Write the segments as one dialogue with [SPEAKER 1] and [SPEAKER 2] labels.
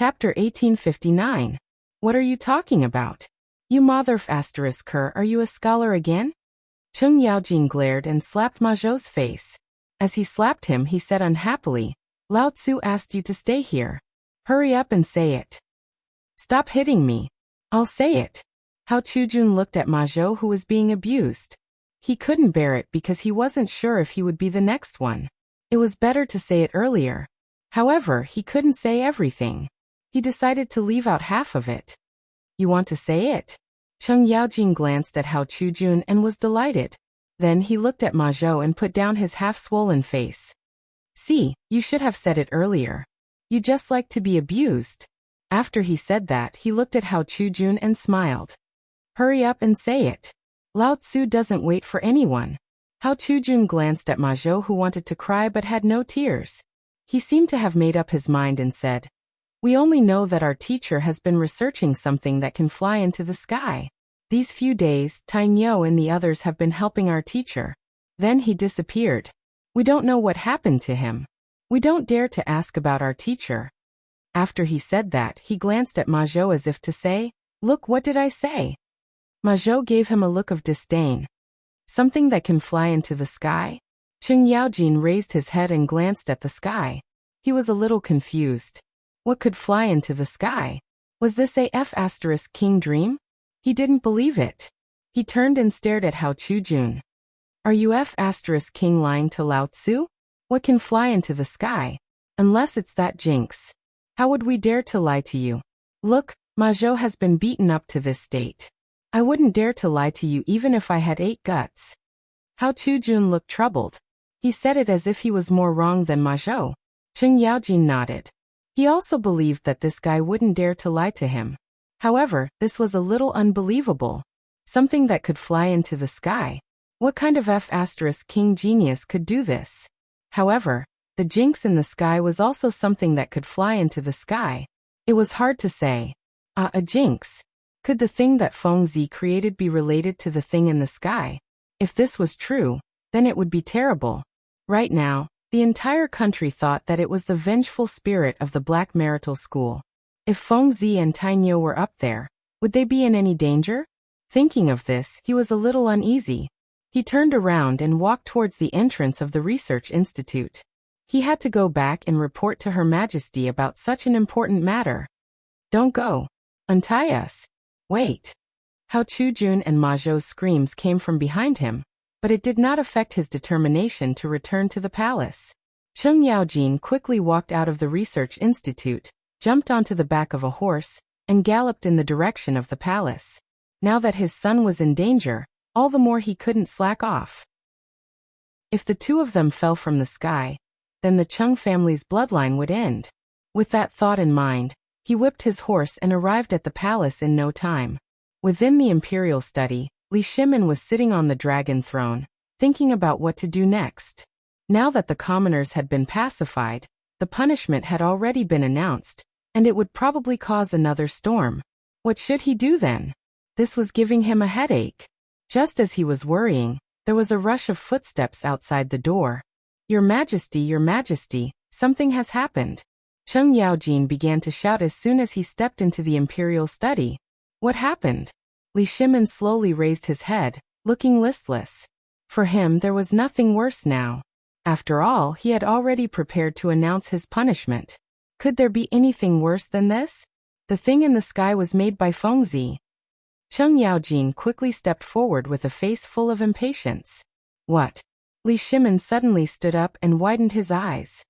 [SPEAKER 1] Chapter 1859. What are you talking about? You mother***er, are you a scholar again? Cheng Yaojin glared and slapped Ma Zhou's face. As he slapped him, he said unhappily, Lao Tzu asked you to stay here. Hurry up and say it. Stop hitting me. I'll say it. Hao Chujun looked at Ma Zhou, who was being abused. He couldn't bear it because he wasn't sure if he would be the next one. It was better to say it earlier. However, he couldn't say everything. He decided to leave out half of it. You want to say it? Cheng Yaojin glanced at Hao Chujun and was delighted. Then he looked at Ma Zhou and put down his half-swollen face. See, you should have said it earlier. You just like to be abused. After he said that, he looked at Hao Chujun and smiled. Hurry up and say it. Lao Tzu doesn't wait for anyone. Hao Chujun glanced at Ma Zhou, who wanted to cry but had no tears. He seemed to have made up his mind and said, We only know that our teacher has been researching something that can fly into the sky. These few days, Tainyo and the others have been helping our teacher. Then he disappeared. We don't know what happened to him. We don't dare to ask about our teacher. After he said that, he glanced at Ma Zhou as if to say, Look, what did I say? Ma Zhou gave him a look of disdain. Something that can fly into the sky? Cheng Yaojin raised his head and glanced at the sky. He was a little confused. What could fly into the sky? Was this a F***ing dream? He didn't believe it. He turned and stared at Hao Chujun. Are you F***ing lying to Lao Tzu? What can fly into the sky? Unless it's that jinx. How would we dare to lie to you? Look, Ma Zhou has been beaten up to this state. I wouldn't dare to lie to you even if I had 8 guts. Hao Chujun looked troubled. He said it as if he was more wrong than Ma Zhou. Cheng Yaojin nodded. He also believed that this guy wouldn't dare to lie to him. However, this was a little unbelievable. Something that could fly into the sky. What kind of F***ing genius could do this? However, the jinx in the sky was also something that could fly into the sky. It was hard to say. A jinx. Could the thing that Feng Zi created be related to the thing in the sky? If this was true, then it would be terrible. Right now, the entire country thought that it was the vengeful spirit of the Black Marital School. If Feng Zi and Tainyo were up there, would they be in any danger? Thinking of this, he was a little uneasy. He turned around and walked towards the entrance of the research institute. He had to go back and report to Her Majesty about such an important matter. Don't go. Untie us. Wait. Hao Chujun and Ma Zhou's screams came from behind him, but it did not affect his determination to return to the palace. Cheng Yaojin quickly walked out of the research institute, jumped onto the back of a horse, and galloped in the direction of the palace. Now that his son was in danger, all the more he couldn't slack off. If the two of them fell from the sky, then the Cheng family's bloodline would end. With that thought in mind, he whipped his horse and arrived at the palace in no time. Within the imperial study, Li Shimin was sitting on the dragon throne, thinking about what to do next. Now that the commoners had been pacified, the punishment had already been announced, and it would probably cause another storm. What should he do then? This was giving him a headache. Just as he was worrying, there was a rush of footsteps outside the door. Your Majesty, something has happened. Cheng Yaojin began to shout as soon as he stepped into the imperial study. What happened? Li Shimin slowly raised his head, looking listless. For him, there was nothing worse now. After all, he had already prepared to announce his punishment. Could there be anything worse than this? The thing in the sky was made by Feng Zi. Cheng Yaojin quickly stepped forward with a face full of impatience. What? Li Shimin suddenly stood up and widened his eyes.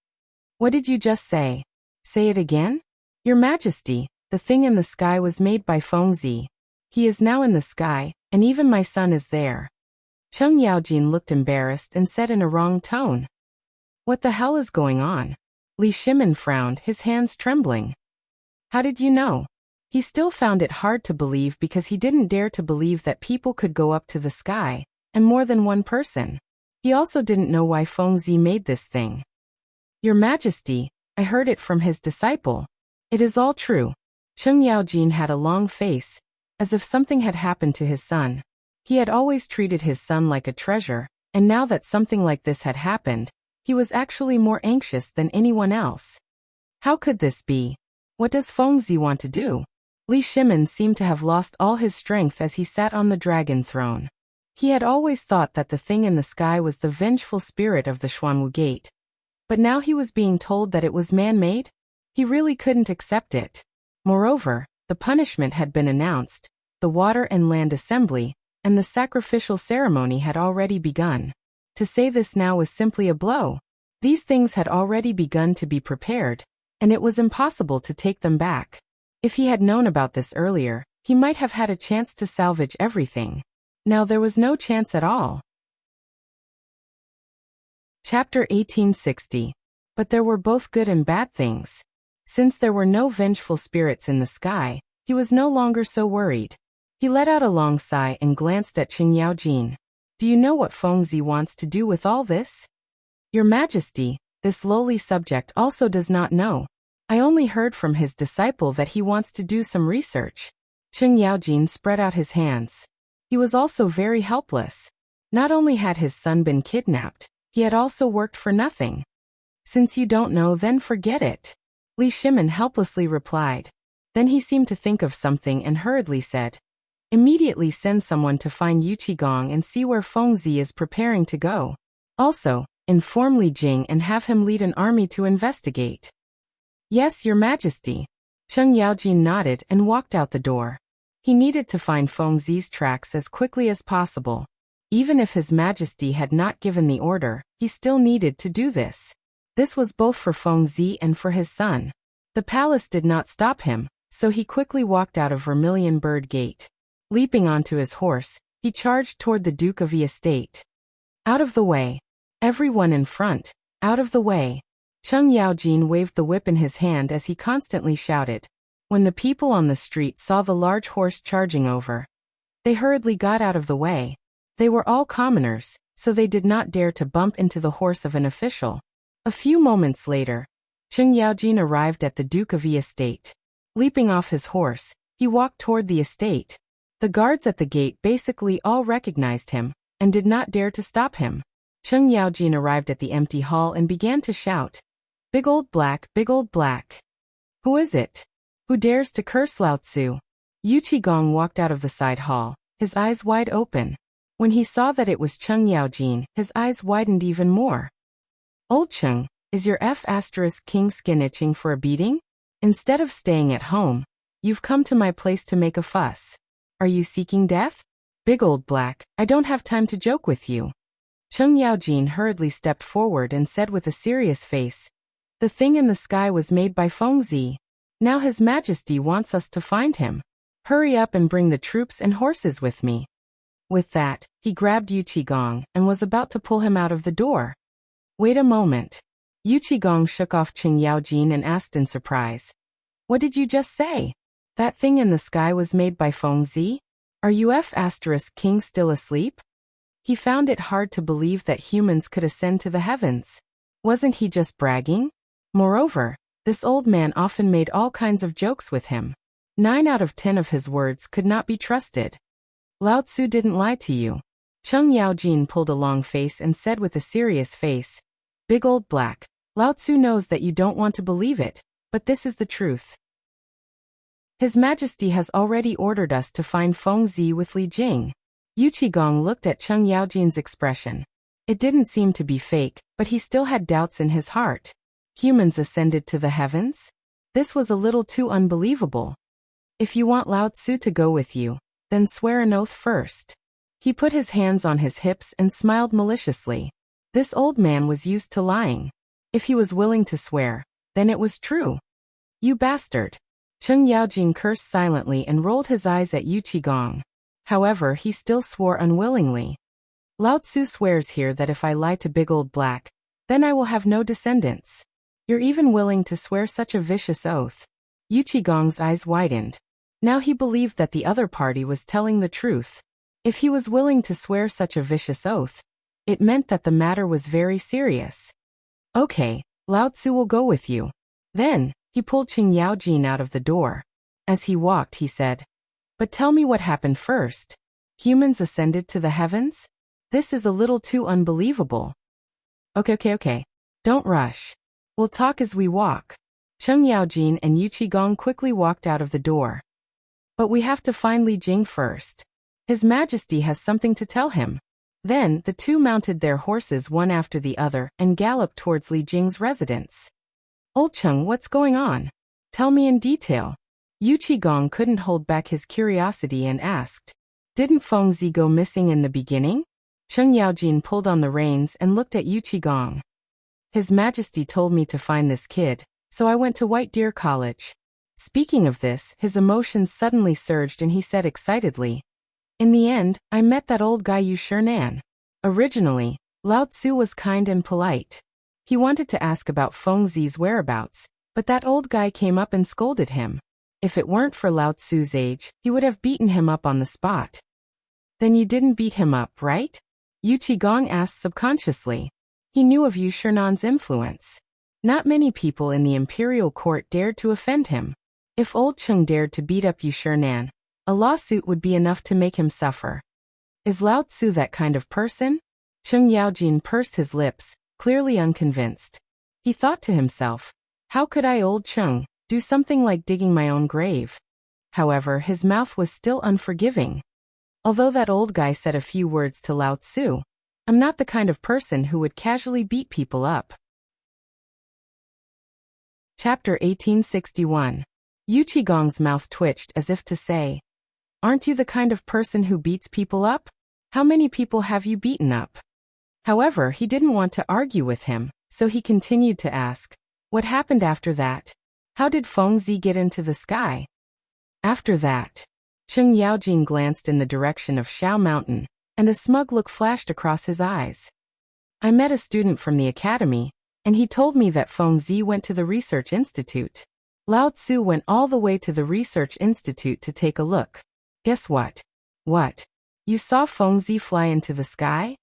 [SPEAKER 1] What did you just say? Say it again? Your Majesty, the thing in the sky was made by Feng Zi. He is now in the sky, and even my son is there. Cheng Yaojin looked embarrassed and said in a wrong tone. What the hell is going on? Li Shimin frowned, his hands trembling. How did you know? He still found it hard to believe because he didn't dare to believe that people could go up to the sky, and more than one person. He also didn't know why Feng Zi made this thing. Your Majesty, I heard it from his disciple. It is all true. Cheng Yaojin had a long face, as if something had happened to his son. He had always treated his son like a treasure, and now that something like this had happened, he was actually more anxious than anyone else. How could this be? What does Fengzi want to do? Li Shimin seemed to have lost all his strength as he sat on the dragon throne. He had always thought that the thing in the sky was the vengeful spirit of the Xuanwu Gate. But now he was being told that it was man-made? He really couldn't accept it. Moreover, the punishment had been announced, the Water and Land Assembly, and the sacrificial ceremony had already begun. To say this now was simply a blow. These things had already begun to be prepared, and it was impossible to take them back. If he had known about this earlier, he might have had a chance to salvage everything. Now there was no chance at all. Chapter 1860. But there were both good and bad things. Since there were no vengeful spirits in the sky, he was no longer so worried. He let out a long sigh and glanced at Qing Yaojin. Do you know what Fengzi wants to do with all this? Your Majesty, this lowly subject also does not know. I only heard from his disciple that he wants to do some research. Qing Yaojin spread out his hands. He was also very helpless. Not only had his son been kidnapped, he had also worked for nothing. Since you don't know, then forget it. Li Shimin helplessly replied. Then he seemed to think of something and hurriedly said, immediately send someone to find Yu Qigong and see where Fengzi is preparing to go. Also, inform Li Jing and have him lead an army to investigate. Yes, Your Majesty. Qing Yaojin nodded and walked out the door. He needed to find Fengzi's tracks as quickly as possible. Even if His Majesty had not given the order, he still needed to do this. This was both for Fengzi and for his son. The palace did not stop him, so he quickly walked out of Vermilion Bird Gate. Leaping onto his horse, he charged toward the Duke of Yi estate. Out of the way. Everyone in front, out of the way. Qing Yaojin waved the whip in his hand as he constantly shouted. When the people on the street saw the large horse charging over, they hurriedly got out of the way. They were all commoners, so they did not dare to bump into the horse of an official. A few moments later, Qing Yaojin arrived at the Duke of Yi estate. Leaping off his horse, he walked toward the estate. The guards at the gate basically all recognized him, and did not dare to stop him. Qing Yaojin arrived at the empty hall and began to shout, Big old black, big old black. Who is it? Who dares to curse Lao Tzu? Yu Qigong walked out of the side hall, his eyes wide open. When he saw that it was Qing Yaojin, his eyes widened even more. Old Qing, is your King skin itching for a beating? Instead of staying at home, you've come to my place to make a fuss. Are you seeking death? Big old black, I don't have time to joke with you. Qing Yaojin hurriedly stepped forward and said with a serious face, the thing in the sky was made by Fengzi. Now His Majesty wants us to find him. Hurry up and bring the troops and horses with me. With that, he grabbed Yu Qigong and was about to pull him out of the door. Wait a moment. Yu Qigong shook off Qing Yaojin and asked in surprise. What did you just say? That thing in the sky was made by Fengzi? Are you King still asleep? He found it hard to believe that humans could ascend to the heavens. Wasn't he just bragging? Moreover, this old man often made all kinds of jokes with him. 9 out of 10 of his words could not be trusted. Lao Tzu didn't lie to you. Qing Yaojin pulled a long face and said with a serious face, Big old black, Lao Tzu knows that you don't want to believe it, but this is the truth. His Majesty has already ordered us to find Fengzi with Li Jing. Yu Qigong looked at Qing Yaojin's expression. It didn't seem to be fake, but he still had doubts in his heart. Humans ascended to the heavens? This was a little too unbelievable. If you want Lao Tzu to go with you, then swear an oath first. He put his hands on his hips and smiled maliciously. This old man was used to lying. If he was willing to swear, then it was true. You bastard. Qing Yaojin cursed silently and rolled his eyes at Yu Qigong. However, he still swore unwillingly. Lao Tzu swears here that if I lie to Big Old Black, then I will have no descendants. You're even willing to swear such a vicious oath. Yu Qigong's eyes widened. Now he believed that the other party was telling the truth. If he was willing to swear such a vicious oath, it meant that the matter was very serious. Okay, Lao Tzu will go with you. Then, he pulled Qing Yaojin out of the door. As he walked, he said, But tell me what happened first. Humans ascended to the heavens? This is a little too unbelievable. Okay. Don't rush. We'll talk as we walk. Cheng Yaojin and Yu Qigong quickly walked out of the door. But we have to find Li Jing first. His Majesty has something to tell him. Then, the two mounted their horses one after the other and galloped towards Li Jing's residence. Old Cheng, what's going on? Tell me in detail. Yu Qigong couldn't hold back his curiosity and asked. Didn't Feng Zi go missing in the beginning? Cheng Yaojin pulled on the reins and looked at Yu Qigong. His Majesty told me to find this kid, so I went to White Deer College. Speaking of this, his emotions suddenly surged and he said excitedly, in the end, I met that old guy Yu Shinan. Originally, Lao Tzu was kind and polite. He wanted to ask about Feng Zi's whereabouts, but that old guy came up and scolded him. If it weren't for Lao Tzu's age, he would have beaten him up on the spot. Then you didn't beat him up, right? Yu Qigong asked subconsciously. He knew of Yu Shinan's influence. Not many people in the imperial court dared to offend him. If old Cheng dared to beat up Yu Shinan, a lawsuit would be enough to make him suffer. Is Lao Tzu that kind of person? Cheng Yaojin pursed his lips, clearly unconvinced. He thought to himself, how could I, old Cheng, do something like digging my own grave? However, his mouth was still unforgiving. Although that old guy said a few words to Lao Tzu, I'm not the kind of person who would casually beat people up. Chapter 1861. Yu Qigong's mouth twitched as if to say, aren't you the kind of person who beats people up? How many people have you beaten up? However, he didn't want to argue with him, so he continued to ask, what happened after that? How did Feng Zi get into the sky? After that, Cheng Yaojin glanced in the direction of Shao Mountain, and a smug look flashed across his eyes. I met a student from the academy, and he told me that Feng Zi went to the research institute. Lao Tzu went all the way to the research institute to take a look. Guess what? What? You saw Feng Zi fly into the sky?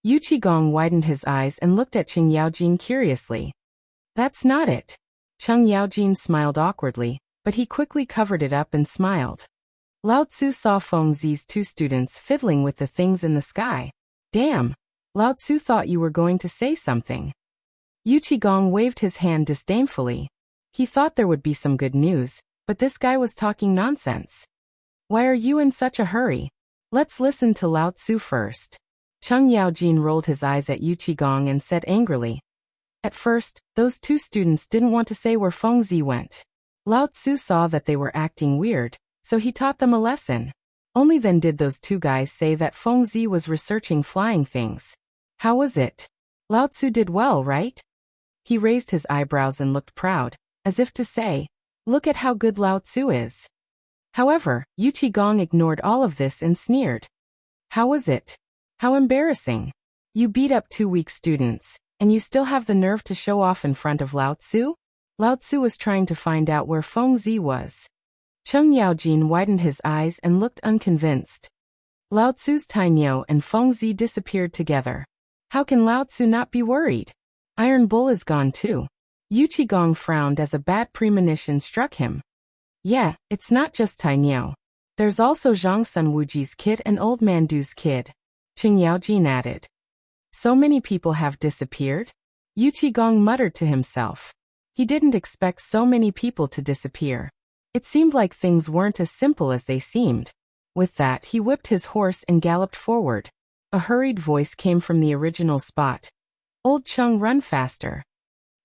[SPEAKER 1] Yu Qigong widened his eyes and looked at Cheng Yaojin curiously. That's not it. Cheng Yaojin smiled awkwardly, but he quickly covered it up and smiled. Lao Tzu saw Feng Zi's two students fiddling with the things in the sky. Damn! Lao Tzu thought you were going to say something. Yu Qigong waved his hand disdainfully. He thought there would be some good news, but this guy was talking nonsense. Why are you in such a hurry? Let's listen to Lao Tzu first. Cheng Yaojin rolled his eyes at Yu Qigong and said angrily. At first, those two students didn't want to say where Feng Zi went. Lao Tzu saw that they were acting weird, so he taught them a lesson. Only then did those two guys say that Feng Zi was researching flying things. How was it? Lao Tzu did well, right? He raised his eyebrows and looked proud, as if to say, look at how good Lao Tzu is. However, Yu Qigong ignored all of this and sneered. How was it? How embarrassing. You beat up two weak students, and you still have the nerve to show off in front of Lao Tzu? Lao Tzu was trying to find out where Feng Zi was. Cheng Yaojin widened his eyes and looked unconvinced. Lao Tzu's Tainyo and Feng Zi disappeared together. How can Lao Tzu not be worried? Iron Bull is gone too. Yu Qigong frowned as a bad premonition struck him. Yeah, it's not just Tainyo. There's also Zhang Sun Wuji's kid and Old Man Du's kid. Cheng Yaojin added. So many people have disappeared? Yu Qigong muttered to himself. He didn't expect so many people to disappear. It seemed like things weren't as simple as they seemed. With that, he whipped his horse and galloped forward. A hurried voice came from the original spot. Old Cheng, run faster.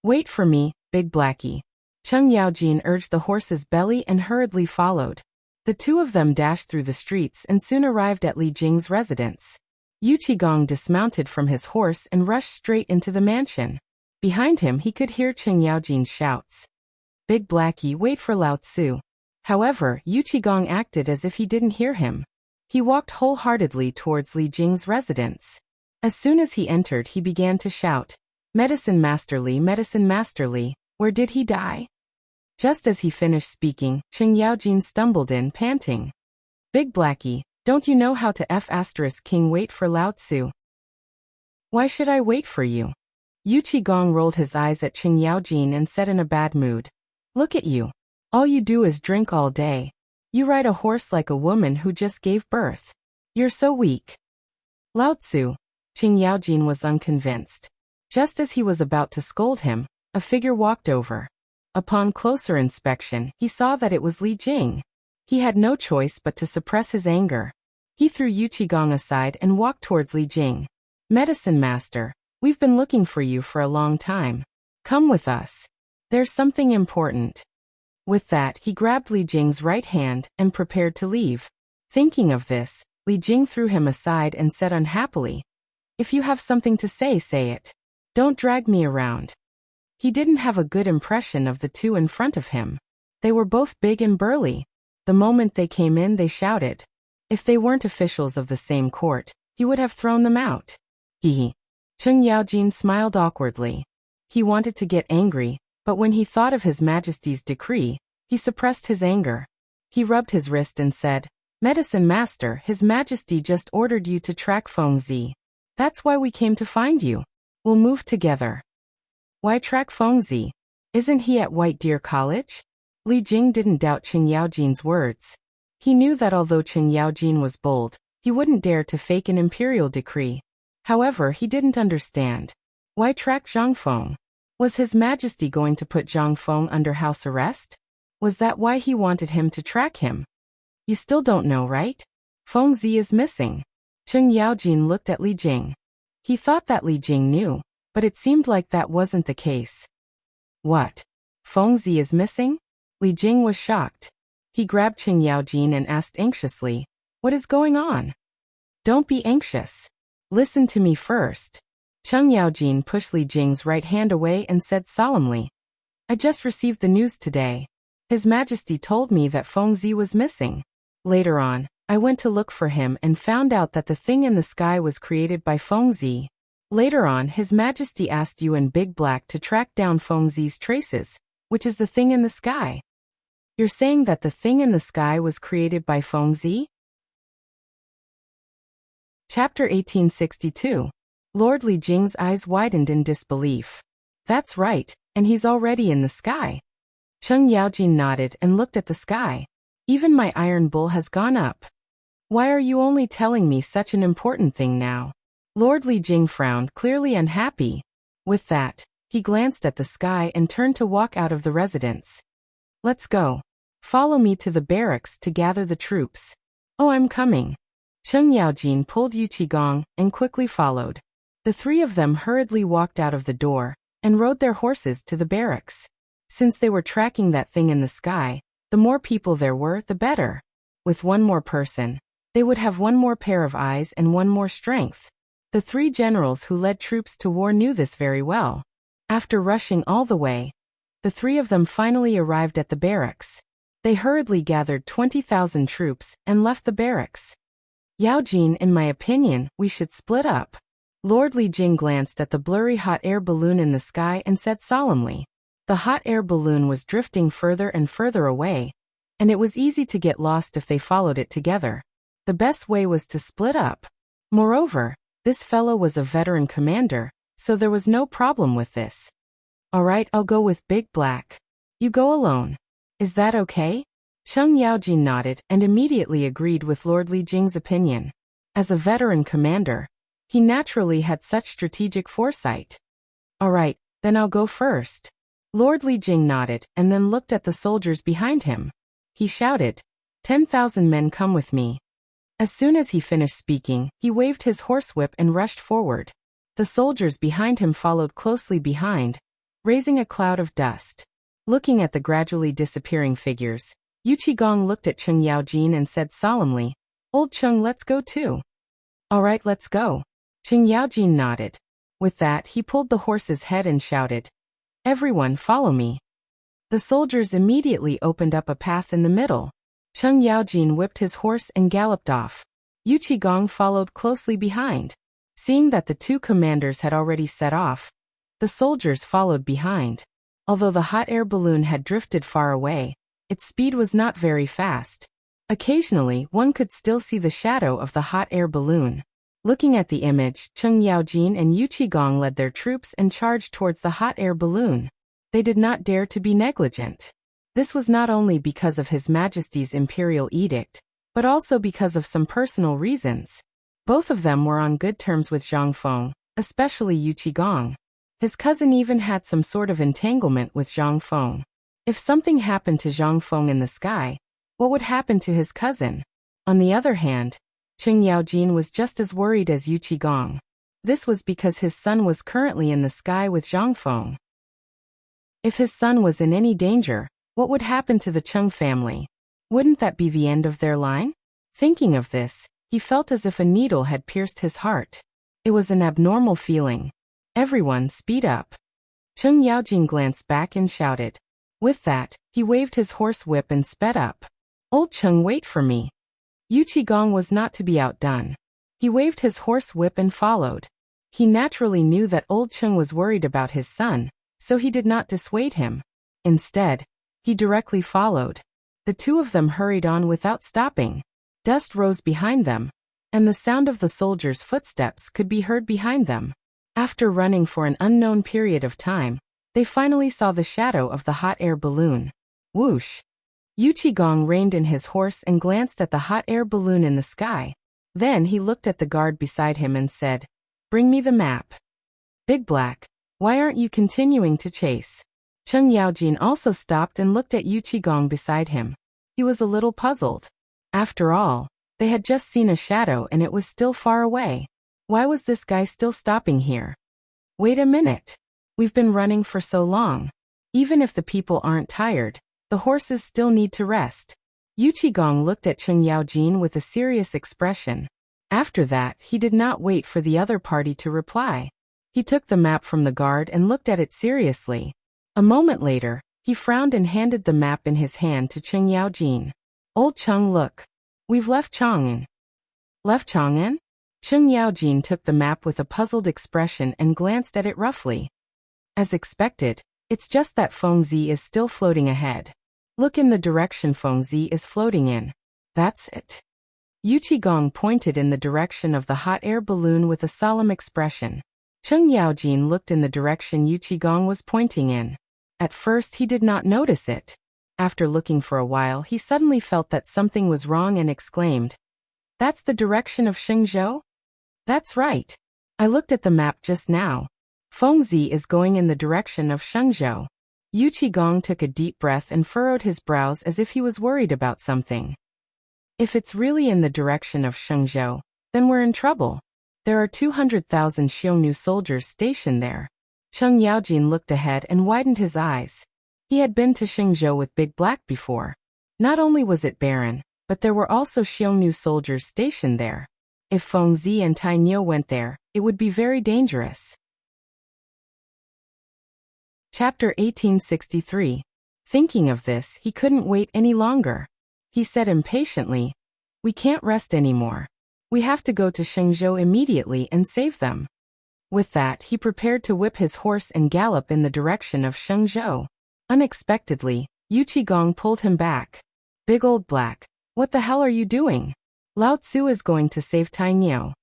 [SPEAKER 1] Wait for me, Big Blackie. Cheng Yaojin urged the horse's belly and hurriedly followed. The two of them dashed through the streets and soon arrived at Li Jing's residence. Yu Qigong dismounted from his horse and rushed straight into the mansion. Behind him he could hear Cheng Yaojin's shouts. Big Blackie, wait for Lao Tzu. However, Yu Qigong acted as if he didn't hear him. He walked wholeheartedly towards Li Jing's residence. As soon as he entered he began to shout, Medicine Master Li, where did he die? Just as he finished speaking, Cheng Yaojin stumbled in, panting. Big Blackie, don't you know how to King wait for Lao Tzu? Why should I wait for you? Yu Qigong rolled his eyes at Cheng Yaojin and said in a bad mood. Look at you. All you do is drink all day. You ride a horse like a woman who just gave birth. You're so weak. Lao Tzu. Cheng Yaojin was unconvinced. Just as he was about to scold him, a figure walked over. Upon closer inspection, he saw that it was Li Jing. He had no choice but to suppress his anger. He threw Yu Qigong aside and walked towards Li Jing. "Medicine Master, we've been looking for you for a long time. Come with us. There's something important." With that, he grabbed Li Jing's right hand and prepared to leave. Thinking of this, Li Jing threw him aside and said unhappily, "If you have something to say, say it. Don't drag me around." He didn't have a good impression of the two in front of him. They were both big and burly. The moment they came in, they shouted. If they weren't officials of the same court, he would have thrown them out. Hee. Cheng Yaojin smiled awkwardly. He wanted to get angry, but when he thought of His Majesty's decree, he suppressed his anger. He rubbed his wrist and said, "Medicine Master, His Majesty just ordered you to track Feng Zi. That's why we came to find you. We'll move together." "Why track Feng Zi? Isn't he at White Deer College?" Li Jing didn't doubt Cheng Yaojin's words. He knew that although Cheng Yaojin was bold, he wouldn't dare to fake an imperial decree. However, he didn't understand. Why track Zhang Feng? Was His Majesty going to put Zhang Feng under house arrest? Was that why he wanted him to track him? You still don't know, right? Feng Zi is missing. Cheng Yaojin looked at Li Jing. He thought that Li Jing knew, but it seemed like that wasn't the case. What? Feng Zi is missing? Li Jing was shocked. He grabbed Cheng Yaojin and asked anxiously, "What is going on?" "Don't be anxious. Listen to me first." Cheng Yaojin pushed Li Jing's right hand away and said solemnly, "I just received the news today. His Majesty told me that Feng Zi was missing. Later on, I went to look for him and found out that the thing in the sky was created by Feng Zi. Later on, His Majesty asked you and Big Black to track down Feng Zi's traces, which is the thing in the sky. You're saying that the thing in the sky was created by Feng Zi?" Chapter 1862. Lord Li Jing's eyes widened in disbelief. "That's right, and he's already in the sky." Cheng Yaojin nodded and looked at the sky. "Even my iron bull has gone up. Why are you only telling me such an important thing now?" Lord Li Jing frowned, clearly unhappy. With that, he glanced at the sky and turned to walk out of the residence. "Let's go. Follow me to the barracks to gather the troops." "Oh, I'm coming." Cheng Yaojin pulled Yu Qigong and quickly followed. The three of them hurriedly walked out of the door and rode their horses to the barracks. Since they were tracking that thing in the sky, the more people there were, the better. With one more person, they would have one more pair of eyes and one more strength. The three generals who led troops to war knew this very well. After rushing all the way, the three of them finally arrived at the barracks. They hurriedly gathered 20,000 troops and left the barracks. "Yaojin, in my opinion, we should split up." Lord Li Jing glanced at the blurry hot air balloon in the sky and said solemnly. The hot air balloon was drifting further and further away, and it was easy to get lost if they followed it together. The best way was to split up. Moreover, this fellow was a veteran commander, so there was no problem with this. "All right, I'll go with Big Black. You go alone. Is that okay?" Cheng Yaojin nodded and immediately agreed with Lord Li Jing's opinion. As a veteran commander, he naturally had such strategic foresight. "All right, then I'll go first." Lord Li Jing nodded and then looked at the soldiers behind him. He shouted, 10,000 men come with me." As soon as he finished speaking, he waved his horsewhip and rushed forward. The soldiers behind him followed closely behind, raising a cloud of dust. Looking at the gradually disappearing figures, Yu Qigong looked at Cheng Yaojin and said solemnly, "Old Cheng, let's go too." "All right, let's go." Cheng Yaojin nodded. With that, he pulled the horse's head and shouted, "Everyone follow me." The soldiers immediately opened up a path in the middle. Cheng Yaojin whipped his horse and galloped off. Yu Qigong followed closely behind. Seeing that the two commanders had already set off, the soldiers followed behind. Although the hot air balloon had drifted far away, its speed was not very fast. Occasionally, one could still see the shadow of the hot air balloon. Looking at the image, Cheng Yaojin and Yu Qigong led their troops and charged towards the hot air balloon. They did not dare to be negligent. This was not only because of His Majesty's imperial edict, but also because of some personal reasons. Both of them were on good terms with Zhang Feng, especially Yu Qigong. His cousin even had some sort of entanglement with Zhang Feng. If something happened to Zhang Feng in the sky, what would happen to his cousin? On the other hand, Cheng Yaojin was just as worried as Yu Qigong. This was because his son was currently in the sky with Zhang Feng. If his son was in any danger, what would happen to the Cheng family? Wouldn't that be the end of their line? Thinking of this, he felt as if a needle had pierced his heart. It was an abnormal feeling. Everyone, speed up. Cheng Yaojin glanced back and shouted. With that, he waved his horse whip and sped up. Old Cheng, wait for me. Yu Qigong was not to be outdone. He waved his horse whip and followed. He naturally knew that old Cheng was worried about his son, so he did not dissuade him. Instead, he directly followed. The two of them hurried on without stopping. Dust rose behind them, and the sound of the soldiers' footsteps could be heard behind them. After running for an unknown period of time, they finally saw the shadow of the hot air balloon. Whoosh! Yu Qigong reined in his horse and glanced at the hot air balloon in the sky. Then he looked at the guard beside him and said, "Bring me the map." Big Black, why aren't you continuing to chase? Cheng Yaojin also stopped and looked at Yu Qigong beside him. He was a little puzzled. After all, they had just seen a shadow and it was still far away. Why was this guy still stopping here? Wait a minute. We've been running for so long. Even if the people aren't tired, the horses still need to rest. Yu Qigong looked at Cheng Yaojin with a serious expression. After that, he did not wait for the other party to reply. He took the map from the guard and looked at it seriously. A moment later, he frowned and handed the map in his hand to Cheng Yaojin. Old Cheng, look. We've left Chang'an. Left Chang'an? Cheng Yaojin took the map with a puzzled expression and glanced at it roughly. As expected, it's just that Fengzi is still floating ahead. Look in the direction Fengzi is floating in. That's it. Yu Qigong pointed in the direction of the hot air balloon with a solemn expression. Cheng Yaojin looked in the direction Yu Qigong was pointing in. At first he did not notice it. After looking for a while he suddenly felt that something was wrong and exclaimed, "That's the direction of Shenzhou?" "That's right. I looked at the map just now. Fengzi is going in the direction of Shenzhou." Yu Qigong took a deep breath and furrowed his brows as if he was worried about something. If it's really in the direction of Shenzhou, then we're in trouble. There are 200,000 Xiongnu soldiers stationed there. Cheng Yaojin looked ahead and widened his eyes. He had been to Shenzhou with Big Black before. Not only was it barren, but there were also Xiongnu soldiers stationed there. If Fengzi and Tai Niu went there, it would be very dangerous. Chapter 1863. Thinking of this, he couldn't wait any longer. He said impatiently, "We can't rest anymore. We have to go to Shenzhou immediately and save them." With that, he prepared to whip his horse and gallop in the direction of Shenzhou. Unexpectedly, Yu Qigong pulled him back. "Big Old Black, what the hell are you doing? Lao Tzu is going to save Tai Niu."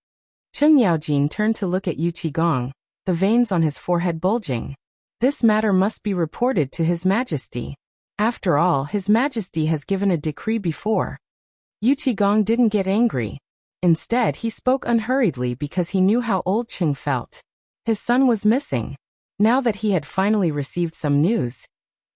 [SPEAKER 1] Cheng Yaojin turned to look at Yu Qigong, the veins on his forehead bulging. This matter must be reported to His Majesty. After all, His Majesty has given a decree before. Yu Qigong didn't get angry. Instead, he spoke unhurriedly because he knew how old Cheng felt. His son was missing. Now that he had finally received some news,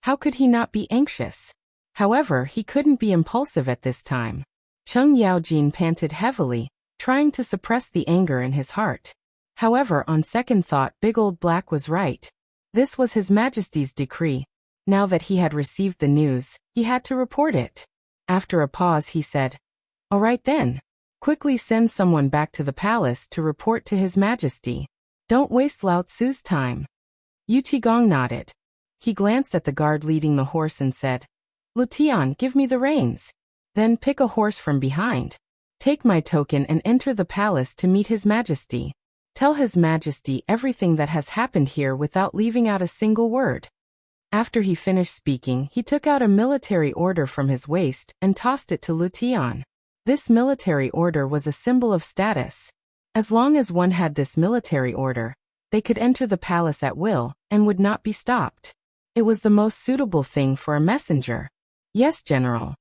[SPEAKER 1] how could he not be anxious? However, he couldn't be impulsive at this time. Cheng Yaojin panted heavily, trying to suppress the anger in his heart. However, on second thought, Big Old Black was right. This was His Majesty's decree. Now that he had received the news, he had to report it. After a pause he said, "All right then. Quickly send someone back to the palace to report to His Majesty. Don't waste Lao Tzu's time." Yu Qigong nodded. He glanced at the guard leading the horse and said, "Lutian, give me the reins. Then pick a horse from behind. Take my token and enter the palace to meet His Majesty. Tell His Majesty everything that has happened here without leaving out a single word." After he finished speaking, he took out a military order from his waist and tossed it to Lutian. This military order was a symbol of status. As long as one had this military order, they could enter the palace at will and would not be stopped. It was the most suitable thing for a messenger. "Yes, General."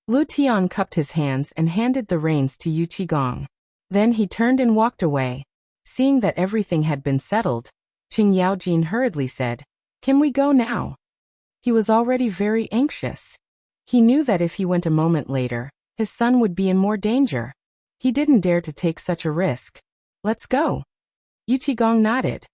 [SPEAKER 1] Lutian cupped his hands and handed the reins to Yu Qigong. Then he turned and walked away. Seeing that everything had been settled, Cheng Yaojin hurriedly said, "Can we go now?" He was already very anxious. He knew that if he went a moment later, his son would be in more danger. He didn't dare to take such a risk. Let's go. Yuqigong nodded.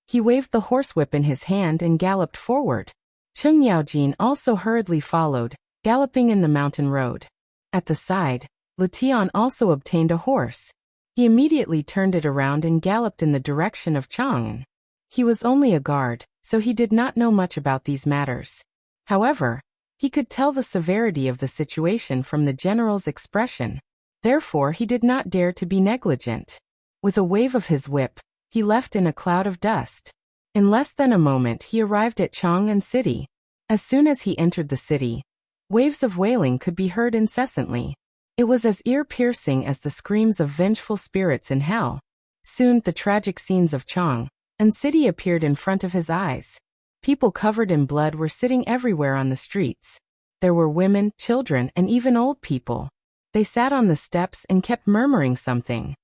[SPEAKER 1] He waved the horsewhip in his hand and galloped forward. Cheng Yaojin also hurriedly followed, galloping in the mountain road. At the side, Lu Tian also obtained a horse. He immediately turned it around and galloped in the direction of Chang'an. He was only a guard, so he did not know much about these matters. However, he could tell the severity of the situation from the general's expression. Therefore, he did not dare to be negligent. With a wave of his whip, he left in a cloud of dust. In less than a moment he arrived at Chang'an city. As soon as he entered the city, waves of wailing could be heard incessantly. It was as ear-piercing as the screams of vengeful spirits in hell. Soon the tragic scenes of Chang'an city appeared in front of his eyes. People covered in blood were sitting everywhere on the streets. There were women, children, and even old people. They sat on the steps and kept murmuring something.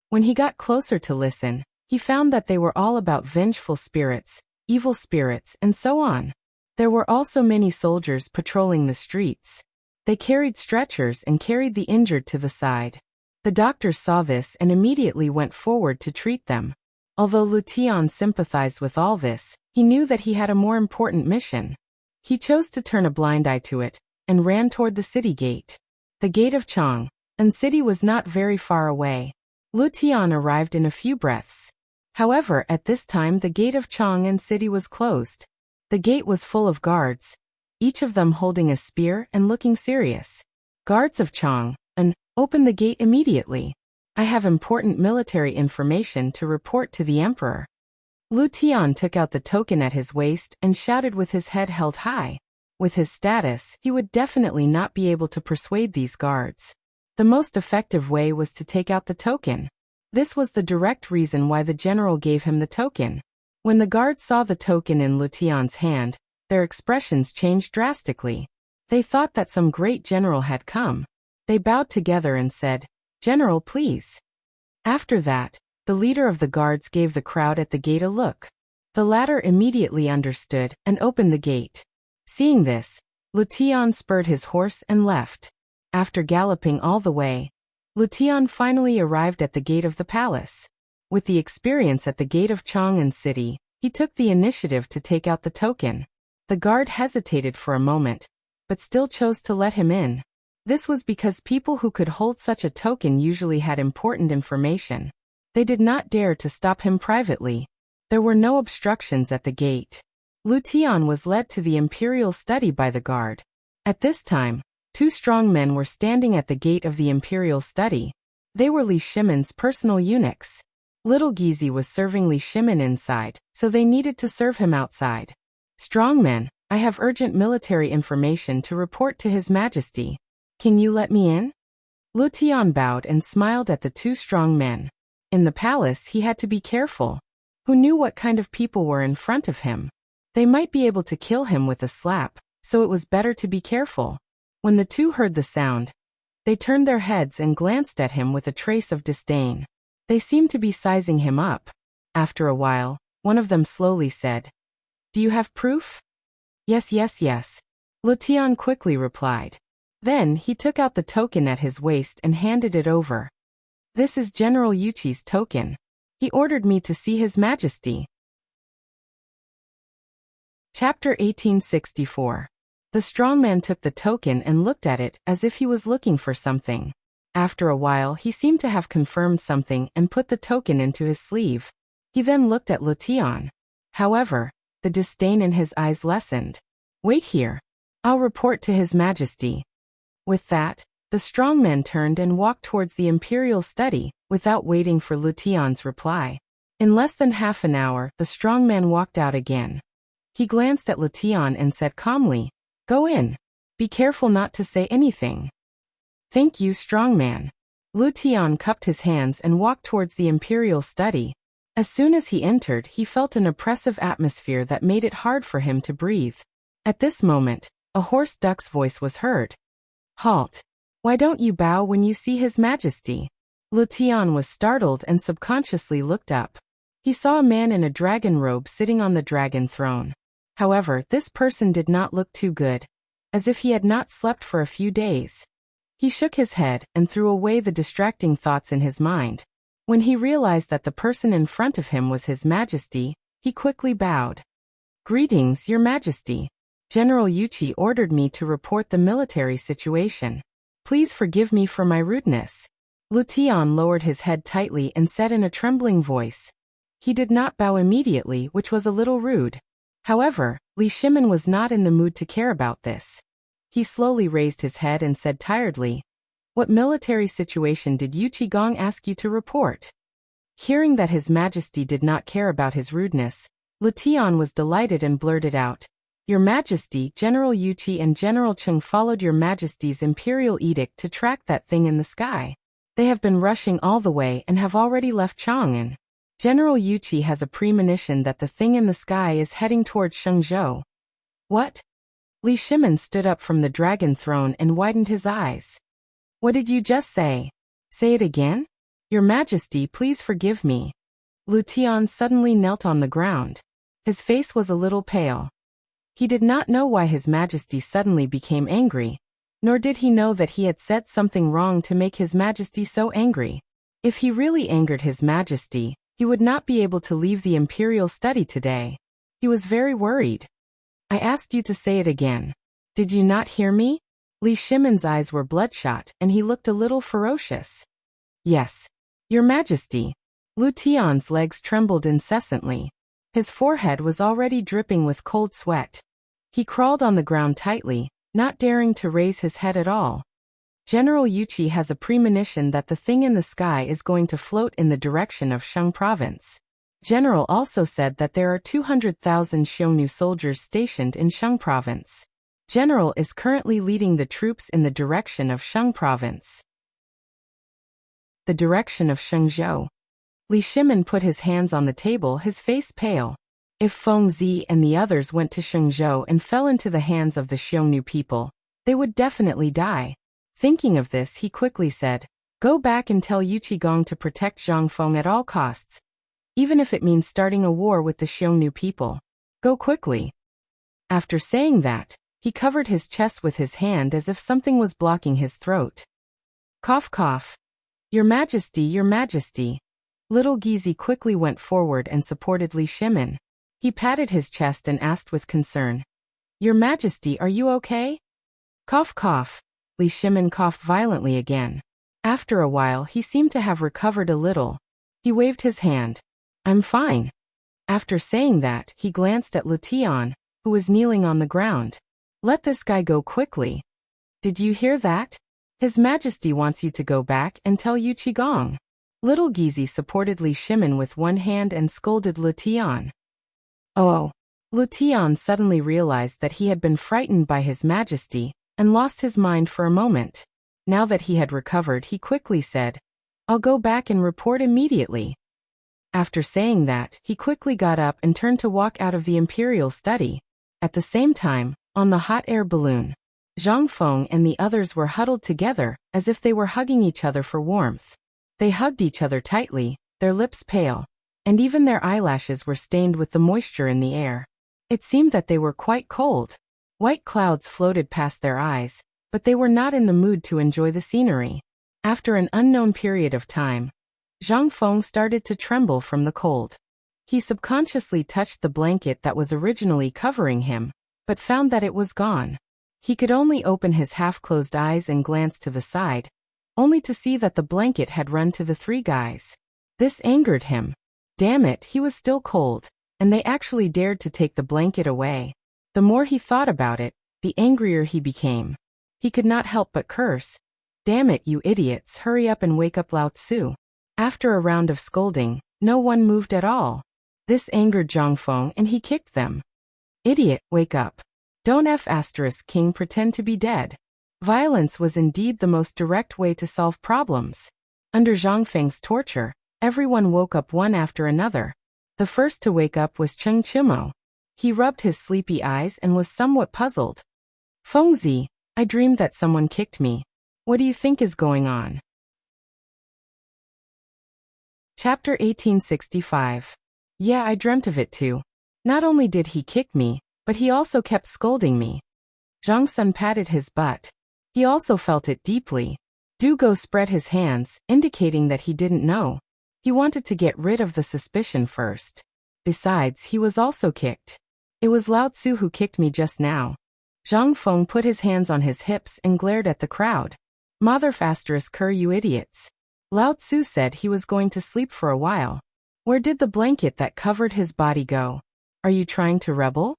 [SPEAKER 1] When he got closer to listen, he found that they were all about vengeful spirits, evil spirits, and so on. There were also many soldiers patrolling the streets. They carried stretchers and carried the injured to the side. The doctors saw this and immediately went forward to treat them. Although Lu Tian sympathized with all this, he knew that he had a more important mission. He chose to turn a blind eye to it, and ran toward the city gate. The gate of Chang'an city was not very far away. Lu Tian arrived in a few breaths. However, at this time the gate of Chang'an city was closed. The gate was full of guards, each of them holding a spear and looking serious. Guards of Chang'an, open the gate immediately. I have important military information to report to the emperor. Lu Tian took out the token at his waist and shouted with his head held high. With his status, he would definitely not be able to persuade these guards. The most effective way was to take out the token. This was the direct reason why the general gave him the token. When the guards saw the token in Lu Tian's hand, their expressions changed drastically. They thought that some great general had come. They bowed together and said, "General, please." After that, the leader of the guards gave the crowd at the gate a look. The latter immediately understood and opened the gate. Seeing this, Lu Tian spurred his horse and left. After galloping all the way, Lu Tian finally arrived at the gate of the palace. With the experience at the gate of Chang'an city, he took the initiative to take out the token. The guard hesitated for a moment, but still chose to let him in. This was because people who could hold such a token usually had important information. They did not dare to stop him privately. There were no obstructions at the gate. Lu Tian was led to the imperial study by the guard. At this time, 2 strong men were standing at the gate of the imperial study. They were Li Shimon's personal eunuchs. Little Gizi was serving Li Shimon inside, so they needed to serve him outside. "Strong men, I have urgent military information to report to His Majesty. Can you let me in?" Lu Tian bowed and smiled at the 2 strong men. In the palace he had to be careful. Who knew what kind of people were in front of him? They might be able to kill him with a slap, so it was better to be careful. When the 2 heard the sound, they turned their heads and glanced at him with a trace of disdain. They seemed to be sizing him up. After a while, one of them slowly said, "Do you have proof?" Yes, yes. Lu Tian quickly replied. Then he took out the token at his waist and handed it over. "This is General Yuqi's token. He ordered me to see His Majesty." Chapter 1864. The strong man took the token and looked at it as if he was looking for something. After a while he seemed to have confirmed something and put the token into his sleeve. He then looked at Lu Tian. However, the disdain in his eyes lessened. "Wait here. I'll report to His Majesty." With that, the strong man turned and walked towards the imperial study, without waiting for Lu Tian's reply. In less than half an hour, the strong man walked out again. He glanced at Lu Tian and said calmly, "Go in. Be careful not to say anything." "Thank you, strong man." Lu Tian cupped his hands and walked towards the imperial study. As soon as he entered, he felt an oppressive atmosphere that made it hard for him to breathe. At this moment, a hoarse duck's voice was heard. "Halt! Why don't you bow when you see His Majesty?" Lu Tian was startled and subconsciously looked up. He saw a man in a dragon robe sitting on the dragon throne. However, this person did not look too good, as if he had not slept for a few days. He shook his head and threw away the distracting thoughts in his mind. When he realized that the person in front of him was His Majesty, he quickly bowed. "Greetings, Your Majesty. General Yuchi ordered me to report the military situation. Please forgive me for my rudeness." Lu Tian lowered his head tightly and said in a trembling voice. He did not bow immediately, which was a little rude. However, Li Shimin was not in the mood to care about this. He slowly raised his head and said tiredly, "What military situation did Yuchi Gong ask you to report?" Hearing that His Majesty did not care about his rudeness, Lu Tian was delighted and blurted out, "Your Majesty, General Yuchi and General Cheng followed Your Majesty's imperial edict to track that thing in the sky. They have been rushing all the way and have already left Chang'an. General Yuchi has a premonition that the thing in the sky is heading towards Shenzhou." "What?" Li Shimin stood up from the dragon throne and widened his eyes. "What did you just say? Say it again? Your Majesty, please forgive me." Lu Tian suddenly knelt on the ground. His face was a little pale. He did not know why His Majesty suddenly became angry, nor did he know that he had said something wrong to make His Majesty so angry. If he really angered His Majesty, he would not be able to leave the imperial study today. He was very worried. "I asked you to say it again. Did you not hear me?" Li Shimin's eyes were bloodshot, and he looked a little ferocious. "Yes, Your Majesty." Lu Tian's legs trembled incessantly. His forehead was already dripping with cold sweat. He crawled on the ground tightly, not daring to raise his head at all. "General Yuchi has a premonition that the thing in the sky is going to float in the direction of Shang province. General also said that there are 200,000 Xiongnu soldiers stationed in Shang province. General is currently leading the troops in the direction of Shang province." The direction of Shenzhou. Li Shimin put his hands on the table, his face pale. If Feng Zi and the others went to Shenzhou and fell into the hands of the Xiongnu people, they would definitely die. Thinking of this, he quickly said, "Go back and tell Yuchi Gong to protect Zhang Feng at all costs, even if it means starting a war with the Xiongnu people. Go quickly." After saying that, he covered his chest with his hand as if something was blocking his throat. Cough cough. "Your Majesty, Your Majesty." Little Gizi quickly went forward and supported Li Shimin. He patted his chest and asked with concern, "Your Majesty, are you okay?" Cough cough. Li Shimin coughed violently again. After a while he seemed to have recovered a little. He waved his hand. "I'm fine." After saying that, he glanced at Lu Tian, who was kneeling on the ground. "Let this guy go quickly. Did you hear that? His Majesty wants you to go back and tell Yuchi Gong." Little Gizi supported Li Shimin with one hand and scolded Lu Tian. "Oh." Lu Tian suddenly realized that he had been frightened by His Majesty and lost his mind for a moment. Now that he had recovered, he quickly said, "I'll go back and report immediately." After saying that, he quickly got up and turned to walk out of the imperial study. At the same time, on the hot air balloon, Zhang Feng and the others were huddled together, as if they were hugging each other for warmth. They hugged each other tightly, their lips pale, and even their eyelashes were stained with the moisture in the air. It seemed that they were quite cold. White clouds floated past their eyes, but they were not in the mood to enjoy the scenery. After an unknown period of time, Zhang Feng started to tremble from the cold. He subconsciously touched the blanket that was originally covering him, but found that it was gone. He could only open his half-closed eyes and glance to the side, only to see that the blanket had run to the three guys. This angered him. Damn it, he was still cold, and they actually dared to take the blanket away. The more he thought about it, the angrier he became. He could not help but curse. "Damn it, you idiots, hurry up and wake up Lao Tzu." After a round of scolding, no one moved at all. This angered Zhang Feng and he kicked them. "Idiot, wake up. Don't King pretend to be dead." Violence was indeed the most direct way to solve problems. Under Zhang Feng's torture, everyone woke up one after another. The first to wake up was Cheng Chimo. He rubbed his sleepy eyes and was somewhat puzzled. "Fengzi, I dreamed that someone kicked me. What do you think is going on?" Chapter 1865. Yeah, I dreamt of it too. Not only did he kick me, But he also kept scolding me. Zhang Sun patted his butt. He also felt it deeply. Du Go spread his hands, indicating that he didn't know. He wanted to get rid of the suspicion first. Besides, he was also kicked. It was Lao Tzu who kicked me just now. Zhang Feng put his hands on his hips and glared at the crowd. Mother ***, you idiots. Lao Tzu said he was going to sleep for a while. Where did the blanket that covered his body go? Are you trying to rebel?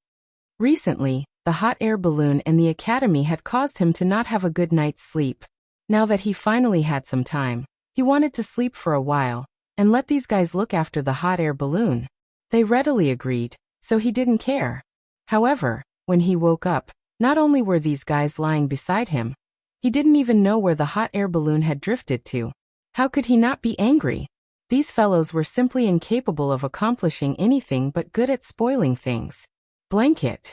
[SPEAKER 1] Recently, the hot air balloon in the academy had caused him to not have a good night's sleep. Now that he finally had some time, he wanted to sleep for a while, and let these guys look after the hot air balloon. They readily agreed, so he didn't care. However, when he woke up, not only were these guys lying beside him, he didn't even know where the hot air balloon had drifted to. How could he not be angry? These fellows were simply incapable of accomplishing anything but good at spoiling things. Blanket.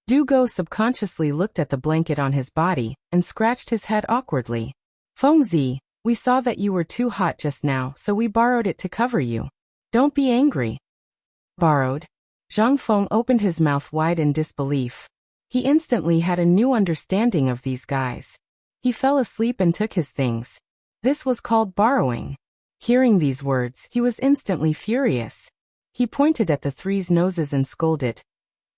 [SPEAKER 1] Du Go subconsciously looked at the blanket on his body and scratched his head awkwardly. Fengzi, we saw that you were too hot just now, so we borrowed it to cover you. Don't be angry. Borrowed? Zhang Feng opened his mouth wide in disbelief. He instantly had a new understanding of these guys. He fell asleep and took his things. This was called borrowing. Hearing these words, he was instantly furious. He pointed at the three's noses and scolded.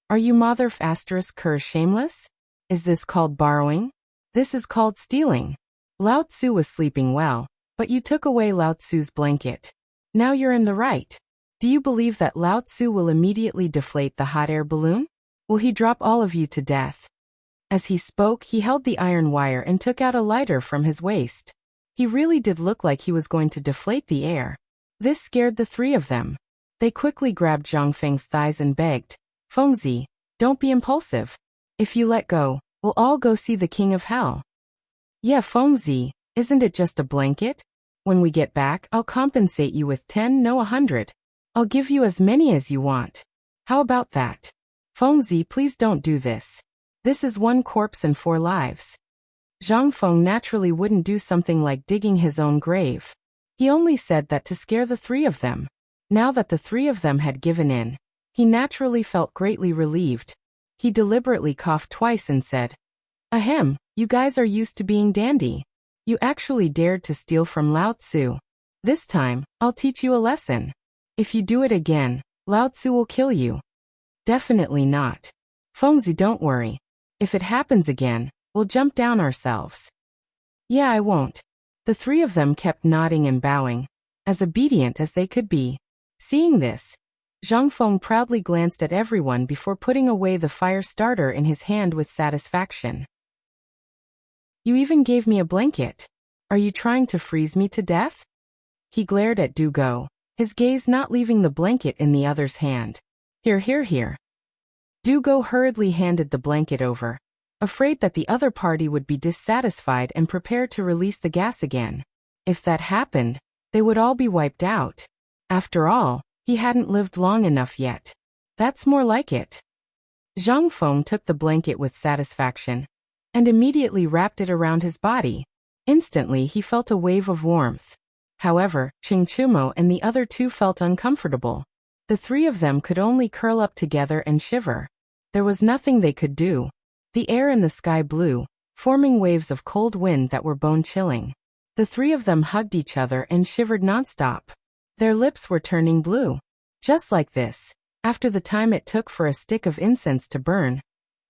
[SPEAKER 1] Are you mother *** shameless? Is this called borrowing? This is called stealing. Lao Tzu was sleeping well, but you took away Lao Tzu's blanket. Now you're in the right. Do you believe that Lao Tzu will immediately deflate the hot air balloon? Will he drop all of you to death? As he spoke, he held the iron wire and took out a lighter from his waist. He really did look like he was going to deflate the air. This scared the three of them. They quickly grabbed Zhang Feng's thighs and begged, Fengzi, don't be impulsive. If you let go, we'll all go see the king of hell. Yeah, Fengzi, isn't it just a blanket? When we get back, I'll compensate you with 10, no 100. I'll give you as many as you want. How about that? Fengzi, please don't do this. This is 1 corpse and 4 lives. Zhang Feng naturally wouldn't do something like digging his own grave. He only said that to scare the three of them. Now that the three of them had given in, he naturally felt greatly relieved. He deliberately coughed twice and said, Ahem, you guys are used to being dandy. You actually dared to steal from Lao Tzu. This time, I'll teach you a lesson. If you do it again, Lao Tzu will kill you. Definitely not. Fengzi, don't worry. If it happens again, we'll jump down ourselves. Yeah, I won't. The three of them kept nodding and bowing, as obedient as they could be. Seeing this, Zhang Feng proudly glanced at everyone before putting away the fire starter in his hand with satisfaction. You even gave me a blanket. Are you trying to freeze me to death? He glared at Du Go, his gaze not leaving the blanket in the other's hand. Here, here, here. Du Go hurriedly handed the blanket over, afraid that the other party would be dissatisfied and prepare to release the gas again. If that happened, they would all be wiped out. After all, he hadn't lived long enough yet. That's more like it. Zhang Feng took the blanket with satisfaction and immediately wrapped it around his body. Instantly, he felt a wave of warmth. However, Chingchumo and the other two felt uncomfortable. The three of them could only curl up together and shiver. There was nothing they could do. The air in the sky blew, forming waves of cold wind that were bone-chilling. The three of them hugged each other and shivered nonstop. Their lips were turning blue. Just like this, after the time it took for a stick of incense to burn,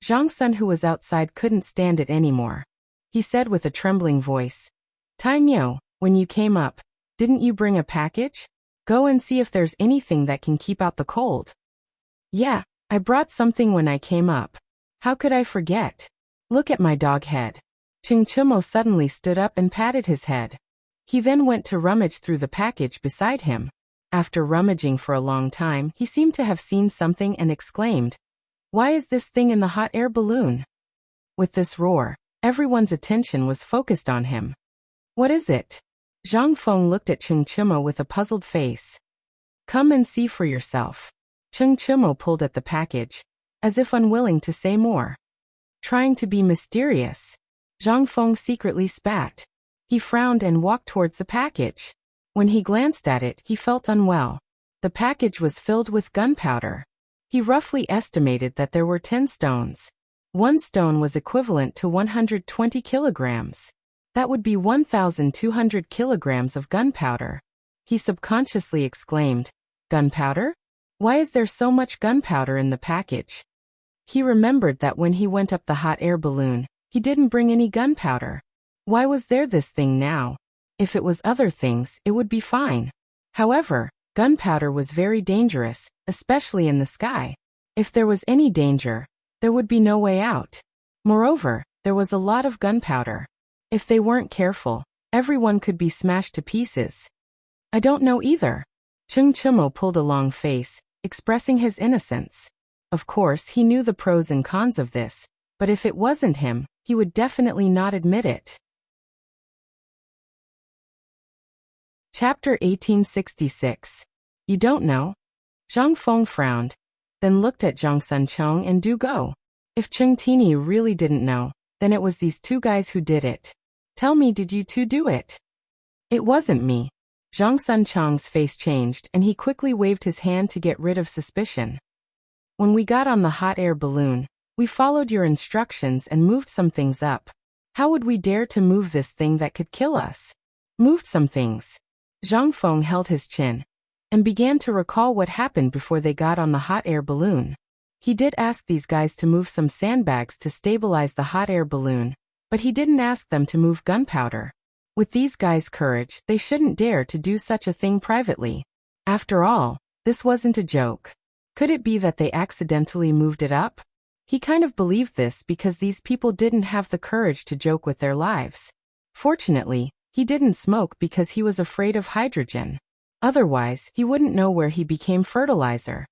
[SPEAKER 1] Zhang Sun, who was outside, couldn't stand it anymore. He said with a trembling voice, Tai Niu, when you came up, didn't you bring a package? Go and see if there's anything that can keep out the cold. Yeah, I brought something when I came up. How could I forget? Look at my dog head. Chingchumo suddenly stood up and patted his head. He then went to rummage through the package beside him. After rummaging for a long time, he seemed to have seen something and exclaimed, Why is this thing in the hot air balloon? With this roar, everyone's attention was focused on him. What is it? Zhang Feng looked at Chingchumo with a puzzled face. Come and see for yourself. Chingchumo pulled at the package, as if unwilling to say more. Trying to be mysterious, Zhang Feng secretly spat. He frowned and walked towards the package. When he glanced at it, he felt unwell. The package was filled with gunpowder. He roughly estimated that there were 10 stones. One stone was equivalent to 120 kilograms. That would be 1,200 kilograms of gunpowder. He subconsciously exclaimed, "Gunpowder? Why is there so much gunpowder in the package?" He remembered that when he went up the hot air balloon, he didn't bring any gunpowder. Why was there this thing now? If it was other things, it would be fine. However, gunpowder was very dangerous, especially in the sky. If there was any danger, there would be no way out. Moreover, there was a lot of gunpowder. If they weren't careful, everyone could be smashed to pieces. "I don't know either." Chung Chumo pulled a long face, expressing his innocence. Of course, he knew the pros and cons of this, but if it wasn't him, he would definitely not admit it. Chapter 1866. You don't know? Zhang Feng frowned, then looked at Zhang Sunchong and Du Go. If Cheng Tini really didn't know, then it was these two guys who did it. "Tell me, did you two do it?" "It wasn't me." Zhang Sunchong's face changed and he quickly waved his hand to get rid of suspicion. "When we got on the hot air balloon, we followed your instructions and moved some things up. How would we dare to move this thing that could kill us?" "Moved some things." Zhang Feng held his chin and began to recall what happened before they got on the hot air balloon. He did ask these guys to move some sandbags to stabilize the hot air balloon, but he didn't ask them to move gunpowder. With these guys' courage, they shouldn't dare to do such a thing privately. After all, this wasn't a joke. Could it be that they accidentally moved it up? He kind of believed this because these people didn't have the courage to joke with their lives. Fortunately, he didn't smoke because he was afraid of hydrogen. Otherwise, he wouldn't know where he became fertilizer.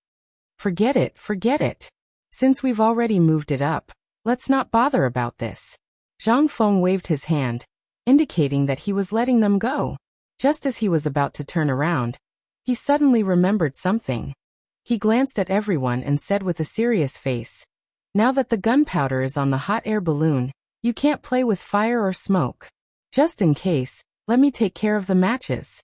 [SPEAKER 1] Forget it, forget it. Since we've already moved it up, let's not bother about this." Zhang Feng waved his hand, indicating that he was letting them go. Just as he was about to turn around, he suddenly remembered something. He glanced at everyone and said with a serious face, "Now that the gunpowder is on the hot air balloon, you can't play with fire or smoke. Just in case, let me take care of the matches."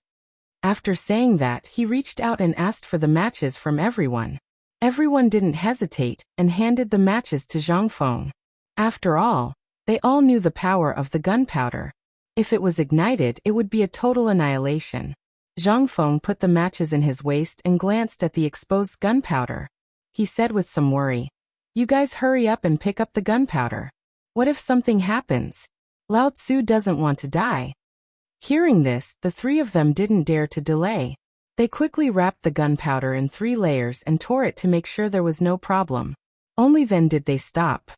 [SPEAKER 1] After saying that, he reached out and asked for the matches from everyone. Everyone didn't hesitate and handed the matches to Zhang Feng. After all, they all knew the power of the gunpowder. If it was ignited, it would be a total annihilation. Zhang Feng put the matches in his waist and glanced at the exposed gunpowder. He said with some worry, "You guys hurry up and pick up the gunpowder. What if something happens? Lao Tzu doesn't want to die." Hearing this, the three of them didn't dare to delay. They quickly wrapped the gunpowder in 3 layers and tore it to make sure there was no problem. Only then did they stop.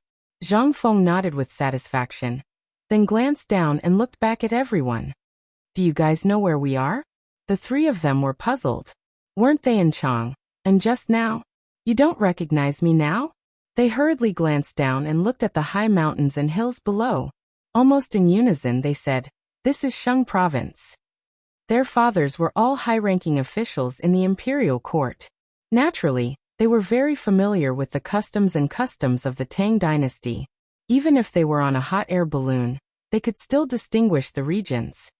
[SPEAKER 1] Zhang Feng nodded with satisfaction, then glanced down and looked back at everyone. "Do you guys know where we are?" The 3 of them were puzzled. Weren't they in Chang? And just now? "You don't recognize me now?" They hurriedly glanced down and looked at the high mountains and hills below. Almost in unison they said, "This is Shang province." Their fathers were all high-ranking officials in the imperial court. Naturally, they were very familiar with the customs of the Tang dynasty. Even if they were on a hot air balloon, they could still distinguish the regions.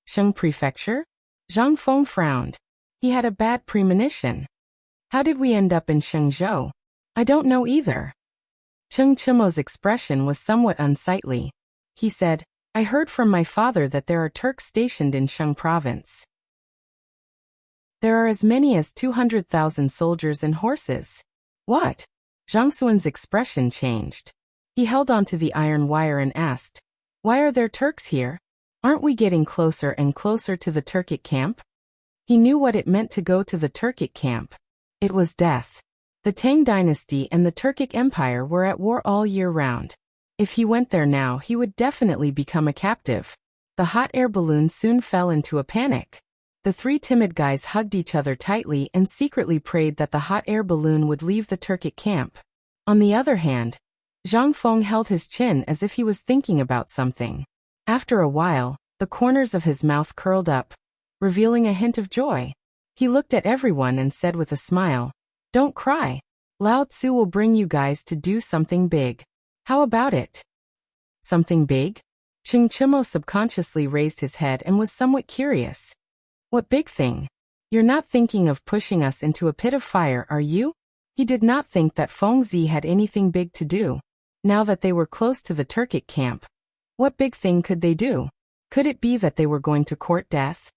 [SPEAKER 1] Shang Prefecture? Zhang Feng frowned. He had a bad premonition. "How did we end up in Shenzhou?" "I don't know either." Cheng Chimo's expression was somewhat unsightly. He said, "I heard from my father that there are Turks stationed in Shang province. There are as many as 200,000 soldiers and horses." "What?" Zhang Xuan's expression changed. He held onto the iron wire and asked, "Why are there Turks here? Aren't we getting closer and closer to the Turkic camp?" He knew what it meant to go to the Turkic camp. It was death. The Tang dynasty and the Turkic Empire were at war all year round. If he went there now, he would definitely become a captive. The hot air balloon soon fell into a panic. The 3 timid guys hugged each other tightly and secretly prayed that the hot air balloon would leave the Turkic camp. On the other hand, Zhang Feng held his chin as if he was thinking about something. After a while, the corners of his mouth curled up, revealing a hint of joy. He looked at everyone and said with a smile, "Don't cry. Lao Tzu will bring you guys to do something big. How about it?" "Something big?" Cheng Chimo subconsciously raised his head and was somewhat curious. "What big thing? You're not thinking of pushing us into a pit of fire, are you?" He did not think that Fengzi had anything big to do. Now that they were close to the Turkic camp, what big thing could they do? Could it be that they were going to court death?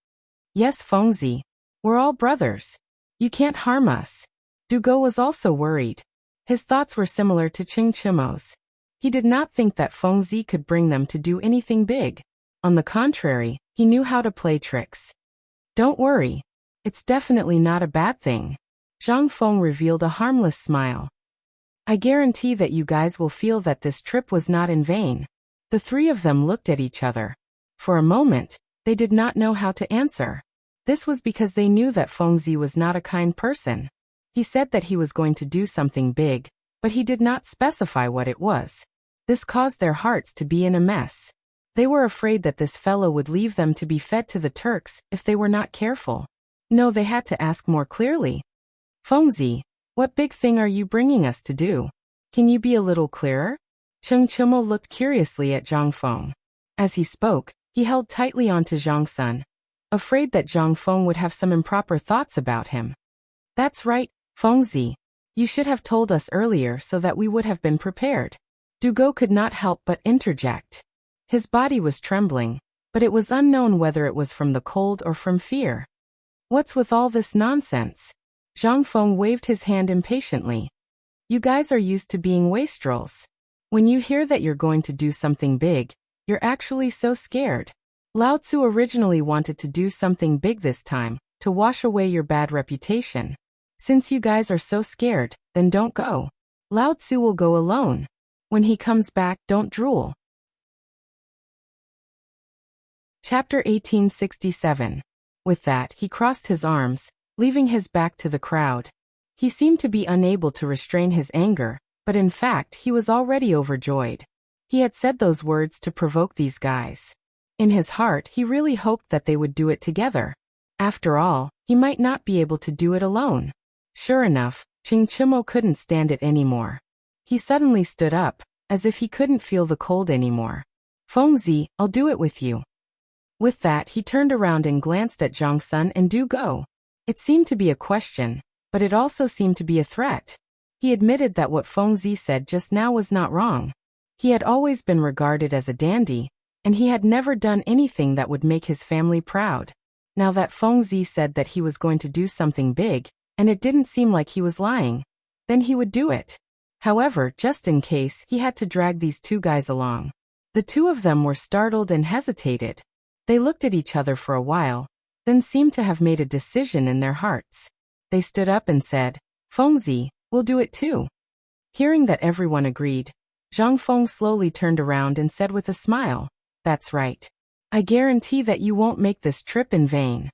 [SPEAKER 1] Yes, Fengzi. We're all brothers. You can't harm us. Dugo was also worried. His thoughts were similar to Chingchimo's. He did not think that Fengzi could bring them to do anything big. On the contrary, he knew how to play tricks. Don't worry. It's definitely not a bad thing. Zhang Feng revealed a harmless smile. I guarantee that you guys will feel that this trip was not in vain. The three of them looked at each other. For a moment, they did not know how to answer. This was because they knew that Fengzi was not a kind person. He said that he was going to do something big, but he did not specify what it was. This caused their hearts to be in a mess. They were afraid that this fellow would leave them to be fed to the Turks if they were not careful. No, they had to ask more clearly. Fengzi, what big thing are you bringing us to do? Can you be a little clearer? Cheng Chimo looked curiously at Zhang Feng. As he spoke, he held tightly onto Zhang Sun, afraid that Zhang Feng would have some improper thoughts about him. That's right, Fengzi. You should have told us earlier so that we would have been prepared. Dugo could not help but interject. His body was trembling, but it was unknown whether it was from the cold or from fear. What's with all this nonsense? Zhang Feng waved his hand impatiently. You guys are used to being wastrels. When you hear that you're going to do something big, you're actually so scared. Lao Tzu originally wanted to do something big this time, to wash away your bad reputation. Since you guys are so scared, then don't go. Lao Tzu will go alone. When he comes back, don't drool. Chapter 1867. With that, he crossed his arms, leaving his back to the crowd. He seemed to be unable to restrain his anger, but in fact he was already overjoyed. He had said those words to provoke these guys. In his heart he really hoped that they would do it together. After all, he might not be able to do it alone. Sure enough, Chingchimo couldn't stand it anymore. He suddenly stood up, as if he couldn't feel the cold anymore. Fengzi, I'll do it with you. With that he turned around and glanced at Zhang Sun and Dugo. It seemed to be a question, but it also seemed to be a threat. He admitted that what Fengzi said just now was not wrong. He had always been regarded as a dandy, and he had never done anything that would make his family proud. Now that Fengzi said that he was going to do something big, and it didn't seem like he was lying, then he would do it. However, just in case, he had to drag these two guys along. The two of them were startled and hesitated. They looked at each other for a while, then seemed to have made a decision in their hearts. They stood up and said, Fengzi, we'll do it too. Hearing that everyone agreed, Zhang Feng slowly turned around and said with a smile, That's right. I guarantee that you won't make this trip in vain.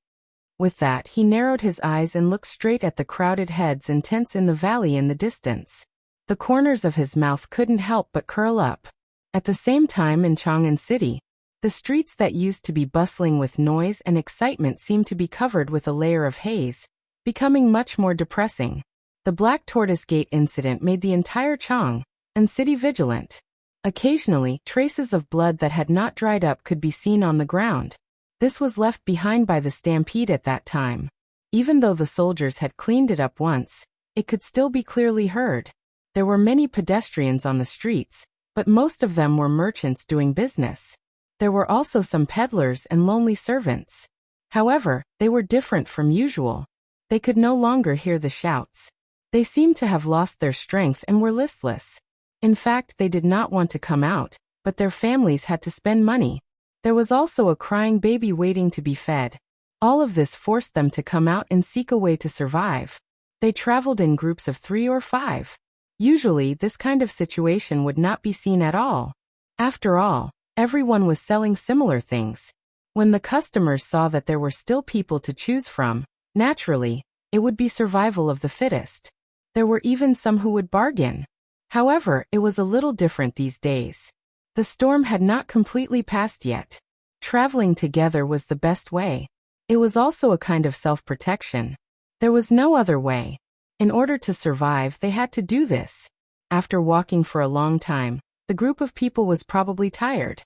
[SPEAKER 1] With that, he narrowed his eyes and looked straight at the crowded heads and tents in the valley in the distance. The corners of his mouth couldn't help but curl up. At the same time in Chang'an City, the streets that used to be bustling with noise and excitement seemed to be covered with a layer of haze, becoming much more depressing. The Black Tortoise Gate incident made the entire Chang'an City vigilant. Occasionally, traces of blood that had not dried up could be seen on the ground. This was left behind by the stampede at that time. Even though the soldiers had cleaned it up once, it could still be clearly heard. There were many pedestrians on the streets, but most of them were merchants doing business. There were also some peddlers and lonely servants. However, they were different from usual. They could no longer hear the shouts. They seemed to have lost their strength and were listless. In fact, they did not want to come out, but their families had to spend money. There was also a crying baby waiting to be fed. All of this forced them to come out and seek a way to survive. They traveled in groups of 3 or 5. Usually, this kind of situation would not be seen at all. After all, everyone was selling similar things. When the customers saw that there were still people to choose from, naturally, it would be survival of the fittest. There were even some who would bargain. However, it was a little different these days. The storm had not completely passed yet. Traveling together was the best way. It was also a kind of self-protection. There was no other way. In order to survive, they had to do this. After walking for a long time, the group of people was probably tired.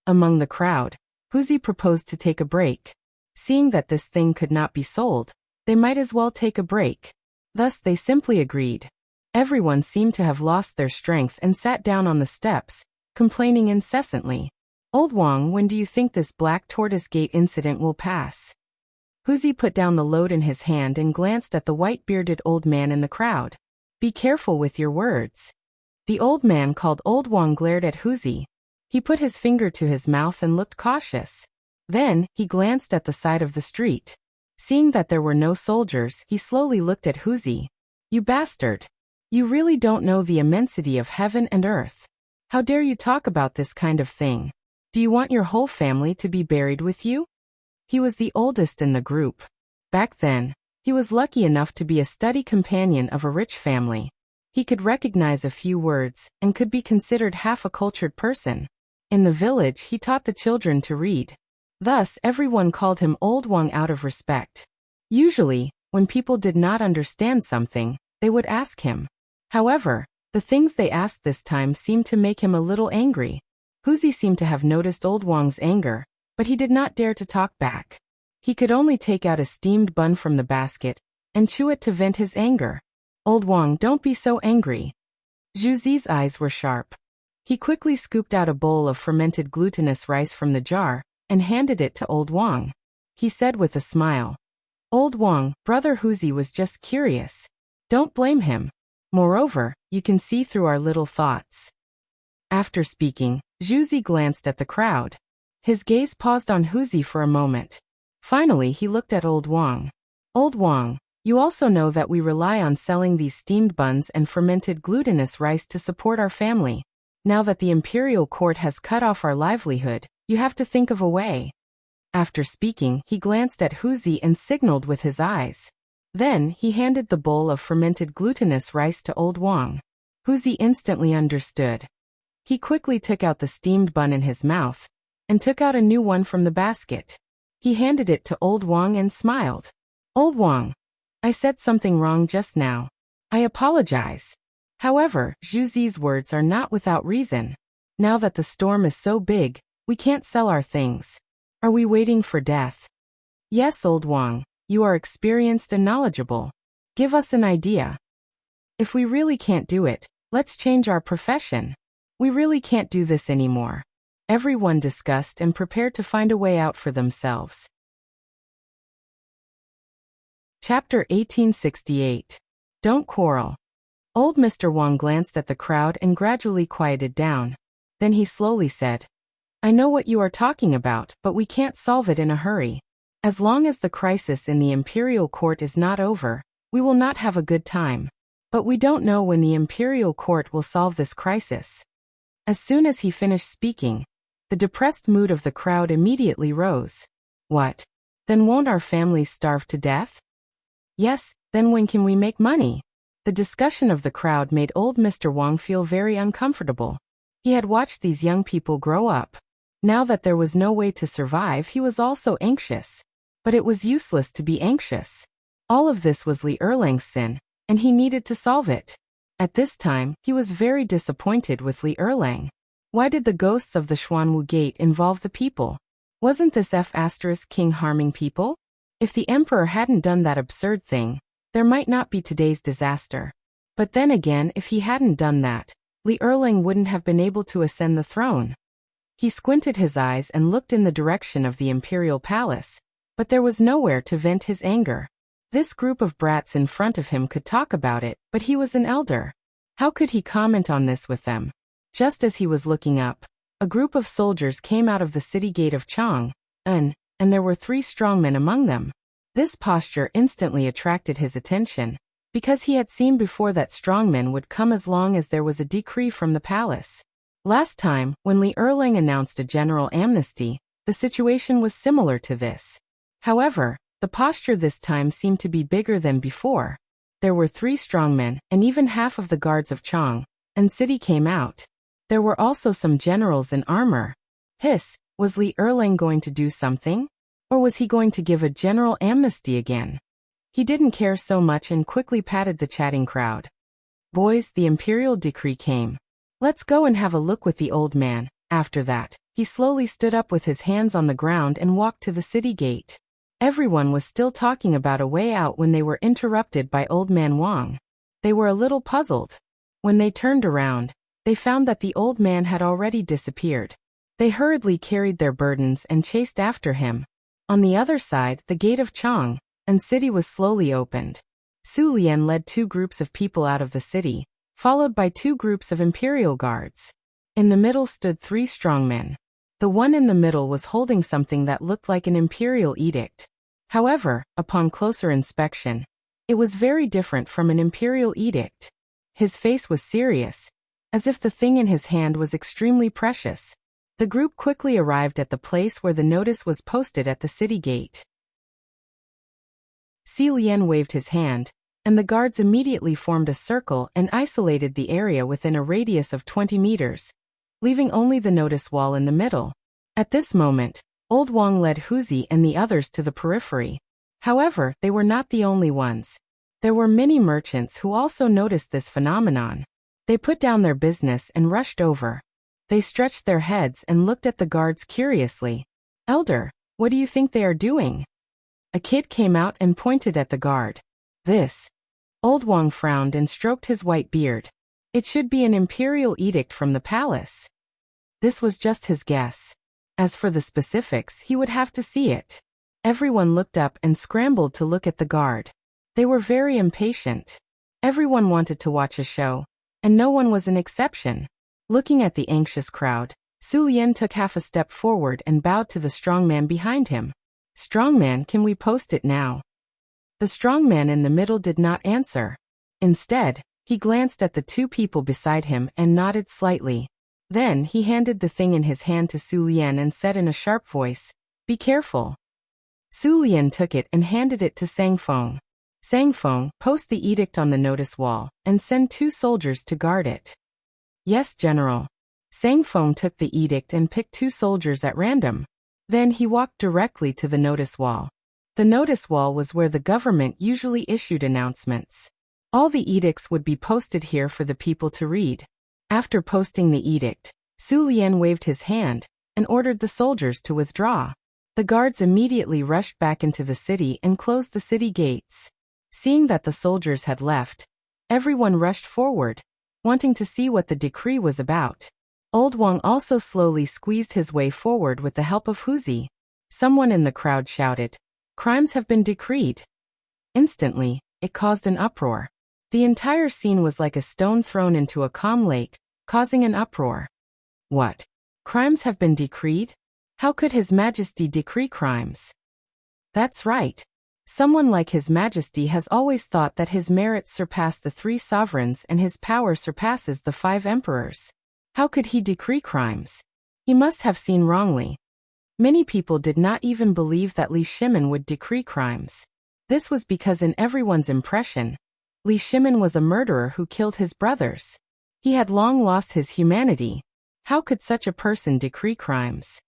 [SPEAKER 1] Among the crowd, Huzi proposed to take a break. Seeing that this thing could not be sold, they might as well take a break. Thus they simply agreed. Everyone seemed to have lost their strength and sat down on the steps, complaining incessantly. Old Wang, when do you think this Black Tortoise Gate incident will pass? Huzi put down the load in his hand and glanced at the white-bearded old man in the crowd. Be careful with your words. The old man called Old Wang glared at Huzi. He put his finger to his mouth and looked cautious. Then, he glanced at the side of the street. Seeing that there were no soldiers, he slowly looked at Huzi. You bastard! You really don't know the immensity of heaven and earth. How dare you talk about this kind of thing? Do you want your whole family to be buried with you? He was the oldest in the group. Back then, he was lucky enough to be a study companion of a rich family. He could recognize a few words and could be considered half a cultured person. In the village, he taught the children to read. Thus, everyone called him Old Wang out of respect. Usually, when people did not understand something, they would ask him. However, the things they asked this time seemed to make him a little angry. Huzi seemed to have noticed Old Wang's anger, but he did not dare to talk back. He could only take out a steamed bun from the basket and chew it to vent his anger. Old Wang, don't be so angry. Zhuzi's eyes were sharp. He quickly scooped out a bowl of fermented glutinous rice from the jar and handed it to Old Wang. He said with a smile, Old Wang, Brother Huzi was just curious. Don't blame him. Moreover, you can see through our little thoughts. After speaking, Zhuzi glanced at the crowd. His gaze paused on Huzi for a moment. Finally, he looked at Old Wang. Old Wang, you also know that we rely on selling these steamed buns and fermented glutinous rice to support our family. Now that the imperial court has cut off our livelihood, you have to think of a way. After speaking, he glanced at Huzi and signaled with his eyes. Then, he handed the bowl of fermented glutinous rice to Old Wang. Huzi instantly understood. He quickly took out the steamed bun in his mouth and took out a new one from the basket. He handed it to Old Wang and smiled. Old Wang, I said something wrong just now. I apologize. However, Zhuzi's words are not without reason. Now that the storm is so big, we can't sell our things. Are we waiting for death? Yes, Old Wang, you are experienced and knowledgeable. Give us an idea. If we really can't do it, let's change our profession. We really can't do this anymore. Everyone discussed and prepared to find a way out for themselves. Chapter 1868. Don't quarrel. Old Mr. Wang glanced at the crowd and gradually quieted down. Then he slowly said, I know what you are talking about, but we can't solve it in a hurry. As long as the crisis in the imperial court is not over, we will not have a good time. But we don't know when the imperial court will solve this crisis. As soon as he finished speaking, the depressed mood of the crowd immediately rose. What? Then won't our families starve to death? Yes, then when can we make money? The discussion of the crowd made old Mr. Wang feel very uncomfortable. He had watched these young people grow up. Now that there was no way to survive, he was also anxious. But it was useless to be anxious. All of this was Li Erlang's sin, and he needed to solve it. At this time, he was very disappointed with Li Erlang. Why did the ghosts of the Xuanwu Gate involve the people? Wasn't this King harming people? If the emperor hadn't done that absurd thing, there might not be today's disaster. But then again, if he hadn't done that, Li Erlang wouldn't have been able to ascend the throne. He squinted his eyes and looked in the direction of the imperial palace, but there was nowhere to vent his anger. This group of brats in front of him could talk about it, but he was an elder. How could he comment on this with them? Just as he was looking up, a group of soldiers came out of the city gate of Chang'an, and there were 3 strongmen among them. This posture instantly attracted his attention, because he had seen before that strongmen would come as long as there was a decree from the palace. Last time, when Li Erlang announced a general amnesty, the situation was similar to this. However, the posture this time seemed to be bigger than before. There were 3 strongmen, and even half of the guards of Chang'an city came out. There were also some generals in armor. Was Li Erlang going to do something? Or was he going to give a general amnesty again? He didn't care so much and quickly patted the chatting crowd. Boys, the imperial decree came. Let's go and have a look with the old man. After that, he slowly stood up with his hands on the ground and walked to the city gate. Everyone was still talking about a way out when they were interrupted by Old Man Wang. They were a little puzzled. When they turned around, they found that the old man had already disappeared. They hurriedly carried their burdens and chased after him. On the other side, the gate of Chang'an city was slowly opened. Su Lian led 2 groups of people out of the city, followed by 2 groups of imperial guards. In the middle stood 3 strong men. The one in the middle was holding something that looked like an imperial edict. However, upon closer inspection, it was very different from an imperial edict. His face was serious, as if the thing in his hand was extremely precious. The group quickly arrived at the place where the notice was posted at the city gate. Si Lian waved his hand, and the guards immediately formed a circle and isolated the area within a radius of 20 meters, leaving only the notice wall in the middle. At this moment, Old Wang led Huzi and the others to the periphery. However, they were not the only ones. There were many merchants who also noticed this phenomenon. They put down their business and rushed over. They stretched their heads and looked at the guards curiously. "Elder, what do you think they are doing?" A kid came out and pointed at the guard. "This." Old Wang frowned and stroked his white beard. "It should be an imperial edict from the palace." This was just his guess. As for the specifics, he would have to see it. Everyone looked up and scrambled to look at the guard. They were very impatient. Everyone wanted to watch a show, and no one was an exception. Looking at the anxious crowd, Su Lian took half a step forward and bowed to the strong man behind him. "Strong man, can we post it now?" The strong man in the middle did not answer. Instead, he glanced at the 2 people beside him and nodded slightly. Then he handed the thing in his hand to Su Lian and said in a sharp voice, "Be careful." Su Lian took it and handed it to Sangfeng. "Sangfeng, post the edict on the notice wall, and send 2 soldiers to guard it." "Yes, General." Sangfeng took the edict and picked 2 soldiers at random. Then he walked directly to the notice wall. The notice wall was where the government usually issued announcements. All the edicts would be posted here for the people to read. After posting the edict, Su Lian waved his hand and ordered the soldiers to withdraw. The guards immediately rushed back into the city and closed the city gates. Seeing that the soldiers had left, everyone rushed forward, wanting to see what the decree was about. Old Wang also slowly squeezed his way forward with the help of Huzi. Someone in the crowd shouted, "Crimes have been decreed." Instantly, it caused an uproar. The entire scene was like a stone thrown into a calm lake, causing an uproar. What? Crimes have been decreed? How could His Majesty decree crimes? That's right. Someone like His Majesty has always thought that his merits surpass the 3 sovereigns and his power surpasses the 5 emperors. How could he decree crimes? He must have seen wrongly. Many people did not even believe that Li Shimin would decree crimes. This was because in everyone's impression, Li Shimin was a murderer who killed his brothers. He had long lost his humanity. How could such a person decree crimes?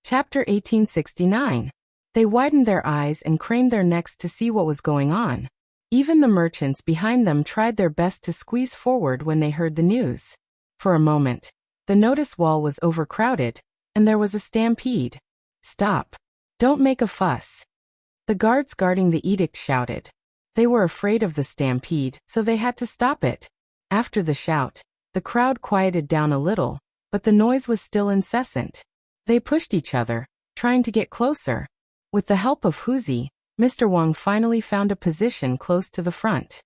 [SPEAKER 1] Chapter 1869. They widened their eyes and craned their necks to see what was going on. Even the merchants behind them tried their best to squeeze forward when they heard the news. For a moment, the notice wall was overcrowded, and there was a stampede. "Stop! Don't make a fuss!" The guards guarding the edict shouted. They were afraid of the stampede, so they had to stop it. After the shout, the crowd quieted down a little, but the noise was still incessant. They pushed each other, trying to get closer. With the help of Huzi, Mr. Wang finally found a position close to the front.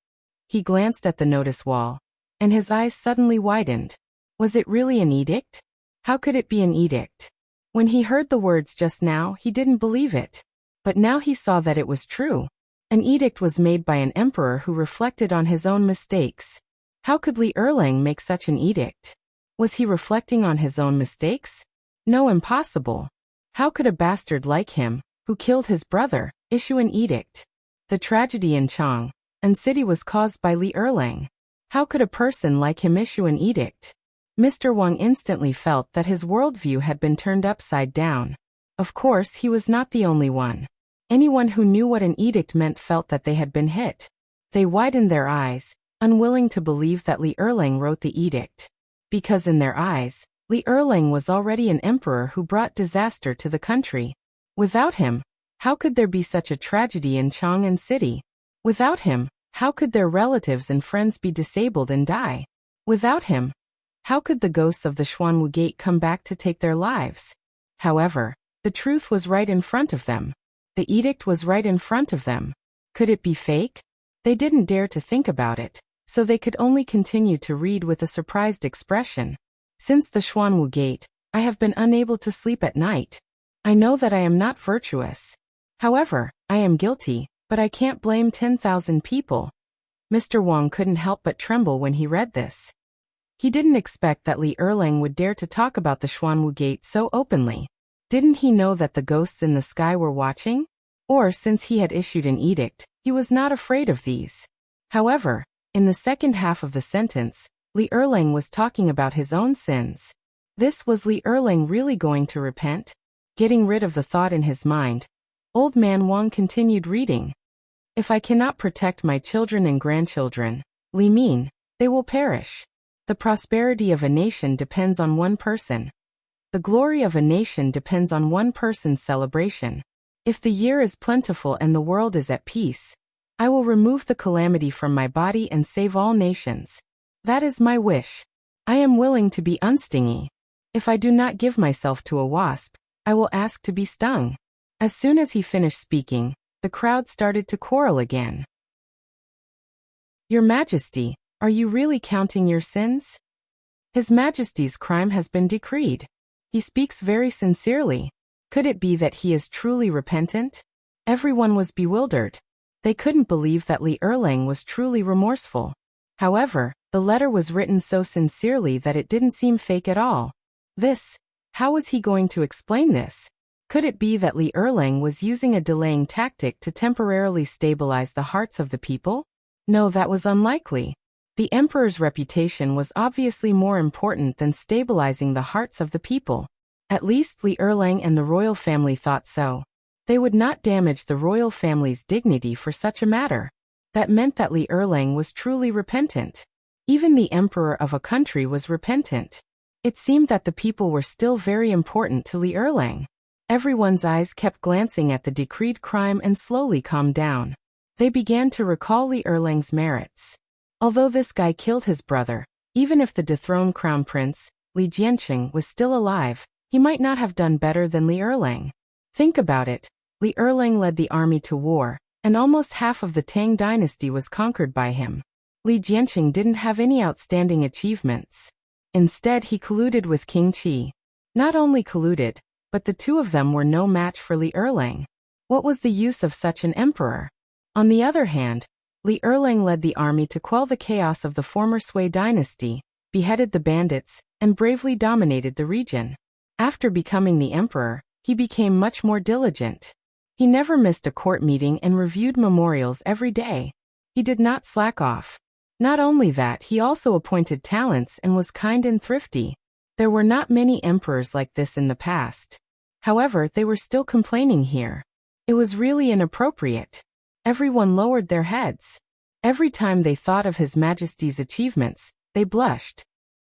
[SPEAKER 1] He glanced at the notice wall, and his eyes suddenly widened. Was it really an edict? How could it be an edict? When he heard the words just now, he didn't believe it. But now he saw that it was true. An edict was made by an emperor who reflected on his own mistakes. How could Li Erlang make such an edict? Was he reflecting on his own mistakes? No, impossible. How could a bastard like him, who killed his brother, issue an edict? The tragedy in Chang'an city was caused by Li Erlang. How could a person like him issue an edict? Mr. Wang instantly felt that his worldview had been turned upside down. Of course, he was not the only one. Anyone who knew what an edict meant felt that they had been hit. They widened their eyes, unwilling to believe that Li Erlang wrote the edict. Because in their eyes, Li Erlang was already an emperor who brought disaster to the country. Without him, how could there be such a tragedy in Chang'an city? Without him, how could their relatives and friends be disabled and die? Without him, how could the ghosts of the Xuanwu Gate come back to take their lives? However, the truth was right in front of them. The edict was right in front of them. Could it be fake? They didn't dare to think about it, so they could only continue to read with a surprised expression. Since the Xuanwu Gate, I have been unable to sleep at night. I know that I am not virtuous. However, I am guilty, but I can't blame 10,000 people. Mr. Wang couldn't help but tremble when he read this. He didn't expect that Li Erlang would dare to talk about the Xuanwu Gate so openly. Didn't he know that the ghosts in the sky were watching? Or, since he had issued an edict, he was not afraid of these. However, in the second half of the sentence, Li Erlang was talking about his own sins. This was Li Erlang really going to repent? Getting rid of the thought in his mind, Old Man Wang continued reading. If I cannot protect my children and grandchildren, Li mean, they will perish. The prosperity of a nation depends on one person. The glory of a nation depends on one person's celebration. If the year is plentiful and the world is at peace, I will remove the calamity from my body and save all nations. That is my wish. I am willing to be unstingy. If I do not give myself to a wasp, I will ask to be stung. As soon as he finished speaking, the crowd started to quarrel again. Your Majesty, are you really counting your sins? His Majesty's crime has been decreed. He speaks very sincerely. Could it be that he is truly repentant? Everyone was bewildered. They couldn't believe that Li Erlang was truly remorseful. However, the letter was written so sincerely that it didn't seem fake at all. How was he going to explain this? Could it be that Li Erlang was using a delaying tactic to temporarily stabilize the hearts of the people? No, that was unlikely. The emperor's reputation was obviously more important than stabilizing the hearts of the people. At least Li Erlang and the royal family thought so. They would not damage the royal family's dignity for such a matter. That meant that Li Erlang was truly repentant. Even the emperor of a country was repentant. It seemed that the people were still very important to Li Erlang. Everyone's eyes kept glancing at the decreed crime and slowly calmed down. They began to recall Li Erlang's merits. Although this guy killed his brother, even if the dethroned crown prince, Li Jianqing, was still alive, he might not have done better than Li Erlang. Think about it. Li Erlang led the army to war, and almost half of the Tang dynasty was conquered by him. Li Jianqing didn't have any outstanding achievements. Instead, he colluded with King Qi. Not only colluded, but the two of them were no match for Li Erlang. What was the use of such an emperor? On the other hand, Li Erlang led the army to quell the chaos of the former Sui dynasty, beheaded the bandits, and bravely dominated the region. After becoming the emperor, he became much more diligent. He never missed a court meeting and reviewed memorials every day. He did not slack off. Not only that, he also appointed talents and was kind and thrifty. There were not many emperors like this in the past. However, they were still complaining here. It was really inappropriate. Everyone lowered their heads. Every time they thought of His Majesty's achievements, they blushed.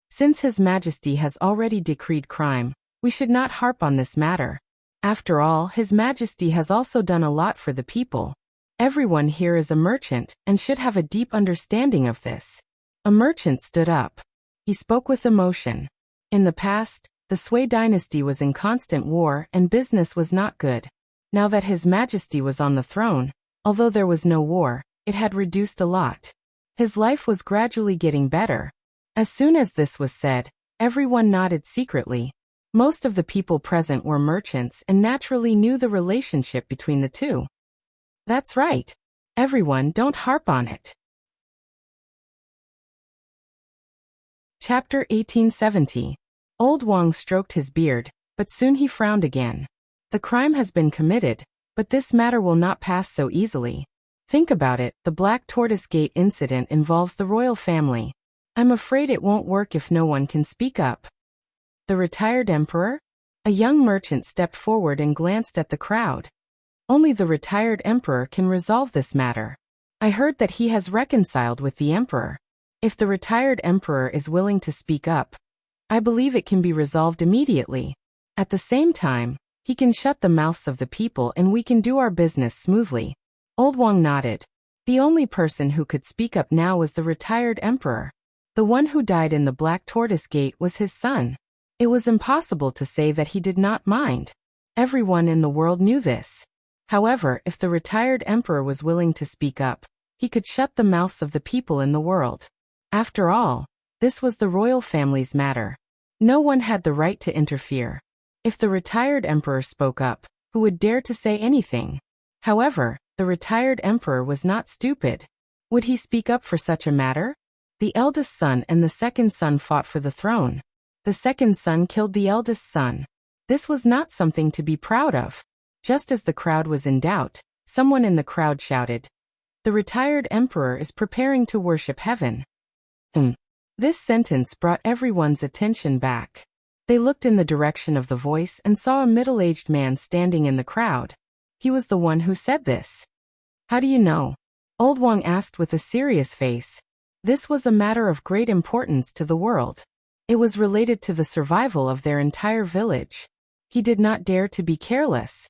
[SPEAKER 1] Since His Majesty has already decreed crime, we should not harp on this matter. After all, His Majesty has also done a lot for the people. Everyone here is a merchant and should have a deep understanding of this. A merchant stood up. He spoke with emotion. In the past, the Sui dynasty was in constant war and business was not good. Now that His Majesty was on the throne, although there was no war, it had reduced a lot. His life was gradually getting better. As soon as this was said, everyone nodded secretly. Most of the people present were merchants and naturally knew the relationship between the two. That's right. Everyone, don't harp on it. Chapter 1870. Old Wang stroked his beard, but soon he frowned again. The crime has been committed, but this matter will not pass so easily. Think about it, the Black Tortoise Gate incident involves the royal family. I'm afraid it won't work if no one can speak up. The retired emperor? A young merchant stepped forward and glanced at the crowd. Only the retired emperor can resolve this matter. I heard that he has reconciled with the emperor. If the retired emperor is willing to speak up, I believe it can be resolved immediately. At the same time, he can shut the mouths of the people and we can do our business smoothly. Old Wang nodded. The only person who could speak up now was the retired emperor. The one who died in the Black Tortoise Gate was his son. It was impossible to say that he did not mind. Everyone in the world knew this. However, if the retired emperor was willing to speak up, he could shut the mouths of the people in the world. After all, this was the royal family's matter. No one had the right to interfere. If the retired emperor spoke up, who would dare to say anything? However, the retired emperor was not stupid. Would he speak up for such a matter? The eldest son and the second son fought for the throne. The second son killed the eldest son. This was not something to be proud of. Just as the crowd was in doubt, someone in the crowd shouted, "The retired emperor is preparing to worship heaven." This sentence brought everyone's attention back. They looked in the direction of the voice and saw a middle-aged man standing in the crowd. He was the one who said this. "How do you know?" Old Wang asked with a serious face. This was a matter of great importance to the world. It was related to the survival of their entire village. He did not dare to be careless.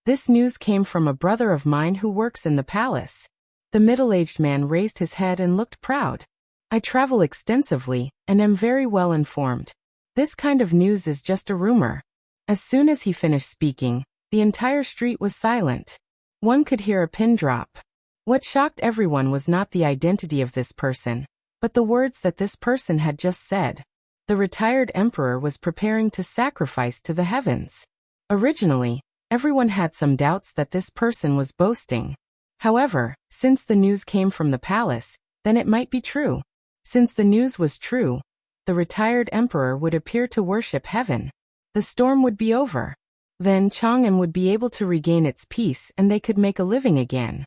[SPEAKER 1] This news came from a brother of mine who works in the palace. The middle-aged man raised his head and looked proud. I travel extensively and am very well informed. This kind of news is just a rumor. As soon as he finished speaking, the entire street was silent. One could hear a pin drop. What shocked everyone was not the identity of this person, but the words that this person had just said. The retired emperor was preparing to sacrifice to the heavens. Originally, everyone had some doubts that this person was boasting. However, since the news came from the palace, then it might be true. Since the news was true, the retired emperor would appear to worship heaven. The storm would be over. Then Chang'an would be able to regain its peace and they could make a living again.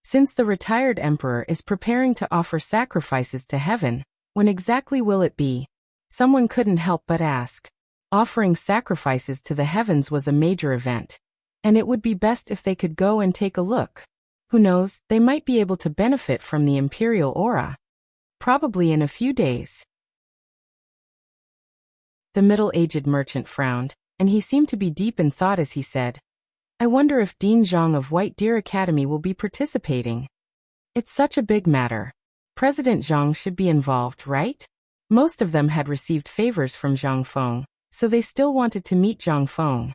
[SPEAKER 1] Since the retired emperor is preparing to offer sacrifices to heaven, when exactly will it be? Someone couldn't help but ask. Offering sacrifices to the heavens was a major event, and it would be best if they could go and take a look. Who knows, they might be able to benefit from the imperial aura. Probably in a few days. The middle-aged merchant frowned, and he seemed to be deep in thought as he said, "I wonder if Dean Zhang of White Deer Academy will be participating. It's such a big matter. President Zhang should be involved, right?" Most of them had received favors from Zhang Feng, so they still wanted to meet Zhang Feng.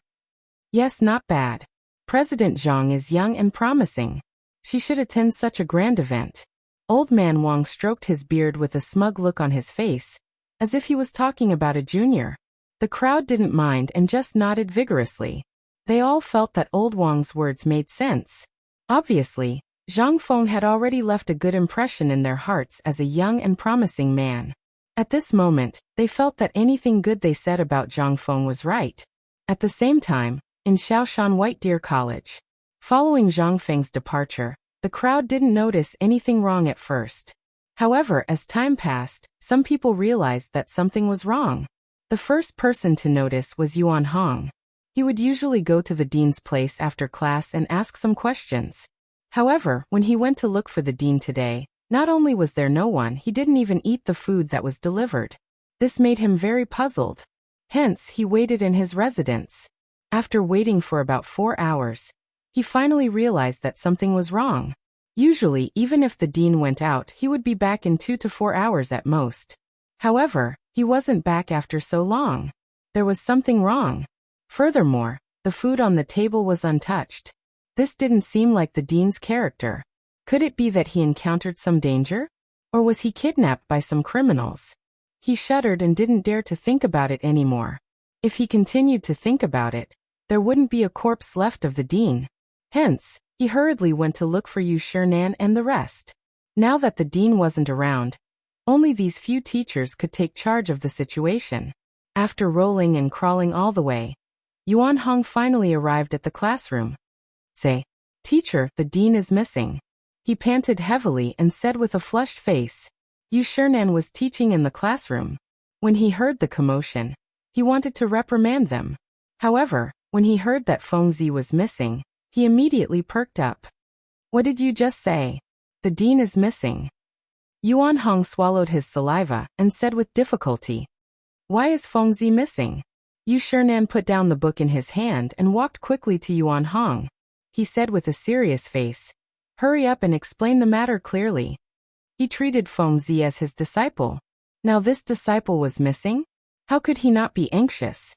[SPEAKER 1] Yes, not bad. President Zhang is young and promising. She should attend such a grand event. Old man Wang stroked his beard with a smug look on his face, as if he was talking about a junior. The crowd didn't mind and just nodded vigorously. They all felt that old Wang's words made sense. Obviously, Zhang Feng had already left a good impression in their hearts as a young and promising man. At this moment, they felt that anything good they said about Zhang Feng was right. At the same time, in Shaoshan White Deer College, following Zhang Feng's departure, the crowd didn't notice anything wrong at first. However, as time passed, some people realized that something was wrong. The first person to notice was Yuan Hong. He would usually go to the dean's place after class and ask some questions. However, when he went to look for the dean today, not only was there no one, he didn't even eat the food that was delivered. This made him very puzzled. Hence, he waited in his residence. After waiting for about 4 hours, he finally realized that something was wrong. Usually, even if the dean went out, he would be back in 2 to 4 hours at most. However, he wasn't back after so long. There was something wrong. Furthermore, the food on the table was untouched. This didn't seem like the dean's character. Could it be that he encountered some danger? Or was he kidnapped by some criminals? He shuddered and didn't dare to think about it anymore. If he continued to think about it, there wouldn't be a corpse left of the dean. Hence, he hurriedly went to look for Yu Shinan and the rest. Now that the dean wasn't around, only these few teachers could take charge of the situation. After rolling and crawling all the way, Yuan Hong finally arrived at the classroom. "Say, teacher, the dean is missing." He panted heavily and said with a flushed face. Yu Shinan was teaching in the classroom. When he heard the commotion, he wanted to reprimand them. However, when he heard that Feng Zi was missing, he immediately perked up. "What did you just say? The dean is missing." Yuan Hong swallowed his saliva and said with difficulty. Why is Fengzi missing? Yu Shinan put down the book in his hand and walked quickly to Yuan Hong. He said with a serious face, "Hurry up and explain the matter clearly." He treated Fengzi as his disciple. Now this disciple was missing? How could he not be anxious?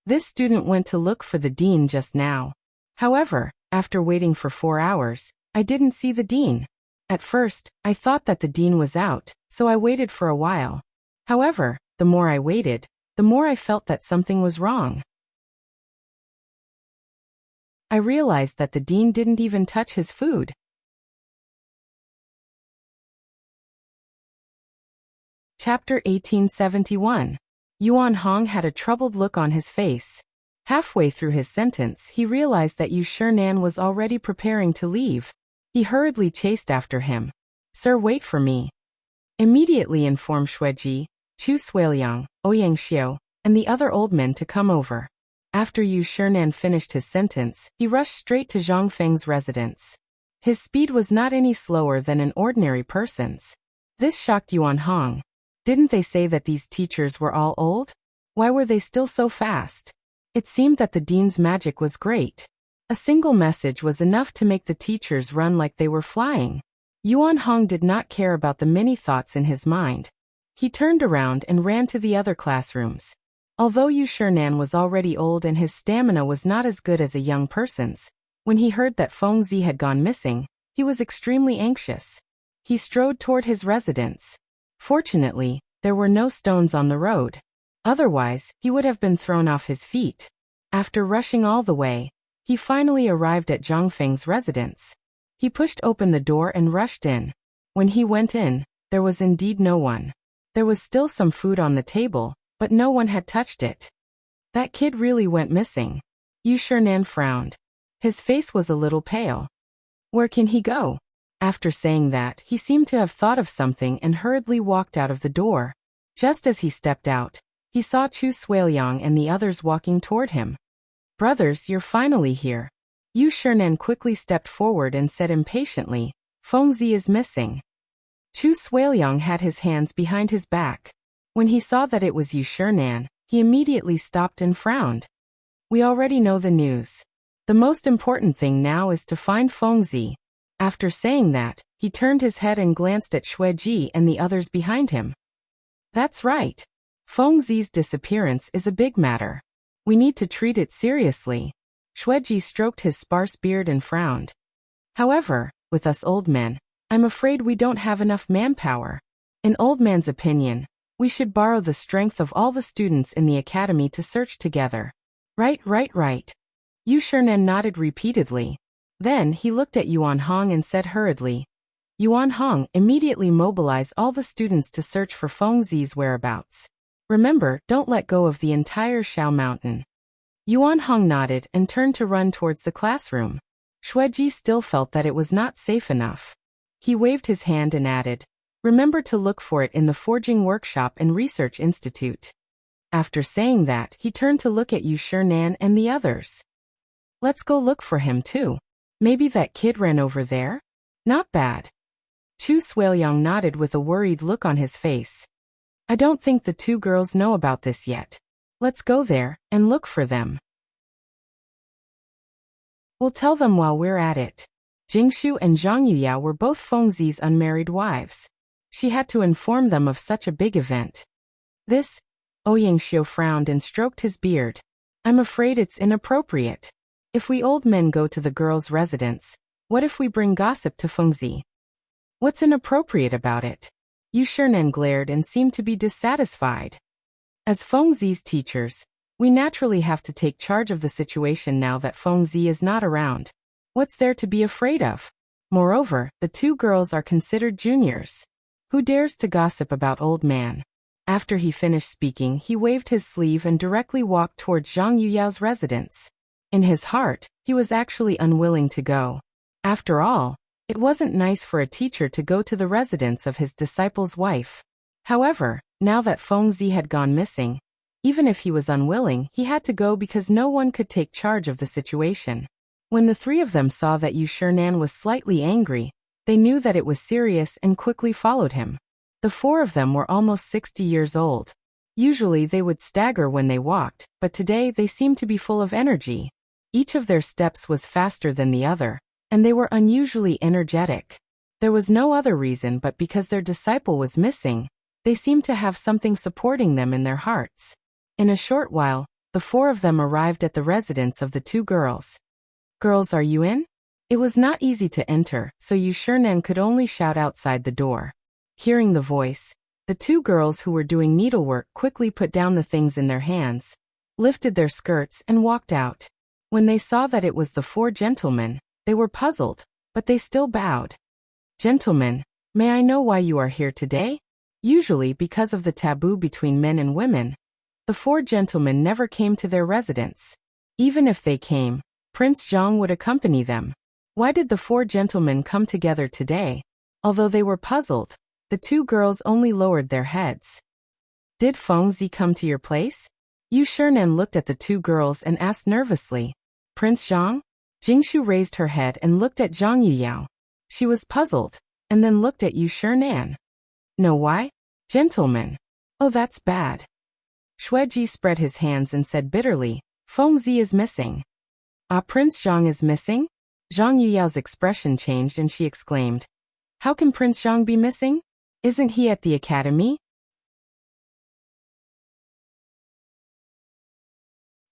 [SPEAKER 1] This student went to look for the dean just now. However, after waiting for 4 hours, I didn't see the dean. At first, I thought that the dean was out, so I waited for a while. However, the more I waited, the more I felt that something was wrong. I realized that the dean didn't even touch his food. Chapter 1871. Yuan Hong had a troubled look on his face. Halfway through his sentence, he realized that Yu Shinan was already preparing to leave. He hurriedly chased after him. "Sir, wait for me." Immediately informed Xueji, Chu Suiliang, Ouyang Xiao, and the other old men to come over. After Yu Shinan finished his sentence, he rushed straight to Zhang Feng's residence. His speed was not any slower than an ordinary person's. This shocked Yuan Hong. Didn't they say that these teachers were all old? Why were they still so fast? It seemed that the dean's magic was great. A single message was enough to make the teachers run like they were flying. Yuan Hong did not care about the many thoughts in his mind. He turned around and ran to the other classrooms. Although Yu Shinan was already old and his stamina was not as good as a young person's, when he heard that Fengzi had gone missing, he was extremely anxious. He strode toward his residence. Fortunately, there were no stones on the road. Otherwise, he would have been thrown off his feet. After rushing all the way, he finally arrived at Zhang Feng's residence. He pushed open the door and rushed in. When he went in, there was indeed no one. There was still some food on the table, but no one had touched it. That kid really went missing. Yu Shinan frowned. His face was a little pale. Where can he go? After saying that, he seemed to have thought of something and hurriedly walked out of the door. Just as he stepped out, he saw Chu Suiliang and the others walking toward him. "Brothers, you're finally here." Yu Shinan quickly stepped forward and said impatiently, "Fengzi is missing." Chu Suiliang had his hands behind his back. When he saw that it was Yu Shinan, he immediately stopped and frowned. "We already know the news. The most important thing now is to find Fengzi." After saying that, he turned his head and glanced at Xueji and the others behind him. "That's right. Fengzi's disappearance is a big matter. We need to treat it seriously." Xueji stroked his sparse beard and frowned. "However, with us old men, I'm afraid we don't have enough manpower. In old man's opinion, we should borrow the strength of all the students in the academy to search together." Right. Yu Shinan nodded repeatedly. Then he looked at Yuan Hong and said hurriedly, "Yuan Hong, immediately mobilize all the students to search for Fengzi's whereabouts. Remember, don't let go of the entire Shao Mountain." Yuan Hong nodded and turned to run towards the classroom. Xueji still felt that it was not safe enough. He waved his hand and added, "Remember to look for it in the Forging Workshop and Research Institute." After saying that, he turned to look at Yu Shinan and the others. "Let's go look for him too. Maybe that kid ran over there? Not bad." Chu Suiliang nodded with a worried look on his face. "I don't think the two girls know about this yet. Let's go there and look for them. We'll tell them while we're at it." Jingshu and Zhang Yuyao were both Fengzi's unmarried wives. She had to inform them of such a big event. This, Ouyang Xiao frowned and stroked his beard. "I'm afraid it's inappropriate. If we old men go to the girls' residence, what if we bring gossip to Fengzi? What's inappropriate about it?" Yu Shinan glared and seemed to be dissatisfied. "As Fengzi's teachers, we naturally have to take charge of the situation now that Fengzi is not around. What's there to be afraid of? Moreover, the two girls are considered juniors. Who dares to gossip about old man?" After he finished speaking, he waved his sleeve and directly walked towards Zhang Yuyao's residence. In his heart, he was actually unwilling to go. After all, it wasn't nice for a teacher to go to the residence of his disciple's wife. However, now that Fengzi had gone missing, even if he was unwilling, he had to go because no one could take charge of the situation. When the three of them saw that Yu Shinan was slightly angry, they knew that it was serious and quickly followed him. The four of them were almost 60 years old. Usually they would stagger when they walked, but today they seemed to be full of energy. Each of their steps was faster than the other, and they were unusually energetic. There was no other reason but because their disciple was missing. They seemed to have something supporting them in their hearts. In a short while, the four of them arrived at the residence of the two girls. Girls, are you in? It was not easy to enter, so Chang'an could only shout outside the door. Hearing the voice, the two girls who were doing needlework quickly put down the things in their hands, lifted their skirts and walked out. When they saw that it was the four gentlemen, they were puzzled, but they still bowed. Gentlemen, may I know why you are here today? Usually because of the taboo between men and women, the four gentlemen never came to their residence. Even if they came, Prince Zhang would accompany them. Why did the four gentlemen come together today? Although they were puzzled, the two girls only lowered their heads. Did Fengzi come to your place? Chang'an looked at the two girls and asked nervously. Prince Zhang? Jingshu raised her head and looked at Zhang Yuyao. She was puzzled, and then looked at Chang'an. No, why? Gentlemen. Oh, that's bad. Shueji spread his hands and said bitterly, Fengzi is missing. Ah, Prince Zhang is missing? Zhang Yuyao's expression changed and she exclaimed. How can Prince Zhang be missing? Isn't he at the academy?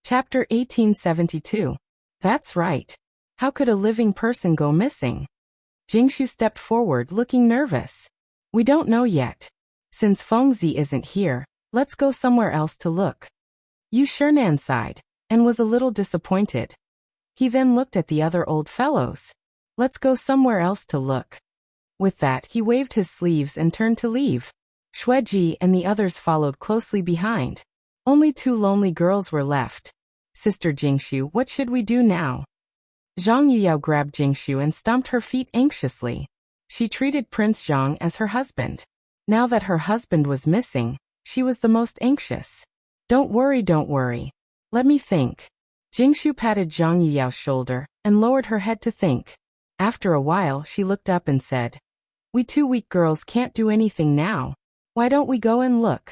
[SPEAKER 1] Chapter 1872. That's right. How could a living person go missing? Jingshu stepped forward looking nervous. We don't know yet. Since Fengzi isn't here, let's go somewhere else to look. Chang'an sighed, and was a little disappointed. He then looked at the other old fellows. Let's go somewhere else to look. With that he waved his sleeves and turned to leave. Shueji and the others followed closely behind. Only two lonely girls were left. Sister Jingshu, what should we do now? Zhang Yuyao grabbed Jingshu and stomped her feet anxiously. She treated Prince Zhang as her husband. Now that her husband was missing, she was the most anxious. Don't worry, don't worry. Let me think. Jingshu patted Zhang Yuyao's shoulder and lowered her head to think. After a while she looked up and said, We two weak girls can't do anything now. Why don't we go and look?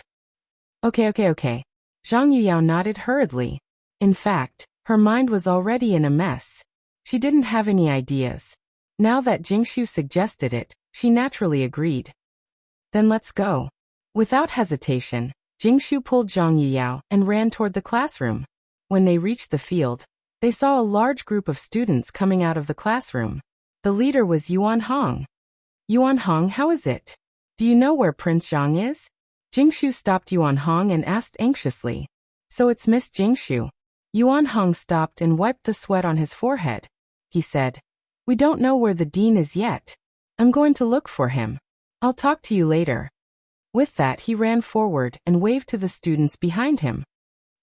[SPEAKER 1] Okay. Zhang Yuyao nodded hurriedly. In fact, her mind was already in a mess. She didn't have any ideas. Now that Jingshu suggested it, she naturally agreed. Then let's go. Without hesitation, Jingshu pulled Zhang Yuyao and ran toward the classroom. When they reached the field, they saw a large group of students coming out of the classroom. The leader was Yuan Hong. Yuan Hong, how is it? Do you know where Prince Zhang is? Jingshu stopped Yuan Hong and asked anxiously. So it's Miss Jingshu. Yuan Hong stopped and wiped the sweat on his forehead. He said, We don't know where the dean is yet. I'm going to look for him. I'll talk to you later. With that he ran forward and waved to the students behind him.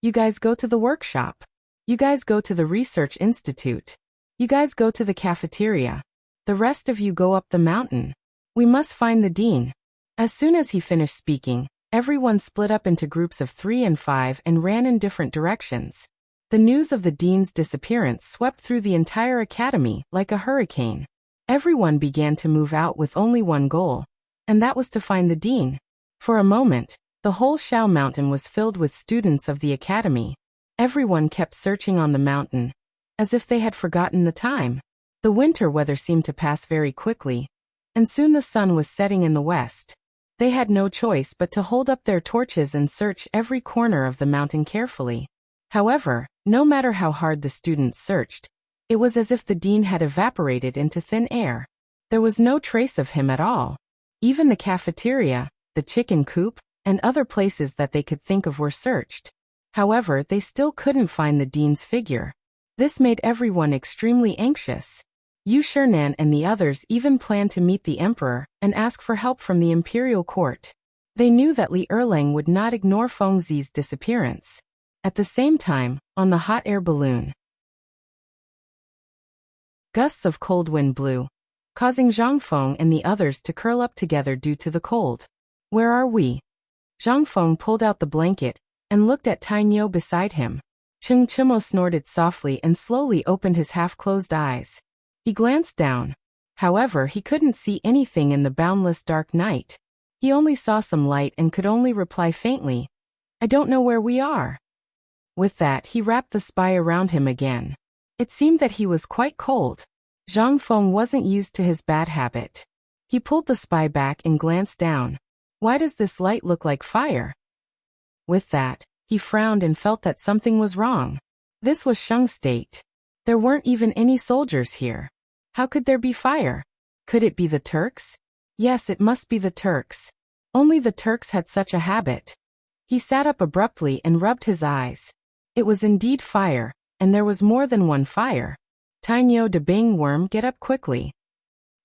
[SPEAKER 1] You guys go to the workshop. You guys go to the research institute. You guys go to the cafeteria. The rest of you go up the mountain. We must find the dean. As soon as he finished speaking, everyone split up into groups of 3 and 5 and ran in different directions. The news of the dean's disappearance swept through the entire academy like a hurricane. Everyone began to move out with only one goal, and that was to find the dean. For a moment, the whole Shao Mountain was filled with students of the academy. Everyone kept searching on the mountain, as if they had forgotten the time. The winter weather seemed to pass very quickly, and soon the sun was setting in the west. They had no choice but to hold up their torches and search every corner of the mountain carefully. However, no matter how hard the students searched, it was as if the dean had evaporated into thin air. There was no trace of him at all. Even the cafeteria, the chicken coop, and other places that they could think of were searched. However, they still couldn't find the dean's figure. This made everyone extremely anxious. Chang'an and the others even planned to meet the emperor and ask for help from the imperial court. They knew that Li Erlang would not ignore Fengzi's disappearance. At the same time, on the hot air balloon, gusts of cold wind blew, causing Zhang Feng and the others to curl up together due to the cold. Where are we? Zhang Feng pulled out the blanket and looked at Tai Niu beside him. Cheng Chimo snorted softly and slowly opened his half-closed eyes. He glanced down. However, he couldn't see anything in the boundless dark night. He only saw some light and could only reply faintly. I don't know where we are. With that, he wrapped the spy around him again. It seemed that he was quite cold. Zhang Feng wasn't used to his bad habit. He pulled the spy back and glanced down. Why does this light look like fire? With that, he frowned and felt that something was wrong. This was Sheng State. There weren't even any soldiers here. How could there be fire? Could it be the Turks? Yes, it must be the Turks. Only the Turks had such a habit. He sat up abruptly and rubbed his eyes. It was indeed fire, and there was more than one fire. Tainyo de Bing Worm, get up quickly.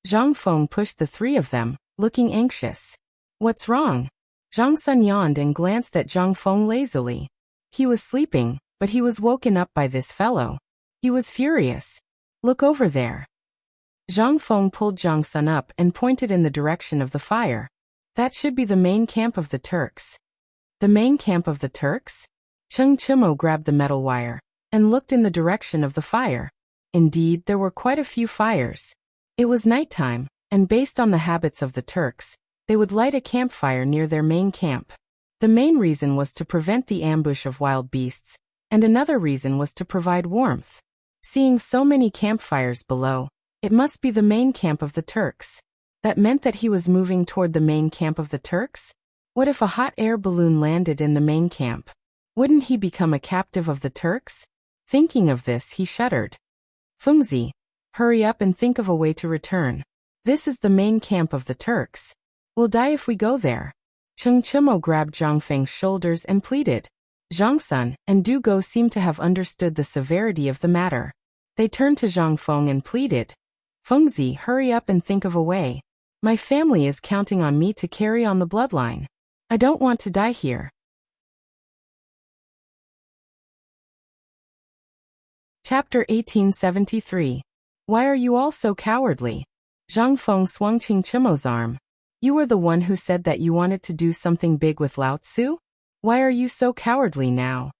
[SPEAKER 1] Zhang Feng pushed the three of them, looking anxious. What's wrong? Zhang Sun yawned and glanced at Zhang Feng lazily. He was sleeping, but he was woken up by this fellow. He was furious. Look over there. Zhang Feng pulled Zhang Sun up and pointed in the direction of the fire. That should be the main camp of the Turks. The main camp of the Turks? Cheng Chimo grabbed the metal wire and looked in the direction of the fire. Indeed, there were quite a few fires. It was nighttime, and based on the habits of the Turks, they would light a campfire near their main camp. The main reason was to prevent the ambush of wild beasts, and another reason was to provide warmth. Seeing so many campfires below, it must be the main camp of the Turks. That meant that he was moving toward the main camp of the Turks? What if a hot air balloon landed in the main camp? Wouldn't he become a captive of the Turks? Thinking of this, he shuddered. Fengzi, hurry up and think of a way to return. This is the main camp of the Turks. We'll die if we go there. Cheng Chimo grabbed Zhang Feng's shoulders and pleaded. Zhang Sun and Du Go seemed to have understood the severity of the matter. They turned to Zhang Feng and pleaded. Fengzi, hurry up and think of a way. My family is counting on me to carry on the bloodline. I don't want to die here. Chapter 1873. Why are you all so cowardly? Zhang Feng swung Cheng Chimo's arm. You were the one who said that you wanted to do something big with Lao Tzu? Why are you so cowardly now?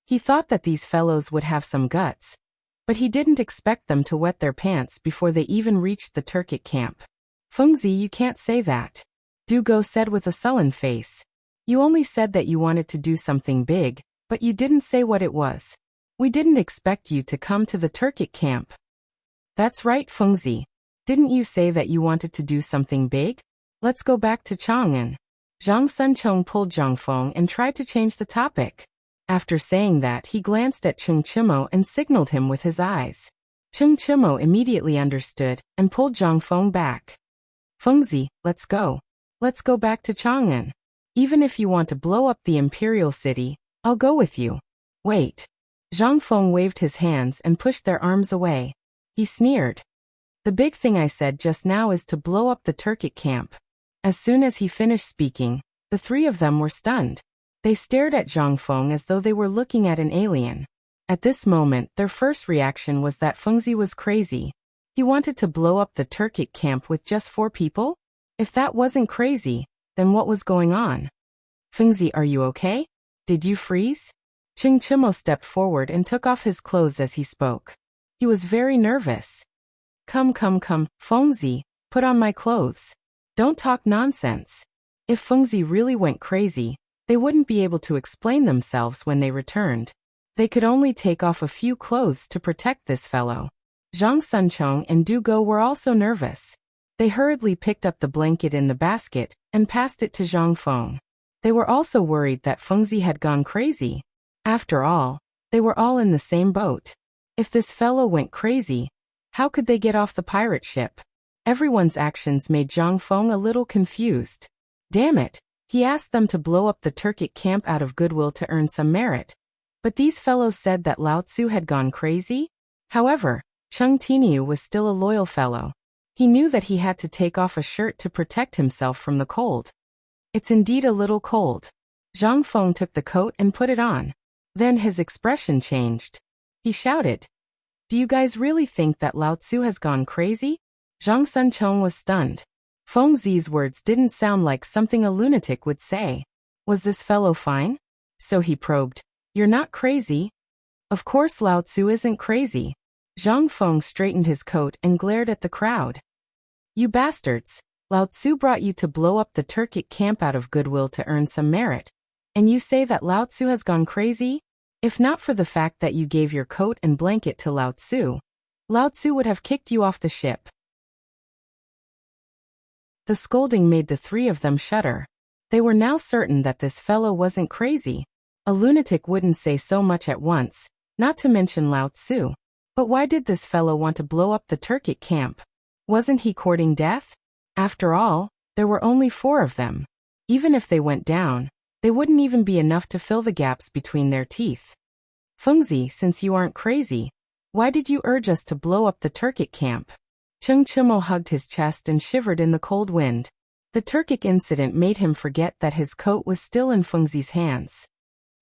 [SPEAKER 1] He thought that these fellows would have some guts, but he didn't expect them to wet their pants before they even reached the Turkic camp. Fengzi, you can't say that. Du Go said with a sullen face. You only said that you wanted to do something big, but you didn't say what it was. We didn't expect you to come to the Turkic camp. That's right, Fengzi. Didn't you say that you wanted to do something big? Let's go back to Chang'an. Zhang Sunchong pulled Zhang Feng and tried to change the topic. After saying that, he glanced at Cheng Chimo and signaled him with his eyes. Cheng Chimo immediately understood and pulled Zhang Feng back. Fengzi, let's go. Let's go back to Chang'an. Even if you want to blow up the imperial city, I'll go with you. Wait. Zhang Feng waved his hands and pushed their arms away. He sneered. The big thing I said just now is to blow up the Turkic camp. As soon as he finished speaking, the three of them were stunned. They stared at Zhang Feng as though they were looking at an alien. At this moment, their first reaction was that Fengzi was crazy. He wanted to blow up the Turkic camp with just 4 people? If that wasn't crazy, then what was going on? Fengzi, are you okay? Did you freeze? Cheng Chimo stepped forward and took off his clothes as he spoke. He was very nervous. Come, Fengzi, put on my clothes. Don't talk nonsense. If Fengzi really went crazy, they wouldn't be able to explain themselves when they returned. They could only take off a few clothes to protect this fellow. Zhang Sunchong and Du Go were also nervous. They hurriedly picked up the blanket in the basket and passed it to Zhang Feng. They were also worried that Fengzi had gone crazy. After all, they were all in the same boat. If this fellow went crazy, how could they get off the pirate ship? Everyone's actions made Zhang Feng a little confused. Damn it, he asked them to blow up the Turkic camp out of goodwill to earn some merit. But these fellows said that Lao Tzu had gone crazy? However, Cheng Tiniu was still a loyal fellow. He knew that he had to take off a shirt to protect himself from the cold. It's indeed a little cold. Zhang Feng took the coat and put it on. Then his expression changed. He shouted, Do you guys really think that Lao Tzu has gone crazy? Zhang Sunchong was stunned. Fengzi's words didn't sound like something a lunatic would say. Was this fellow fine? So he probed, You're not crazy? Of course Lao Tzu isn't crazy. Zhang Feng straightened his coat and glared at the crowd. You bastards, Lao Tzu brought you to blow up the Turkic camp out of goodwill to earn some merit. And you say that Lao Tzu has gone crazy? If not for the fact that you gave your coat and blanket to Lao Tzu would have kicked you off the ship. The scolding made the three of them shudder. They were now certain that this fellow wasn't crazy. A lunatic wouldn't say so much at once, not to mention Lao Tzu. But why did this fellow want to blow up the Turkic camp? Wasn't he courting death? After all, there were only 4 of them. Even if they went down, they wouldn't even be enough to fill the gaps between their teeth. Fengzi, since you aren't crazy, why did you urge us to blow up the Turkic camp? Cheng Chimo hugged his chest and shivered in the cold wind. The Turkic incident made him forget that his coat was still in Fengzi's hands.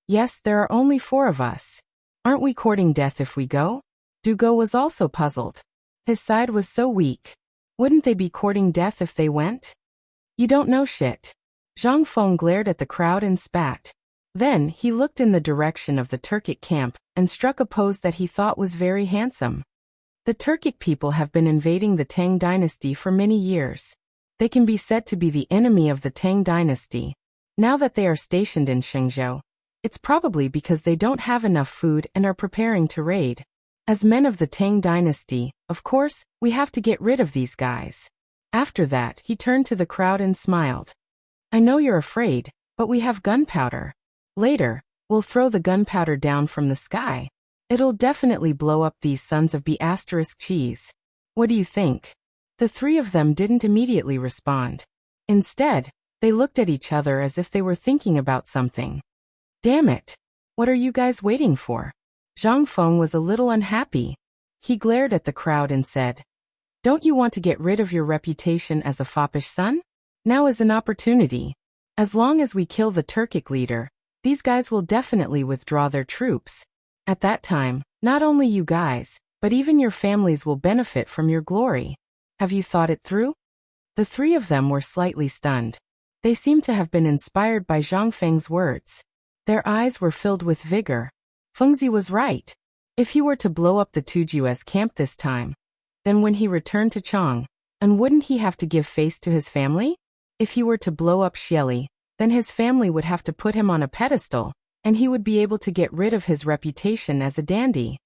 [SPEAKER 1] Yes, there are only 4 of us. Aren't we courting death if we go? Dugo was also puzzled. His side was so weak. Wouldn't they be courting death if they went? You don't know shit. Zhang Feng glared at the crowd and spat. Then, he looked in the direction of the Turkic camp and struck a pose that he thought was very handsome. The Turkic people have been invading the Tang dynasty for many years. They can be said to be the enemy of the Tang dynasty. Now that they are stationed in Shenzhou, it's probably because they don't have enough food and are preparing to raid. As men of the Tang dynasty, of course, we have to get rid of these guys. After that, he turned to the crowd and smiled. I know you're afraid, but we have gunpowder. Later, we'll throw the gunpowder down from the sky. It'll definitely blow up these sons of B** cheese. What do you think? The 3 of them didn't immediately respond. Instead, they looked at each other as if they were thinking about something. Damn it! What are you guys waiting for? Zhang Feng was a little unhappy. He glared at the crowd and said, Don't you want to get rid of your reputation as a foppish son? Now is an opportunity. As long as we kill the Turkic leader, these guys will definitely withdraw their troops. At that time, not only you guys, but even your families will benefit from your glory. Have you thought it through? The 3 of them were slightly stunned. They seemed to have been inspired by Zhang Feng's words. Their eyes were filled with vigor. Fengzi was right. If he were to blow up the Tuju's camp this time, then when he returned to Chang'an, wouldn't he have to give face to his family? If he were to blow up Xieli, then his family would have to put him on a pedestal, and he would be able to get rid of his reputation as a dandy.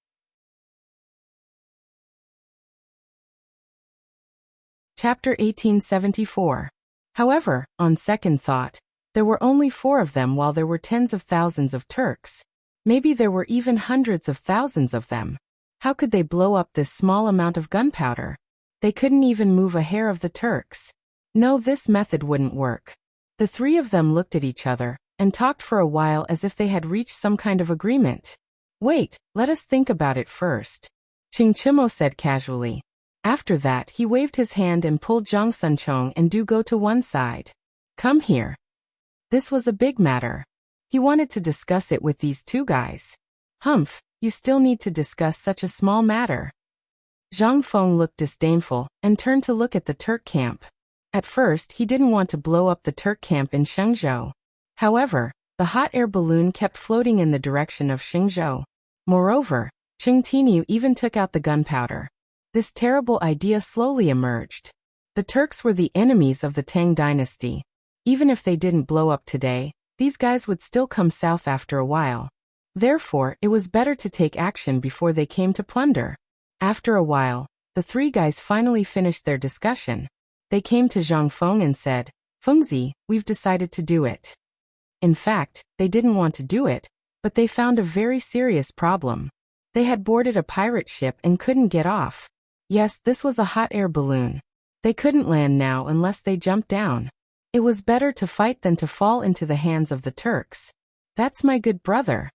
[SPEAKER 1] Chapter 1874. However, on second thought, there were only 4 of them while there were tens of thousands of Turks. Maybe there were even hundreds of thousands of them. How could they blow up this small amount of gunpowder? They couldn't even move a hair of the Turks. No, this method wouldn't work. The 3 of them looked at each other and talked for a while as if they had reached some kind of agreement. Wait, let us think about it first, Ching Chimo said casually. After that, he waved his hand and pulled Zhang Sunchong and Du Go to one side. Come here. This was a big matter. He wanted to discuss it with these 2 guys. Humph, you still need to discuss such a small matter. Zhang Feng looked disdainful and turned to look at the Turk camp. At first, he didn't want to blow up the Turk camp in Shenzhou. However, the hot air balloon kept floating in the direction of Shenzhou. Moreover, Cheng Tinu even took out the gunpowder. This terrible idea slowly emerged. The Turks were the enemies of the Tang dynasty. Even if they didn't blow up today, these guys would still come south after a while. Therefore, it was better to take action before they came to plunder. After a while, the 3 guys finally finished their discussion. They came to Zhang Feng and said, Fengzi, we've decided to do it. In fact, they didn't want to do it, but they found a very serious problem. They had boarded a pirate ship and couldn't get off. Yes, this was a hot air balloon. They couldn't land now unless they jumped down. It was better to fight than to fall into the hands of the Turks. That's my good brother.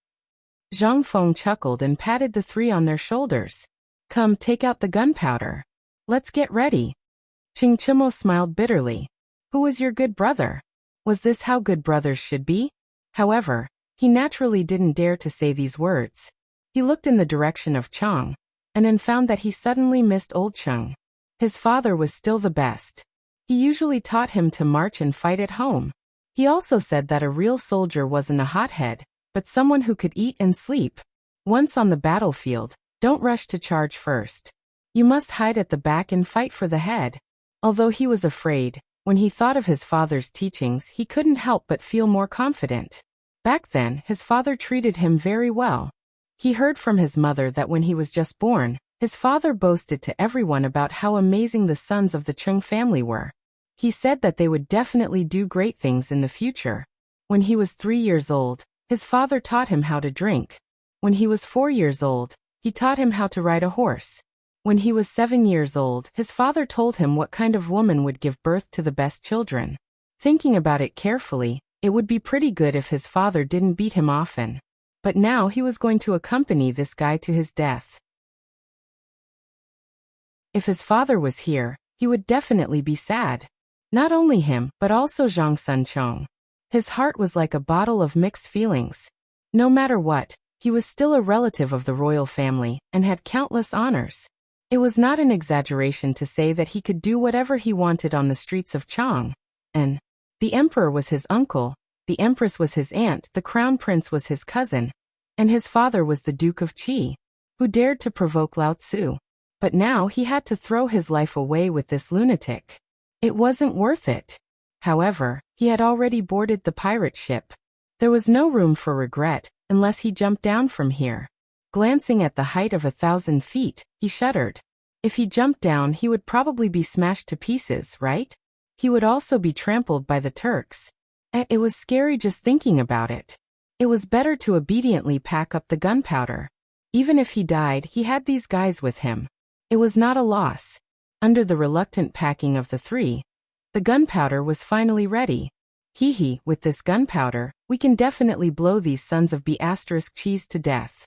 [SPEAKER 1] Zhang Feng chuckled and patted the 3 on their shoulders. Come, take out the gunpowder. Let's get ready. Ching Chimo smiled bitterly. Who was your good brother? Was this how good brothers should be? However, he naturally didn't dare to say these words. He looked in the direction of Chang, and then found that he suddenly missed old Cheng. His father was still the best. He usually taught him to march and fight at home. He also said that a real soldier wasn't a hothead, but someone who could eat and sleep. Once on the battlefield, don't rush to charge first. You must hide at the back and fight for the head. Although he was afraid, when he thought of his father's teachings he couldn't help but feel more confident. Back then, his father treated him very well. He heard from his mother that when he was just born, his father boasted to everyone about how amazing the sons of the Cheng family were. He said that they would definitely do great things in the future. When he was 3 years old, his father taught him how to drink. When he was 4 years old, he taught him how to ride a horse. When he was 7 years old, his father told him what kind of woman would give birth to the best children. Thinking about it carefully, it would be pretty good if his father didn't beat him often. But now he was going to accompany this guy to his death. If his father was here, he would definitely be sad. Not only him, but also Zhang Sunchong. His heart was like a bottle of mixed feelings. No matter what, he was still a relative of the royal family and had countless honors. It was not an exaggeration to say that he could do whatever he wanted on the streets of Chang'an. The emperor was his uncle, the empress was his aunt, the crown prince was his cousin, and his father was the Duke of Qi, who dared to provoke Lao Tzu. But now he had to throw his life away with this lunatic. It wasn't worth it. However, he had already boarded the pirate ship. There was no room for regret, unless he jumped down from here. Glancing at the height of 1,000 feet, he shuddered. If he jumped down, he would probably be smashed to pieces, right? He would also be trampled by the Turks. It was scary just thinking about it. It was better to obediently pack up the gunpowder. Even if he died, he had these guys with him. It was not a loss. Under the reluctant packing of the three, the gunpowder was finally ready. Hee, with this gunpowder, we can definitely blow these sons of B***cheese to death.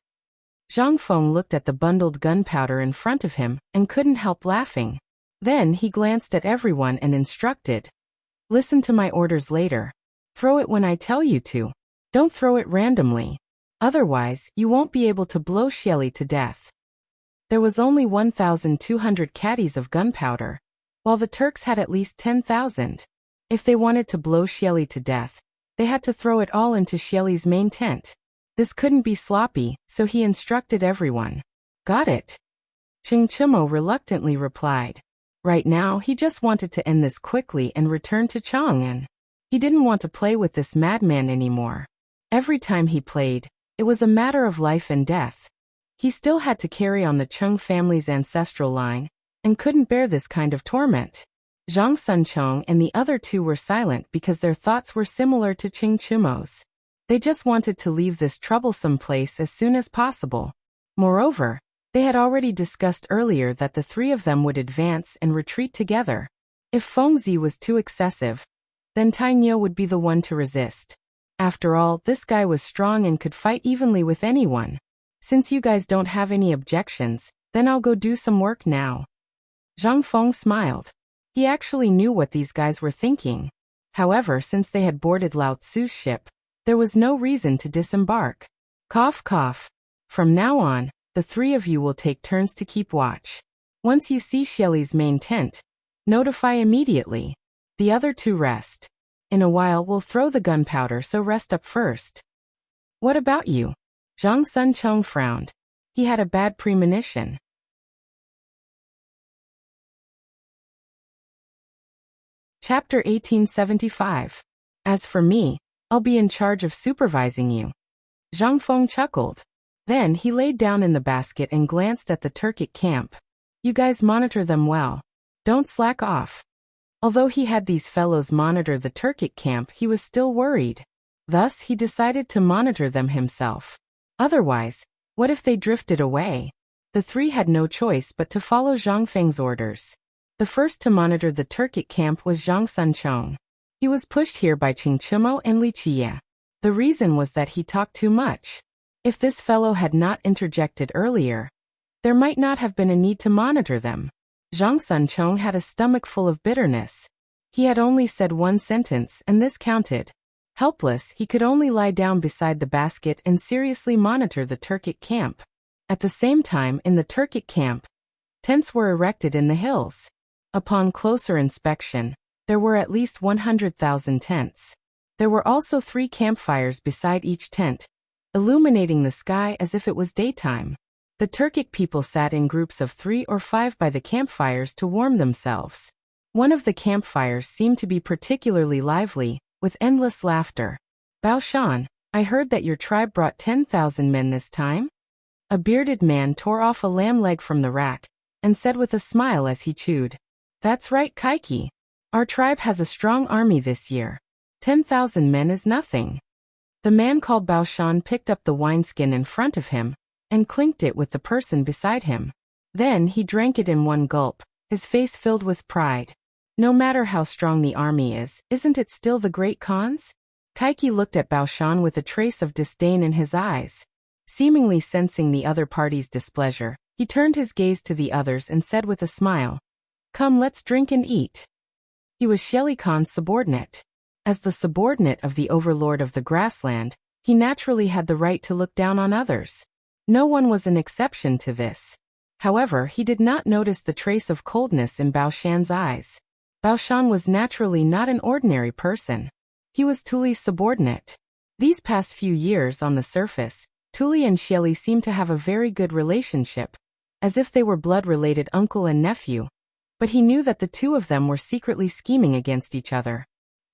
[SPEAKER 1] Zhang Feng looked at the bundled gunpowder in front of him and couldn't help laughing. Then he glanced at everyone and instructed. Listen to my orders later. Throw it when I tell you to. Don't throw it randomly. Otherwise, you won't be able to blow Xieli to death. There was only 1,200 caddies of gunpowder, while the Turks had at least 10,000. If they wanted to blow Xieli to death, they had to throw it all into Xieli's main tent. This couldn't be sloppy, so he instructed everyone. Got it? Ching Chimo reluctantly replied. Right now, he just wanted to end this quickly and return to Chang'an. He didn't want to play with this madman anymore. Every time he played, it was a matter of life and death. He still had to carry on the Cheng family's ancestral line, and couldn't bear this kind of torment. Zhang Sunchong and the other two were silent because their thoughts were similar to Ching Chimo's. They just wanted to leave this troublesome place as soon as possible. Moreover, they had already discussed earlier that the three of them would advance and retreat together. If Fengzi was too excessive, then Tainyo would be the one to resist. After all, this guy was strong and could fight evenly with anyone. Since you guys don't have any objections, then I'll go do some work now. Zhang Feng smiled. He actually knew what these guys were thinking. However, since they had boarded Lao Tzu's ship, there was no reason to disembark. Cough cough. From now on, the three of you will take turns to keep watch. Once you see Xieli's main tent, notify immediately. The other two rest. In a while we'll throw the gunpowder, so rest up first. What about you? Zhang Sunchong frowned. He had a bad premonition. Chapter 1875. As for me, I'll be in charge of supervising you. Zhang Feng chuckled. Then he laid down in the basket and glanced at the Turkic camp. You guys monitor them well. Don't slack off. Although he had these fellows monitor the Turkic camp, he was still worried. Thus, he decided to monitor them himself. Otherwise, what if they drifted away? The three had no choice but to follow Zhang Feng's orders. The first to monitor the Turkic camp was Zhang Sunchong. He was pushed here by Ching Chimo and Li Qie. The reason was that he talked too much. If this fellow had not interjected earlier, there might not have been a need to monitor them. Zhang Sunchong had a stomach full of bitterness. He had only said one sentence, and this counted. Helpless, he could only lie down beside the basket and seriously monitor the Turkic camp. At the same time, in the Turkic camp, tents were erected in the hills. Upon closer inspection, there were at least 100,000 tents. There were also 3 campfires beside each tent, illuminating the sky as if it was daytime. The Turkic people sat in groups of 3 or 5 by the campfires to warm themselves. One of the campfires seemed to be particularly lively, with endless laughter. Bao Shan, I heard that your tribe brought 10,000 men this time? A bearded man tore off a lamb leg from the rack and said with a smile as he chewed. That's right, Kaiki. Our tribe has a strong army this year. 10,000 men is nothing. The man called Baoshan picked up the wineskin in front of him and clinked it with the person beside him. Then he drank it in one gulp, his face filled with pride. No matter how strong the army is, isn't it still the great Khan's? Kaiki looked at Baoshan with a trace of disdain in his eyes. Seemingly sensing the other party's displeasure, he turned his gaze to the others and said with a smile, Come, let's drink and eat. He was Shelly Khan's subordinate. As the subordinate of the overlord of the grassland, he naturally had the right to look down on others. No one was an exception to this. However, he did not notice the trace of coldness in Baoshan's eyes. Baoshan was naturally not an ordinary person. He was Tuli's subordinate. These past few years on the surface, Tuli and Shelly seemed to have a very good relationship, as if they were blood-related uncle and nephew. But he knew that the two of them were secretly scheming against each other.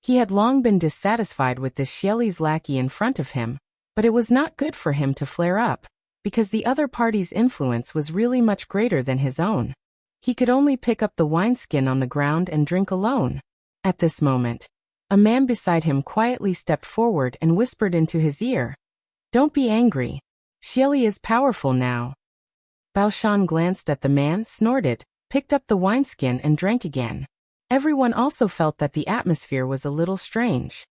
[SPEAKER 1] He had long been dissatisfied with this Shelly's lackey in front of him, but it was not good for him to flare up, because the other party's influence was really much greater than his own. He could only pick up the wineskin on the ground and drink alone. At this moment, a man beside him quietly stepped forward and whispered into his ear, Don't be angry. Shelly is powerful now. Baoshan glanced at the man, snorted, picked up the wineskin and drank again. Everyone also felt that the atmosphere was a little strange.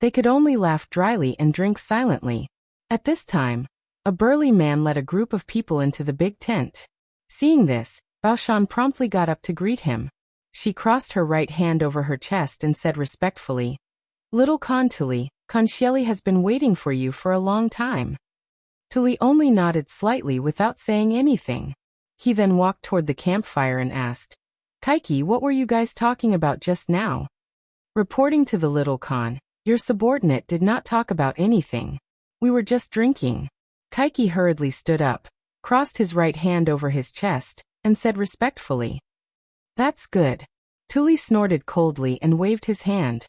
[SPEAKER 1] They could only laugh dryly and drink silently. At this time, a burly man led a group of people into the big tent. Seeing this, Baoshan promptly got up to greet him. She crossed her right hand over her chest and said respectfully, Little Khan Tuli, Khan Shelly has been waiting for you for a long time. Tuli only nodded slightly without saying anything. He then walked toward the campfire and asked, Kaiki, what were you guys talking about just now? Reporting to the little Khan, your subordinate did not talk about anything. We were just drinking. Kaiki hurriedly stood up, crossed his right hand over his chest, and said respectfully, That's good. Tuli snorted coldly and waved his hand.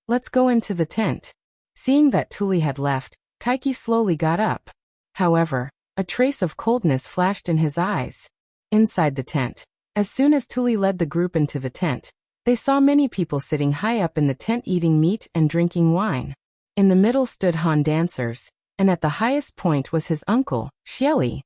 [SPEAKER 1] Let's go into the tent. Seeing that Tuli had left, Kaiki slowly got up. However, a trace of coldness flashed in his eyes. Inside the tent, as soon as Tuli led the group into the tent, they saw many people sitting high up in the tent eating meat and drinking wine. In the middle stood Han dancers, and at the highest point was his uncle, Shelly.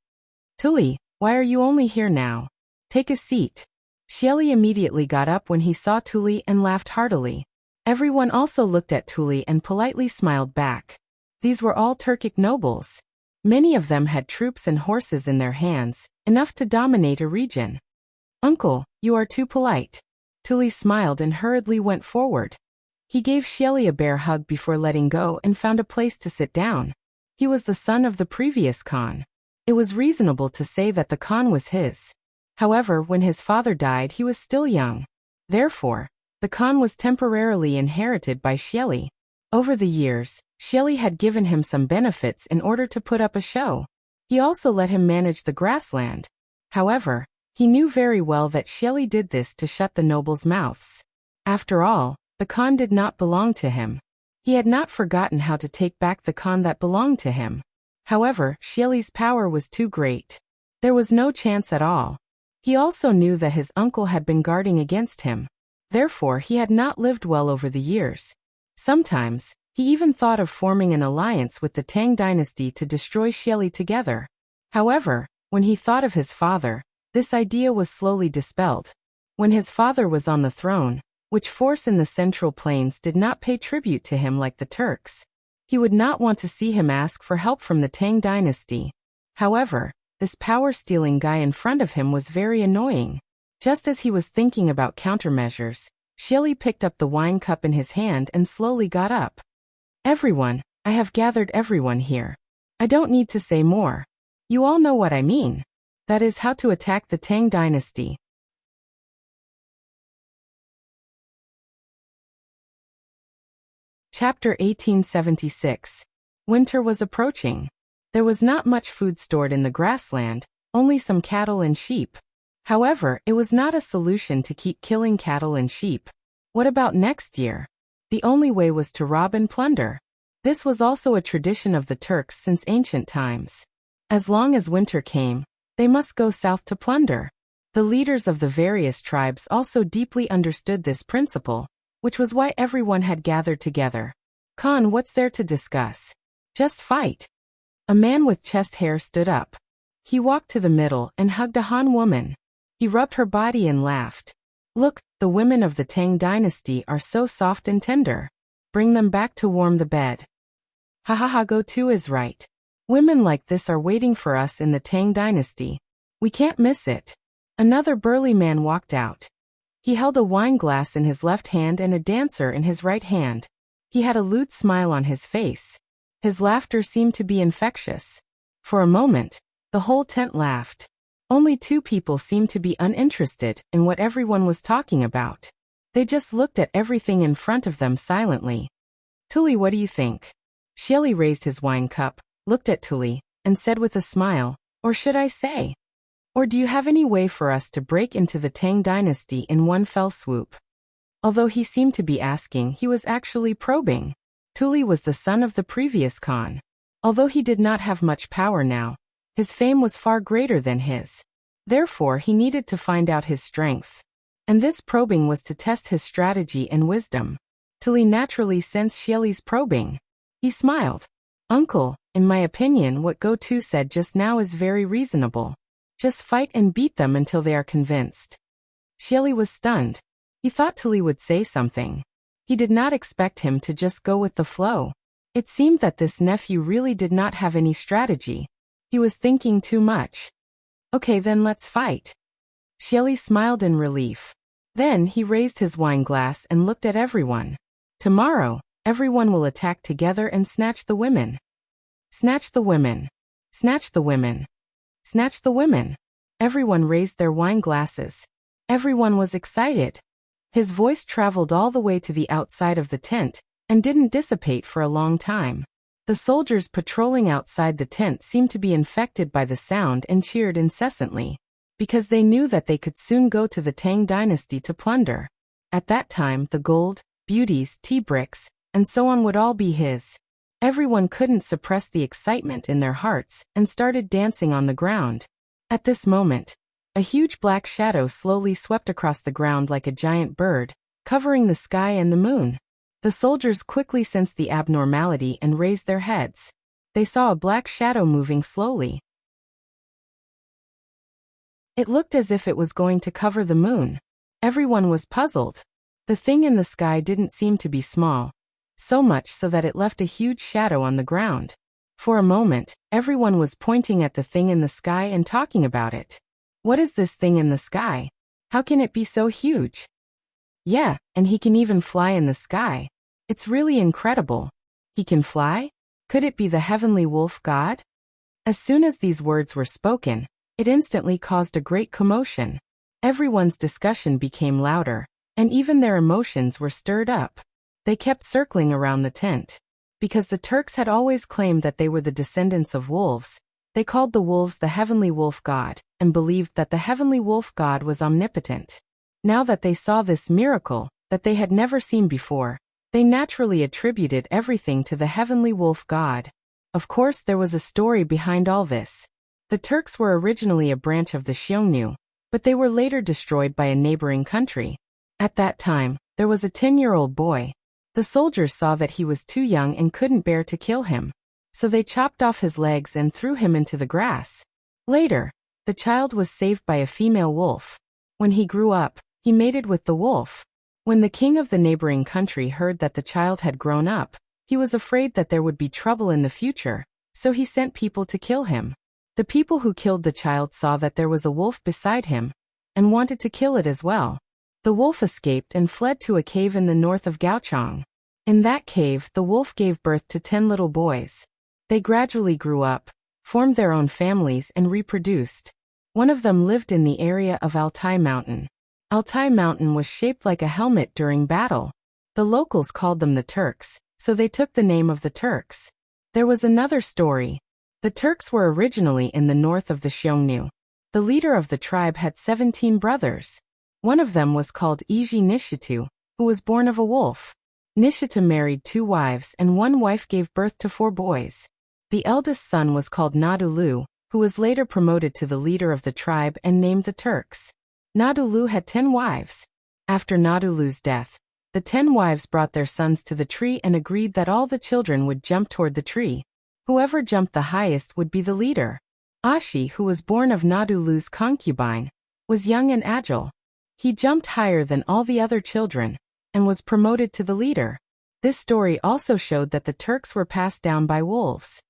[SPEAKER 1] Tuli, why are you only here now? Take a seat. Shelly immediately got up when he saw Tuli and laughed heartily. Everyone also looked at Tuli and politely smiled back. These were all Turkic nobles. Many of them had troops and horses in their hands, enough to dominate a region. Uncle, you are too polite. Tuli smiled and hurriedly went forward. He gave Shelly a bear hug before letting go and found a place to sit down. He was the son of the previous Khan. It was reasonable to say that the Khan was his. However, when his father died, he was still young. Therefore, the Khan was temporarily inherited by Shelly. Over the years, Shelly had given him some benefits in order to put up a show. He also let him manage the grassland. However, he knew very well that Shelly did this to shut the nobles' mouths. After all, the Khan did not belong to him. He had not forgotten how to take back the Khan that belonged to him. However, Shelly's power was too great. There was no chance at all. He also knew that his uncle had been guarding against him. Therefore, he had not lived well over the years. Sometimes, he even thought of forming an alliance with the Tang dynasty to destroy Shelly together. However, when he thought of his father, this idea was slowly dispelled. When his father was on the throne, which force in the Central Plains did not pay tribute to him like the Turks, he would not want to see him ask for help from the Tang dynasty. However, this power-stealing guy in front of him was very annoying. Just as he was thinking about countermeasures, Shelly picked up the wine cup in his hand and slowly got up. Everyone, I have gathered everyone here. I don't need to say more. You all know what I mean. That is how to attack the Tang dynasty. Chapter 1876. Winter was approaching. There was not much food stored in the grassland, only some cattle and sheep. However, it was not a solution to keep killing cattle and sheep. What about next year? The only way was to rob and plunder. This was also a tradition of the Turks since ancient times. As long as winter came, they must go south to plunder. The leaders of the various tribes also deeply understood this principle, which was why everyone had gathered together. Khan, what's there to discuss? Just fight. A man with chest hair stood up. He walked to the middle and hugged a Han woman. He rubbed her body and laughed. Look, the women of the Tang dynasty are so soft and tender. Bring them back to warm the bed. Ha ha ha, Go To is right. Women like this are waiting for us in the Tang dynasty. We can't miss it. Another burly man walked out. He held a wine glass in his left hand and a dancer in his right hand. He had a lewd smile on his face. His laughter seemed to be infectious. For a moment, the whole tent laughed. Only two people seemed to be uninterested in what everyone was talking about. They just looked at everything in front of them silently. Tuli, what do you think? Xieli raised his wine cup, looked at Tuli, and said with a smile, or should I say? Or do you have any way for us to break into the Tang dynasty in one fell swoop? Although he seemed to be asking, he was actually probing. Tuli was the son of the previous Khan. Although he did not have much power now, his fame was far greater than his. Therefore, he needed to find out his strength. And this probing was to test his strategy and wisdom. Tuli naturally sensed Xieli's probing. He smiled. Uncle, in my opinion, what Go To said just now is very reasonable. Just fight and beat them until they are convinced. Xieli was stunned. He thought Tuli would say something. He did not expect him to just go with the flow. It seemed that this nephew really did not have any strategy. He was thinking too much. Okay, then let's fight. Xieli smiled in relief. Then he raised his wine glass and looked at everyone. Tomorrow, everyone will attack together and snatch the women. Snatch the women. Snatch the women. Snatch the women. Everyone raised their wine glasses. Everyone was excited. His voice traveled all the way to the outside of the tent and didn't dissipate for a long time. The soldiers patrolling outside the tent seemed to be infected by the sound and cheered incessantly, because they knew that they could soon go to the Tang dynasty to plunder. At that time, the gold, beauties, tea bricks, and so on would all be his. Everyone couldn't suppress the excitement in their hearts and started dancing on the ground. At this moment, a huge black shadow slowly swept across the ground like a giant bird, covering the sky and the moon. The soldiers quickly sensed the abnormality and raised their heads. They saw a black shadow moving slowly. It looked as if it was going to cover the moon. Everyone was puzzled. The thing in the sky didn't seem to be small, so much so that it left a huge shadow on the ground. For a moment, everyone was pointing at the thing in the sky and talking about it. What is this thing in the sky? How can it be so huge? Yeah, and he can even fly in the sky. It's really incredible. He can fly? Could it be the heavenly wolf god? As soon as these words were spoken, it instantly caused a great commotion. Everyone's discussion became louder, and even their emotions were stirred up. They kept circling around the tent. Because the Turks had always claimed that they were the descendants of wolves, they called the wolves the heavenly wolf god, and believed that the heavenly wolf god was omnipotent. Now that they saw this miracle, that they had never seen before, they naturally attributed everything to the heavenly wolf god. Of course, there was a story behind all this. The Turks were originally a branch of the Xiongnu, but they were later destroyed by a neighboring country. At that time, there was a 10-year-old boy. The soldiers saw that he was too young and couldn't bear to kill him, so they chopped off his legs and threw him into the grass. Later, the child was saved by a female wolf. When he grew up, he mated with the wolf. When the king of the neighboring country heard that the child had grown up, he was afraid that there would be trouble in the future, so he sent people to kill him. The people who killed the child saw that there was a wolf beside him, and wanted to kill it as well. The wolf escaped and fled to a cave in the north of Gaochang. In that cave, the wolf gave birth to 10 little boys. They gradually grew up, formed their own families and reproduced. One of them lived in the area of Altai Mountain. Altai Mountain was shaped like a helmet during battle. The locals called them the Turks, so they took the name of the Turks. There was another story. The Turks were originally in the north of the Xiongnu. The leader of the tribe had 17 brothers. One of them was called Iji Nishitu, who was born of a wolf. Nishita married 2 wives and 1 wife gave birth to 4 boys. The eldest son was called Nadulu, who was later promoted to the leader of the tribe and named the Turks. Nadulu had 10 wives. After Nadulu's death, the 10 wives brought their sons to the tree and agreed that all the children would jump toward the tree. Whoever jumped the highest would be the leader. Ashi, who was born of Nadulu's concubine, was young and agile. He jumped higher than all the other children and was promoted to the leader. This story also showed that the Turks were passed down by wolves.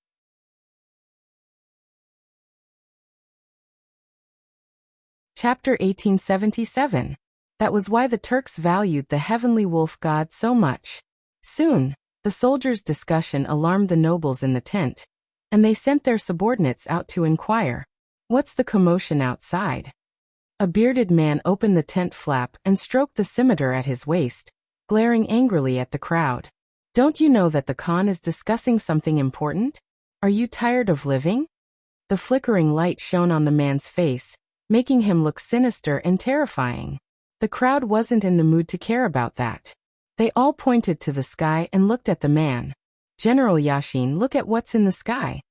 [SPEAKER 1] Chapter 1877. That was why the Turks valued the heavenly wolf god so much. Soon, the soldiers' discussion alarmed the nobles in the tent, and they sent their subordinates out to inquire, "What's the commotion outside?" A bearded man opened the tent flap and stroked the scimitar at his waist, glaring angrily at the crowd. "Don't you know that the Khan is discussing something important? Are you tired of living?" The flickering light shone on the man's face, making him look sinister and terrifying. The crowd wasn't in the mood to care about that. They all pointed to the sky and looked at the man. "General Yashin, look at what's in the sky.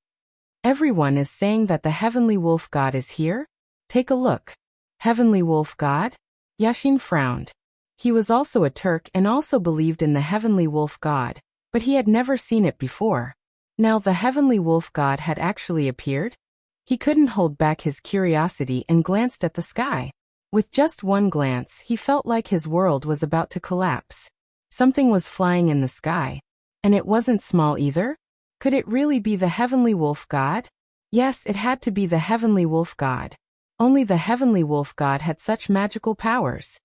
[SPEAKER 1] Everyone is saying that the heavenly wolf god is here. Take a look." "Heavenly wolf god?" Yashin frowned. He was also a Turk and also believed in the heavenly wolf god, but he had never seen it before. Now the heavenly wolf god had actually appeared? He couldn't hold back his curiosity and glanced at the sky. With just one glance, he felt like his world was about to collapse. Something was flying in the sky. And it wasn't small either? Could it really be the heavenly wolf god? Yes, it had to be the heavenly wolf god. Only the heavenly wolf god had such magical powers.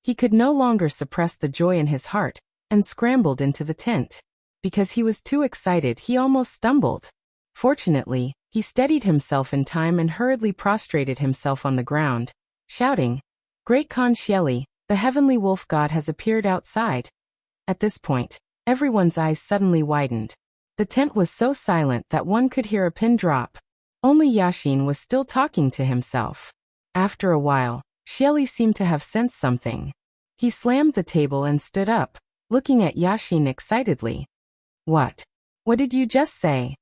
[SPEAKER 1] He could no longer suppress the joy in his heart, and scrambled into the tent. Because he was too excited, he almost stumbled. Fortunately, he steadied himself in time and hurriedly prostrated himself on the ground, shouting, "Great Khan Shieli, the heavenly wolf god has appeared outside." At this point, everyone's eyes suddenly widened. The tent was so silent that one could hear a pin drop. Only Yashin was still talking to himself. After a while, Shieli seemed to have sensed something. He slammed the table and stood up, looking at Yashin excitedly. "What? What did you just say?"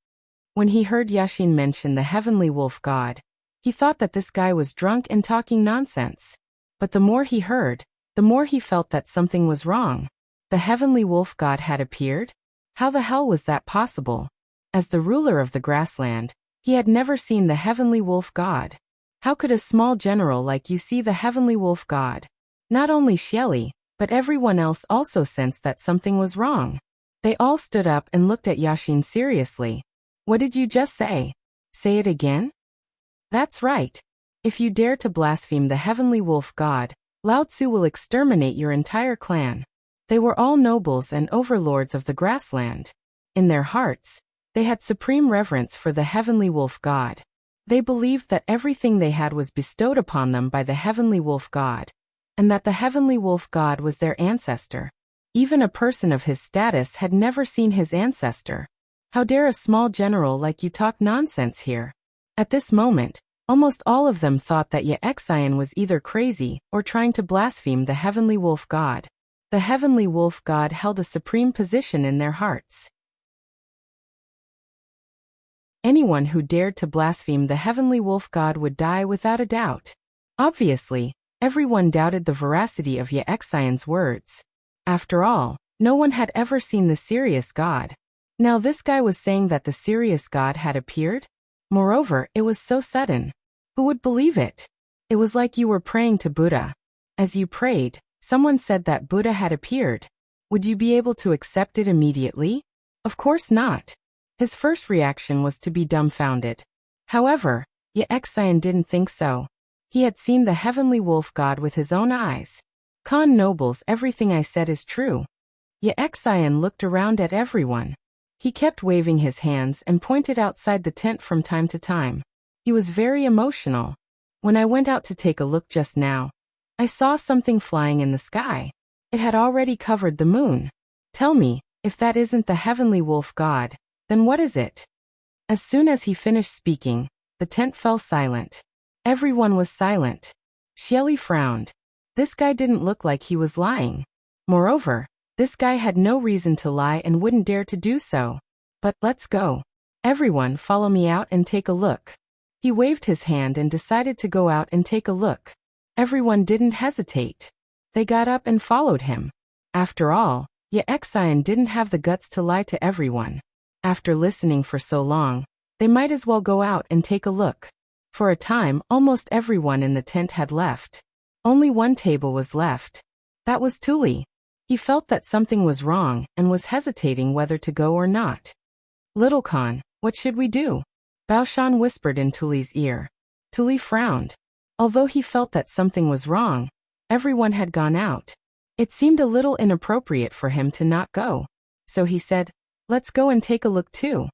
[SPEAKER 1] When he heard Yashin mention the heavenly wolf god, he thought that this guy was drunk and talking nonsense. But the more he heard, the more he felt that something was wrong. The heavenly wolf god had appeared? How the hell was that possible? As the ruler of the grassland, he had never seen the heavenly wolf god. How could a small general like you see the heavenly wolf god? Not only Shieli, but everyone else also sensed that something was wrong. They all stood up and looked at Yashin seriously. "What did you just say? Say it again?" "That's right. If you dare to blaspheme the heavenly wolf god, Lao Tzu will exterminate your entire clan." They were all nobles and overlords of the grassland. In their hearts, they had supreme reverence for the heavenly wolf god. They believed that everything they had was bestowed upon them by the heavenly wolf god, and that the heavenly wolf god was their ancestor. Even a person of his status had never seen his ancestor. How dare a small general like you talk nonsense here? At this moment, almost all of them thought that Yexian was either crazy or trying to blaspheme the heavenly wolf god. The heavenly wolf god held a supreme position in their hearts. Anyone who dared to blaspheme the heavenly wolf god would die without a doubt. Obviously, everyone doubted the veracity of Yexian's words. After all, no one had ever seen the serious god. Now this guy was saying that the serious god had appeared? Moreover, it was so sudden. Who would believe it? It was like you were praying to Buddha. As you prayed, someone said that Buddha had appeared. Would you be able to accept it immediately? Of course not. His first reaction was to be dumbfounded. However, Yexian didn't think so. He had seen the heavenly wolf god with his own eyes. "Khan nobles, everything I said is true." Yexian looked around at everyone. He kept waving his hands and pointed outside the tent from time to time. He was very emotional. "When I went out to take a look just now, I saw something flying in the sky. It had already covered the moon. Tell me, if that isn't the heavenly wolf god, then what is it?" As soon as he finished speaking, the tent fell silent. Everyone was silent. Shieli frowned. This guy didn't look like he was lying. Moreover, This guy had no reason to lie and wouldn't dare to do so. But let's go. Everyone follow me out and take a look. He waved his hand and decided to go out and take a look. Everyone didn't hesitate. They got up and followed him. After all, Wuxia didn't have the guts to lie to everyone. After listening for so long, they might as well go out and take a look. For a time, almost everyone in the tent had left. Only one table was left. That was Tuli. He felt that something was wrong and was hesitating whether to go or not. Little Khan, what should we do? Baoshan whispered in Tuli's ear. Tuli frowned. Although he felt that something was wrong, everyone had gone out. It seemed a little inappropriate for him to not go. So he said, let's go and take a look too.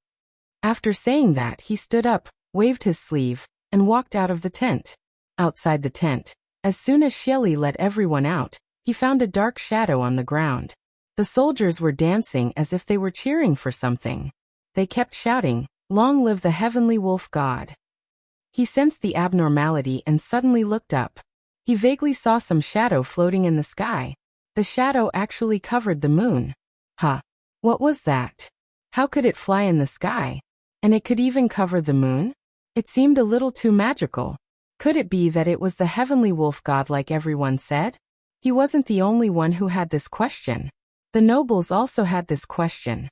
[SPEAKER 1] After saying that, he stood up, waved his sleeve, and walked out of the tent. Outside the tent, as soon as Xieli let everyone out, he found a dark shadow on the ground. The soldiers were dancing as if they were cheering for something. They kept shouting, "Long live the heavenly wolf god." He sensed the abnormality and suddenly looked up. He vaguely saw some shadow floating in the sky. The shadow actually covered the moon. Huh. What was that? How could it fly in the sky? And it could even cover the moon? It seemed a little too magical. Could it be that it was the heavenly wolf god like everyone said? He wasn't the only one who had this question. The nobles also had this question.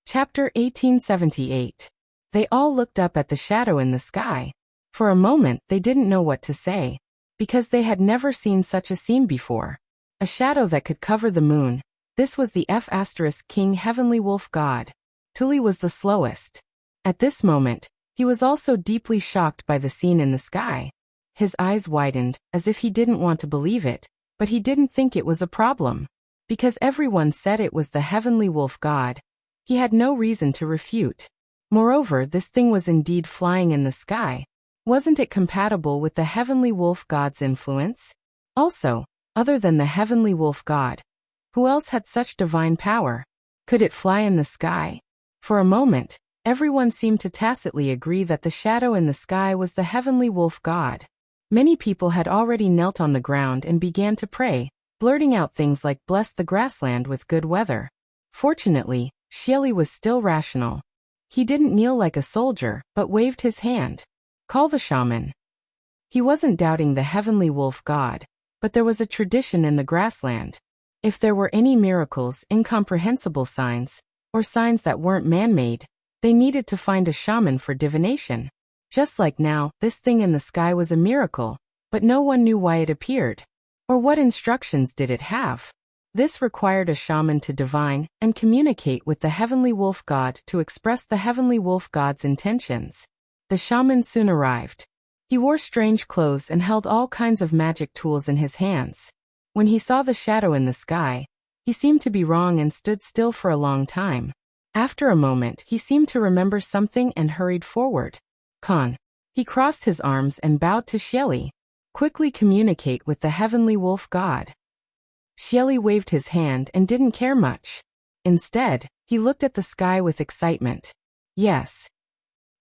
[SPEAKER 1] Chapter 1878. They all looked up at the shadow in the sky. For a moment they didn't know what to say, because they had never seen such a scene before. A shadow that could cover the moon. This was the King Heavenly Wolf God. Tuli was the slowest. At this moment, he was also deeply shocked by the scene in the sky. His eyes widened, as if he didn't want to believe it, but he didn't think it was a problem. Because everyone said it was the Heavenly Wolf God, he had no reason to refute. Moreover, this thing was indeed flying in the sky. Wasn't it compatible with the Heavenly Wolf God's influence? Also, other than the Heavenly Wolf God, who else had such divine power? Could it fly in the sky? For a moment, everyone seemed to tacitly agree that the shadow in the sky was the Heavenly Wolf God. Many people had already knelt on the ground and began to pray, blurting out things like "bless the grassland with good weather." Fortunately, Xieli was still rational. He didn't kneel like a soldier, but waved his hand. Call the shaman. He wasn't doubting the Heavenly Wolf God, but there was a tradition in the grassland. If there were any miracles, incomprehensible signs, or signs that weren't man-made, they needed to find a shaman for divination. Just like now, this thing in the sky was a miracle, but no one knew why it appeared. Or what instructions did it have? This required a shaman to divine and communicate with the Heavenly Wolf God to express the Heavenly Wolf God's intentions. The shaman soon arrived. He wore strange clothes and held all kinds of magic tools in his hands. When he saw the shadow in the sky, he seemed to be wrong and stood still for a long time. After a moment, he seemed to remember something and hurried forward. Khan. He crossed his arms and bowed to Xieli. Quickly communicate with the Heavenly Wolf God. Xieli waved his hand and didn't care much. Instead, he looked at the sky with excitement. Yes.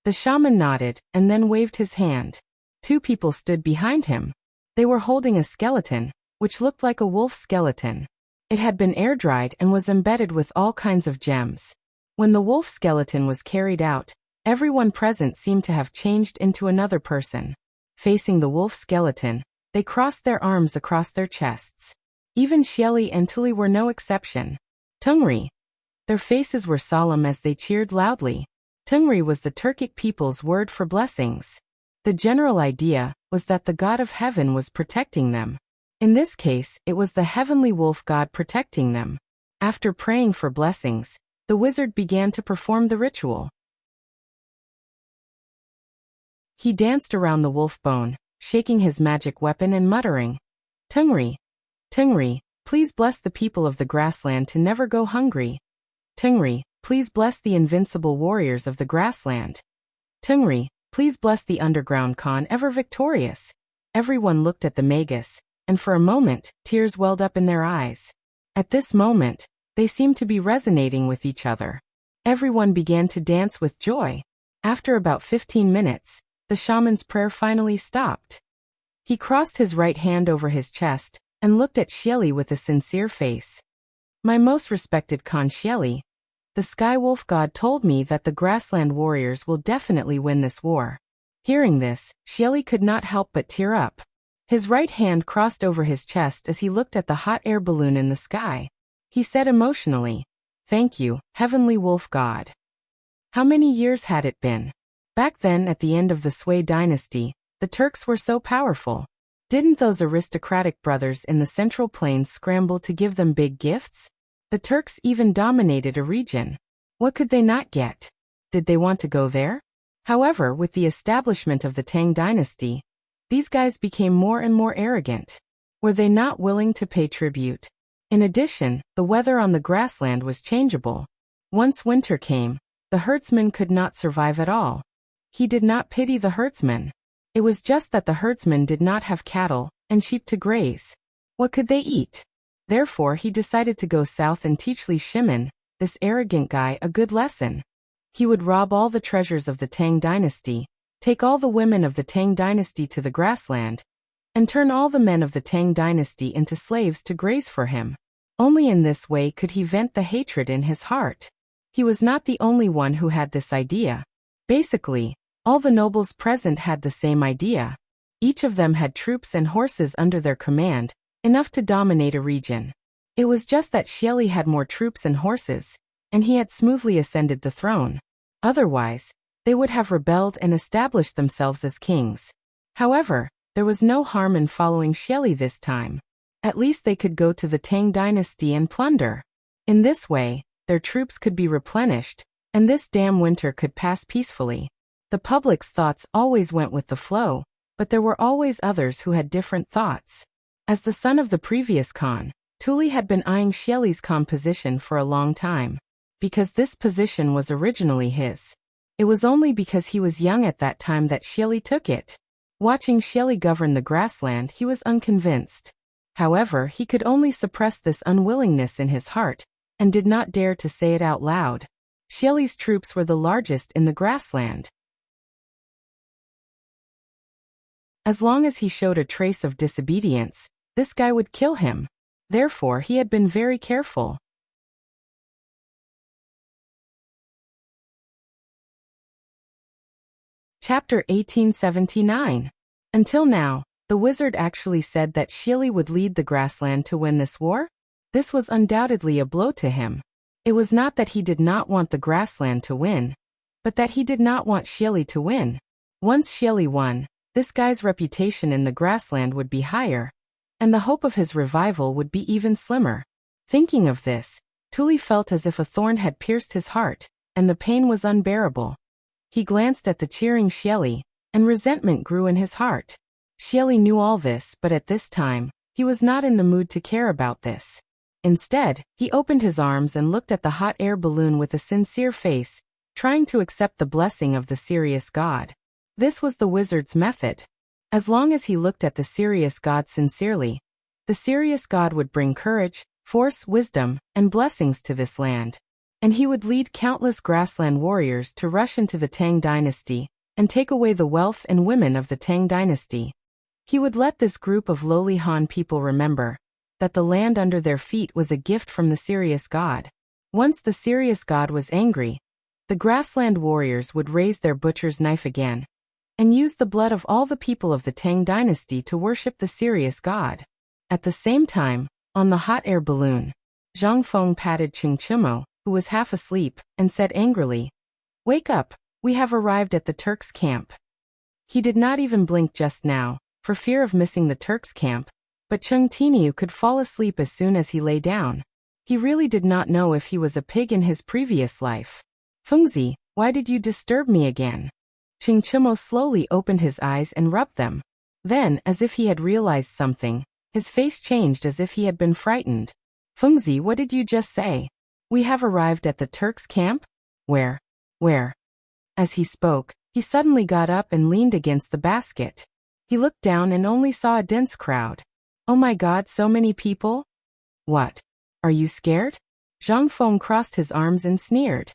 [SPEAKER 1] The shaman nodded and then waved his hand. Two people stood behind him. They were holding a skeleton, which looked like a wolf skeleton. It had been air-dried and was embedded with all kinds of gems. When the wolf skeleton was carried out, everyone present seemed to have changed into another person. Facing the wolf skeleton, they crossed their arms across their chests. Even Xieli and Tuli were no exception. Tungri. Their faces were solemn as they cheered loudly. Tungri was the Turkic people's word for blessings. The general idea was that the God of heaven was protecting them. In this case, it was the Heavenly Wolf God protecting them. After praying for blessings, the wizard began to perform the ritual. He danced around the wolf bone, shaking his magic weapon and muttering, "Tungri. Tungri, please bless the people of the grassland to never go hungry. Tungri, please bless the invincible warriors of the grassland. Tungri, please bless the underground Khan ever victorious." Everyone looked at the magus, and for a moment, tears welled up in their eyes. At this moment, they seemed to be resonating with each other. Everyone began to dance with joy. After about 15 minutes, the shaman's prayer finally stopped. He crossed his right hand over his chest and looked at Xieli with a sincere face. My most respected Khan Xieli, the Sky Wolf God told me that the grassland warriors will definitely win this war. Hearing this, Xieli could not help but tear up. His right hand crossed over his chest as he looked at the hot air balloon in the sky. He said emotionally, "Thank you, Heavenly Wolf God." How many years had it been? Back then, at the end of the Sui dynasty, the Turks were so powerful. Didn't those aristocratic brothers in the Central Plains scramble to give them big gifts? The Turks even dominated a region. What could they not get? Did they want to go there? However, with the establishment of the Tang dynasty, these guys became more and more arrogant. Were they not willing to pay tribute? In addition, the weather on the grassland was changeable. Once winter came, the herdsman could not survive at all. He did not pity the herdsman. It was just that the herdsman did not have cattle and sheep to graze. What could they eat? Therefore, he decided to go south and teach Li Shimin, this arrogant guy, a good lesson. He would rob all the treasures of the Tang dynasty, take all the women of the Tang dynasty to the grassland, and turn all the men of the Tang dynasty into slaves to graze for him. Only in this way could he vent the hatred in his heart. He was not the only one who had this idea. Basically, all the nobles present had the same idea. Each of them had troops and horses under their command, enough to dominate a region. It was just that Xieli had more troops and horses, and he had smoothly ascended the throne. Otherwise, they would have rebelled and established themselves as kings. However, there was no harm in following Xieli this time. At least they could go to the Tang dynasty and plunder. In this way, their troops could be replenished, and this damn winter could pass peacefully. The public's thoughts always went with the flow, but there were always others who had different thoughts. As the son of the previous Khan, Tuli had been eyeing Xieli's Khan position for a long time. Because this position was originally his. It was only because he was young at that time that Xieli took it. Watching Xieli govern the grassland, he was unconvinced. However, he could only suppress this unwillingness in his heart, and did not dare to say it out loud. Xieli's troops were the largest in the grassland. As long as he showed a trace of disobedience, this guy would kill him. Therefore, he had been very careful. Chapter 1879. Until now, the wizard actually said that Xieli would lead the grassland to win this war? This was undoubtedly a blow to him. It was not that he did not want the grassland to win, but that he did not want Xieli to win. Once Xieli won, this guy's reputation in the grassland would be higher, and the hope of his revival would be even slimmer. Thinking of this, Tuli felt as if a thorn had pierced his heart, and the pain was unbearable. He glanced at the cheering Xieli, and resentment grew in his heart. Xieli knew all this, but at this time, he was not in the mood to care about this. Instead, he opened his arms and looked at the hot air balloon with a sincere face, trying to accept the blessing of the serious god. This was the wizard's method. As long as he looked at the serious god sincerely, the serious god would bring courage, force, wisdom, and blessings to this land. And he would lead countless grassland warriors to rush into the Tang dynasty and take away the wealth and women of the Tang dynasty. He would let this group of lowly Han people remember that the land under their feet was a gift from the serious god. Once the serious god was angry, the grassland warriors would raise their butcher's knife again and use the blood of all the people of the Tang dynasty to worship the serious god. At the same time, on the hot air balloon, Zhang Feng patted Chingchimo, who was half asleep, and said angrily, "Wake up, we have arrived at the Turks' camp." He did not even blink just now, for fear of missing the Turks' camp, but Cheng Tiniu could fall asleep as soon as he lay down. He really did not know if he was a pig in his previous life. "Fengzi, why did you disturb me again?" Chingchimo slowly opened his eyes and rubbed them. Then, as if he had realized something, his face changed as if he had been frightened. "Fengzi, what did you just say? We have arrived at the Turks' camp? Where? Where?" As he spoke, he suddenly got up and leaned against the basket. He looked down and only saw a dense crowd. "Oh my God, so many people? What? Are you scared?" Zhang Feng crossed his arms and sneered.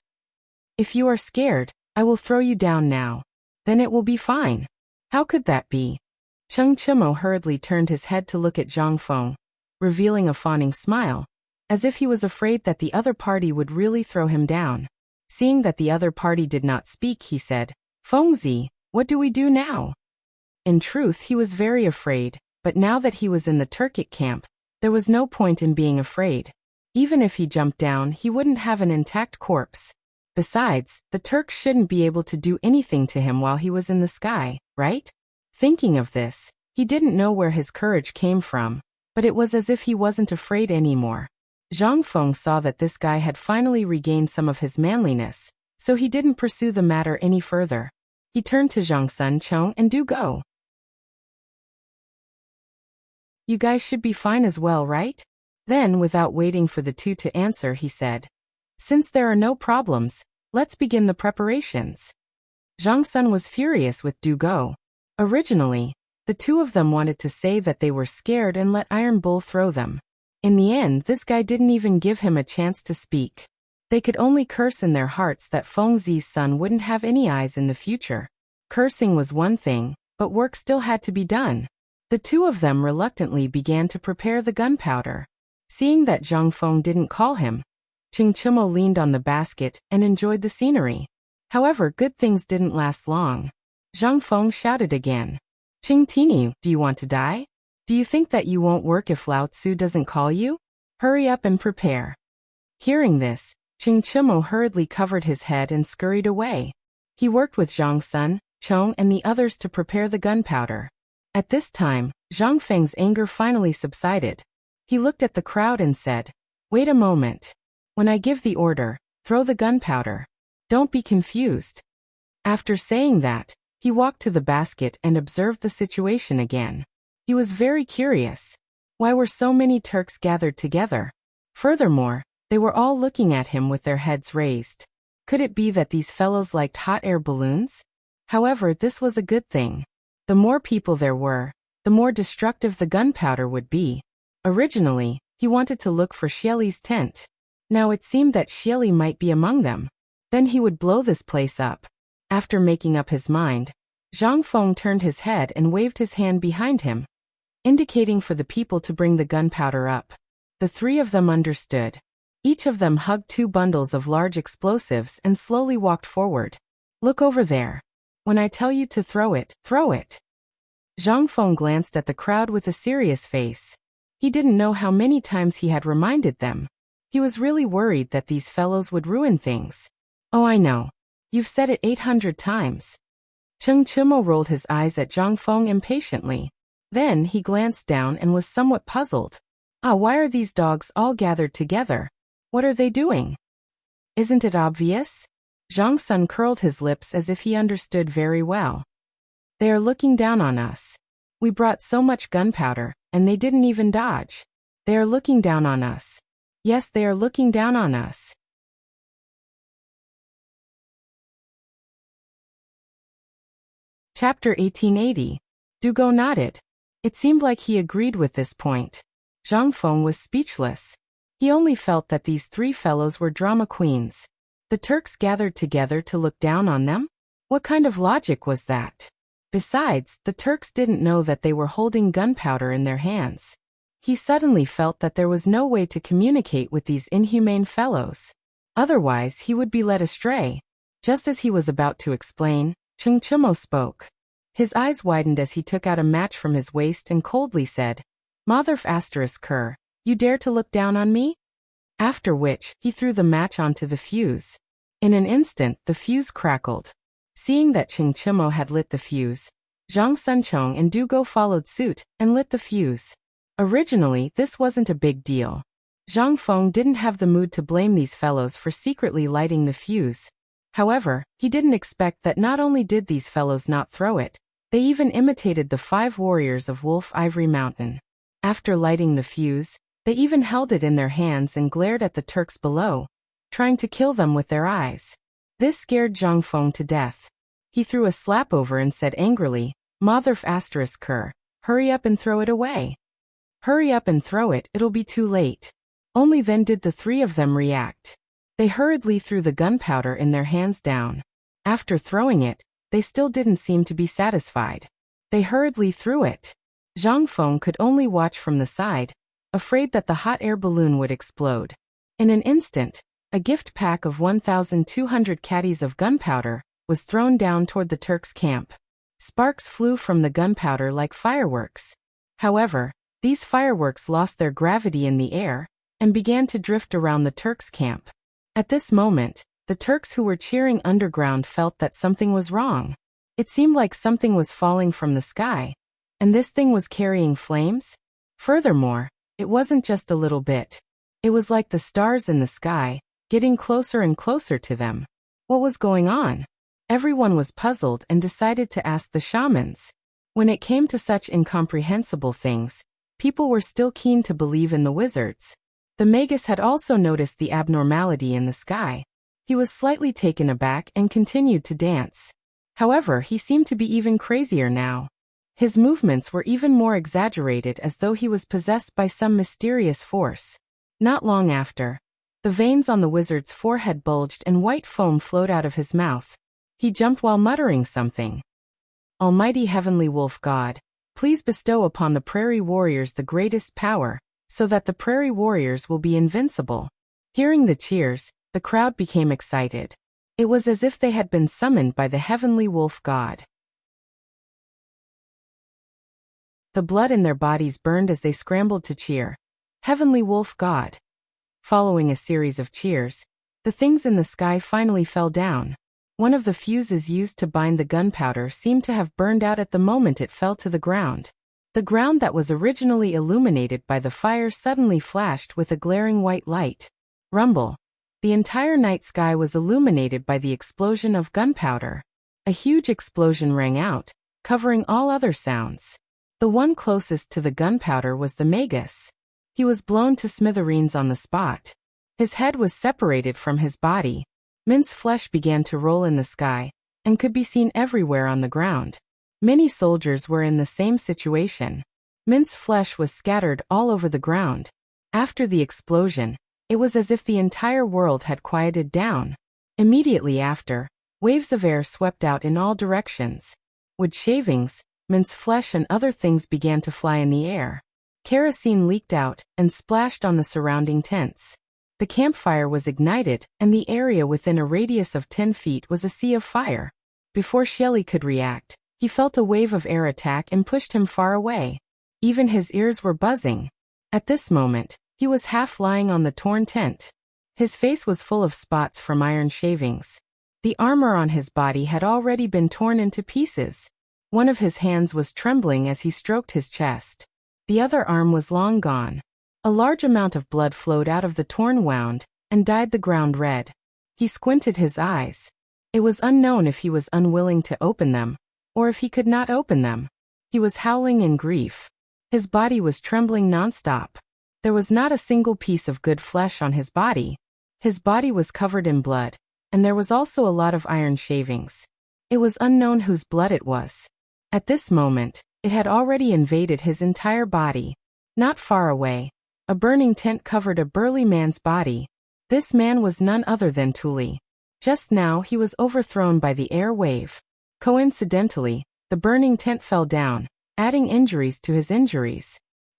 [SPEAKER 1] "If you are scared, I will throw you down now. Then it will be fine." "How could that be?" Cheng Chimo hurriedly turned his head to look at Zhang Feng, revealing a fawning smile, as if he was afraid that the other party would really throw him down. Seeing that the other party did not speak, he said, "Fengzi, what do we do now?" In truth, he was very afraid, but now that he was in the Turkic camp, there was no point in being afraid. Even if he jumped down, he wouldn't have an intact corpse. Besides, the Turks shouldn't be able to do anything to him while he was in the sky, right? Thinking of this, he didn't know where his courage came from, but it was as if he wasn't afraid anymore. Zhang Feng saw that this guy had finally regained some of his manliness, so he didn't pursue the matter any further. He turned to Zhang Sun, Chong, and Do Go. "You guys should be fine as well, right?" Then, without waiting for the two to answer, he said, "Since there are no problems, let's begin the preparations." Zhang Sun was furious with Do Go. Originally, the two of them wanted to say that they were scared and let Iron Bull throw them. In the end, this guy didn't even give him a chance to speak. They could only curse in their hearts that Fengzi's son wouldn't have any eyes in the future. Cursing was one thing, but work still had to be done. The two of them reluctantly began to prepare the gunpowder. Seeing that Zhang Feng didn't call him, Cheng Chimo leaned on the basket and enjoyed the scenery. However, good things didn't last long. Zhang Feng shouted again, "Cheng Tinu, do you want to die? Do you think that you won't work if Lao Tzu doesn't call you? Hurry up and prepare." Hearing this, Cheng Chimo hurriedly covered his head and scurried away. He worked with Zhang Sun, Chong, and the others to prepare the gunpowder. At this time, Zhang Feng's anger finally subsided. He looked at the crowd and said, "Wait a moment. When I give the order, throw the gunpowder. Don't be confused." After saying that, he walked to the basket and observed the situation again. He was very curious. Why were so many Turks gathered together? Furthermore, they were all looking at him with their heads raised. Could it be that these fellows liked hot air balloons? However, this was a good thing. The more people there were, the more destructive the gunpowder would be. Originally, he wanted to look for Xieli's tent. Now it seemed that Xieli might be among them. Then he would blow this place up. After making up his mind, Zhang Feng turned his head and waved his hand behind him, indicating for the people to bring the gunpowder up. The three of them understood. Each of them hugged 2 bundles of large explosives and slowly walked forward. "Look over there. When I tell you to throw it, throw it." Zhang Feng glanced at the crowd with a serious face. He didn't know how many times he had reminded them. He was really worried that these fellows would ruin things. "Oh, I know. You've said it 800 times. Cheng Chimo rolled his eyes at Zhang Feng impatiently. Then he glanced down and was somewhat puzzled. Why are these dogs all gathered together? What are they doing? Isn't it obvious? Zhang Sun curled his lips as if he understood very well. They are looking down on us. We brought so much gunpowder, and they didn't even dodge. They are looking down on us. Yes, they are looking down on us. Chapter 1880. Dugo nodded. It seemed like he agreed with this point. Zhang Feng was speechless. He only felt that these 3 fellows were drama queens. The Turks gathered together to look down on them? What kind of logic was that? Besides, the Turks didn't know that they were holding gunpowder in their hands. He suddenly felt that there was no way to communicate with these inhumane fellows. Otherwise, he would be led astray. Just as he was about to explain, Cheng Chimo spoke. His eyes widened as he took out a match from his waist and coldly said, "Motherf asterisk Kerr, you dare to look down on me?" After which, he threw the match onto the fuse. In an instant, the fuse crackled. Seeing that Cheng Chimo had lit the fuse, Zhang Sunchong and Dugo followed suit and lit the fuse. Originally, this wasn't a big deal. Zhang Feng didn't have the mood to blame these fellows for secretly lighting the fuse. However, he didn't expect that not only did these fellows not throw it, they even imitated the 5 warriors of Wolf Ivory Mountain. After lighting the fuse, they even held it in their hands and glared at the Turks below, trying to kill them with their eyes. This scared Zhang Feng to death. He threw a slap over and said angrily, "Motherf asterisk Kerr, hurry up and throw it away. Hurry up and throw it, it'll be too late." Only then did the 3 of them react. They hurriedly threw the gunpowder in their hands down. After throwing it, they still didn't seem to be satisfied. They hurriedly threw it. Zhang Feng could only watch from the side, afraid that the hot air balloon would explode. In an instant, a gift pack of 1,200 caddies of gunpowder was thrown down toward the Turks' camp. Sparks flew from the gunpowder like fireworks. However, these fireworks lost their gravity in the air and began to drift around the Turks' camp. At this moment, the Turks who were cheering underground felt that something was wrong. It seemed like something was falling from the sky, and this thing was carrying flames. Furthermore, it wasn't just a little bit. It was like the stars in the sky, getting closer and closer to them. What was going on? Everyone was puzzled and decided to ask the shamans. When it came to such incomprehensible things, people were still keen to believe in the wizards. The magus had also noticed the abnormality in the sky. He was slightly taken aback and continued to dance. However, he seemed to be even crazier now. His movements were even more exaggerated, as though he was possessed by some mysterious force. Not long after, the veins on the wizard's forehead bulged and white foam flowed out of his mouth. He jumped while muttering something. Almighty Heavenly Wolf God, please bestow upon the prairie warriors the greatest power, so that the prairie warriors will be invincible. Hearing the cheers, the crowd became excited. It was as if they had been summoned by the Heavenly Wolf God. The blood in their bodies burned as they scrambled to cheer. Heavenly Wolf God. Following a series of cheers, the things in the sky finally fell down. One of the fuses used to bind the gunpowder seemed to have burned out at the moment it fell to the ground. The ground that was originally illuminated by the fire suddenly flashed with a glaring white light. Rumble. The entire night sky was illuminated by the explosion of gunpowder. A huge explosion rang out, covering all other sounds. The one closest to the gunpowder was the magus. He was blown to smithereens on the spot. His head was separated from his body. Mince flesh began to roll in the sky, and could be seen everywhere on the ground. Many soldiers were in the same situation. Mince flesh was scattered all over the ground. After the explosion, it was as if the entire world had quieted down. Immediately after, waves of air swept out in all directions. Wood shavings, mince flesh and other things began to fly in the air. Kerosene leaked out and splashed on the surrounding tents. The campfire was ignited, and the area within a radius of 10 feet was a sea of fire. Before Shelly could react, he felt a wave of air attack and pushed him far away. Even his ears were buzzing. At this moment, he was half lying on the torn tent. His face was full of spots from iron shavings. The armor on his body had already been torn into pieces. One of his hands was trembling as he stroked his chest. The other arm was long gone. A large amount of blood flowed out of the torn wound and dyed the ground red. He squinted his eyes. It was unknown if he was unwilling to open them, or if he could not open them. He was howling in grief. His body was trembling nonstop. There was not a single piece of good flesh on his body. His body was covered in blood, and there was also a lot of iron shavings. It was unknown whose blood it was. At this moment, it had already invaded his entire body. Not far away, a burning tent covered a burly man's body. This man was none other than Tuli. Just now he was overthrown by the air wave. Coincidentally, the burning tent fell down, adding injuries to his injuries.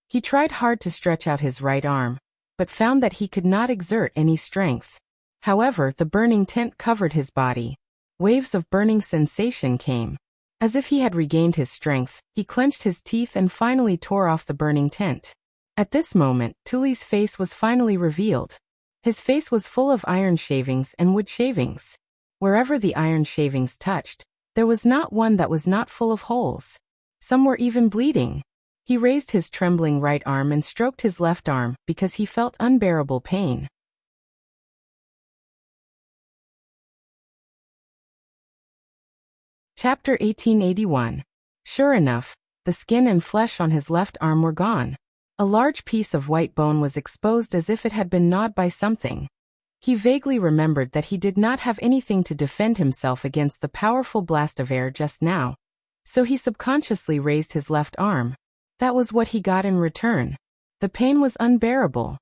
[SPEAKER 1] He tried hard to stretch out his right arm, but found that he could not exert any strength. However, the burning tent covered his body. Waves of burning sensation came. As if he had regained his strength, he clenched his teeth and finally tore off the burning tent. At this moment, Tuli's face was finally revealed. His face was full of iron shavings and wood shavings. Wherever the iron shavings touched, there was not one that was not full of holes. Some were even bleeding. He raised his trembling right arm and stroked his left arm because he felt unbearable pain. Chapter 1881. Sure enough, the skin and flesh on his left arm were gone. A large piece of white bone was exposed as if it had been gnawed by something. He vaguely remembered that he did not have anything to defend himself against the powerful blast of air just now, so he subconsciously raised his left arm. That was what he got in return. The pain was unbearable.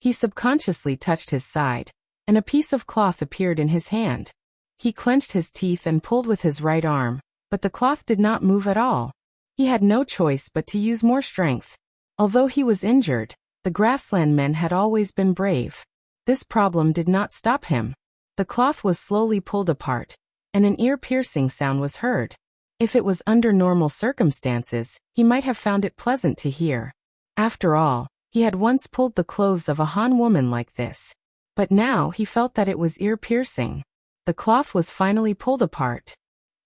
[SPEAKER 1] He subconsciously touched his side, and a piece of cloth appeared in his hand. He clenched his teeth and pulled with his right arm, but the cloth did not move at all. He had no choice but to use more strength. Although he was injured, the grassland men had always been brave. This problem did not stop him. The cloth was slowly pulled apart, and an ear-piercing sound was heard. If it was under normal circumstances, he might have found it pleasant to hear. After all, he had once pulled the clothes of a Han woman like this. But now he felt that it was ear-piercing. The cloth was finally pulled apart.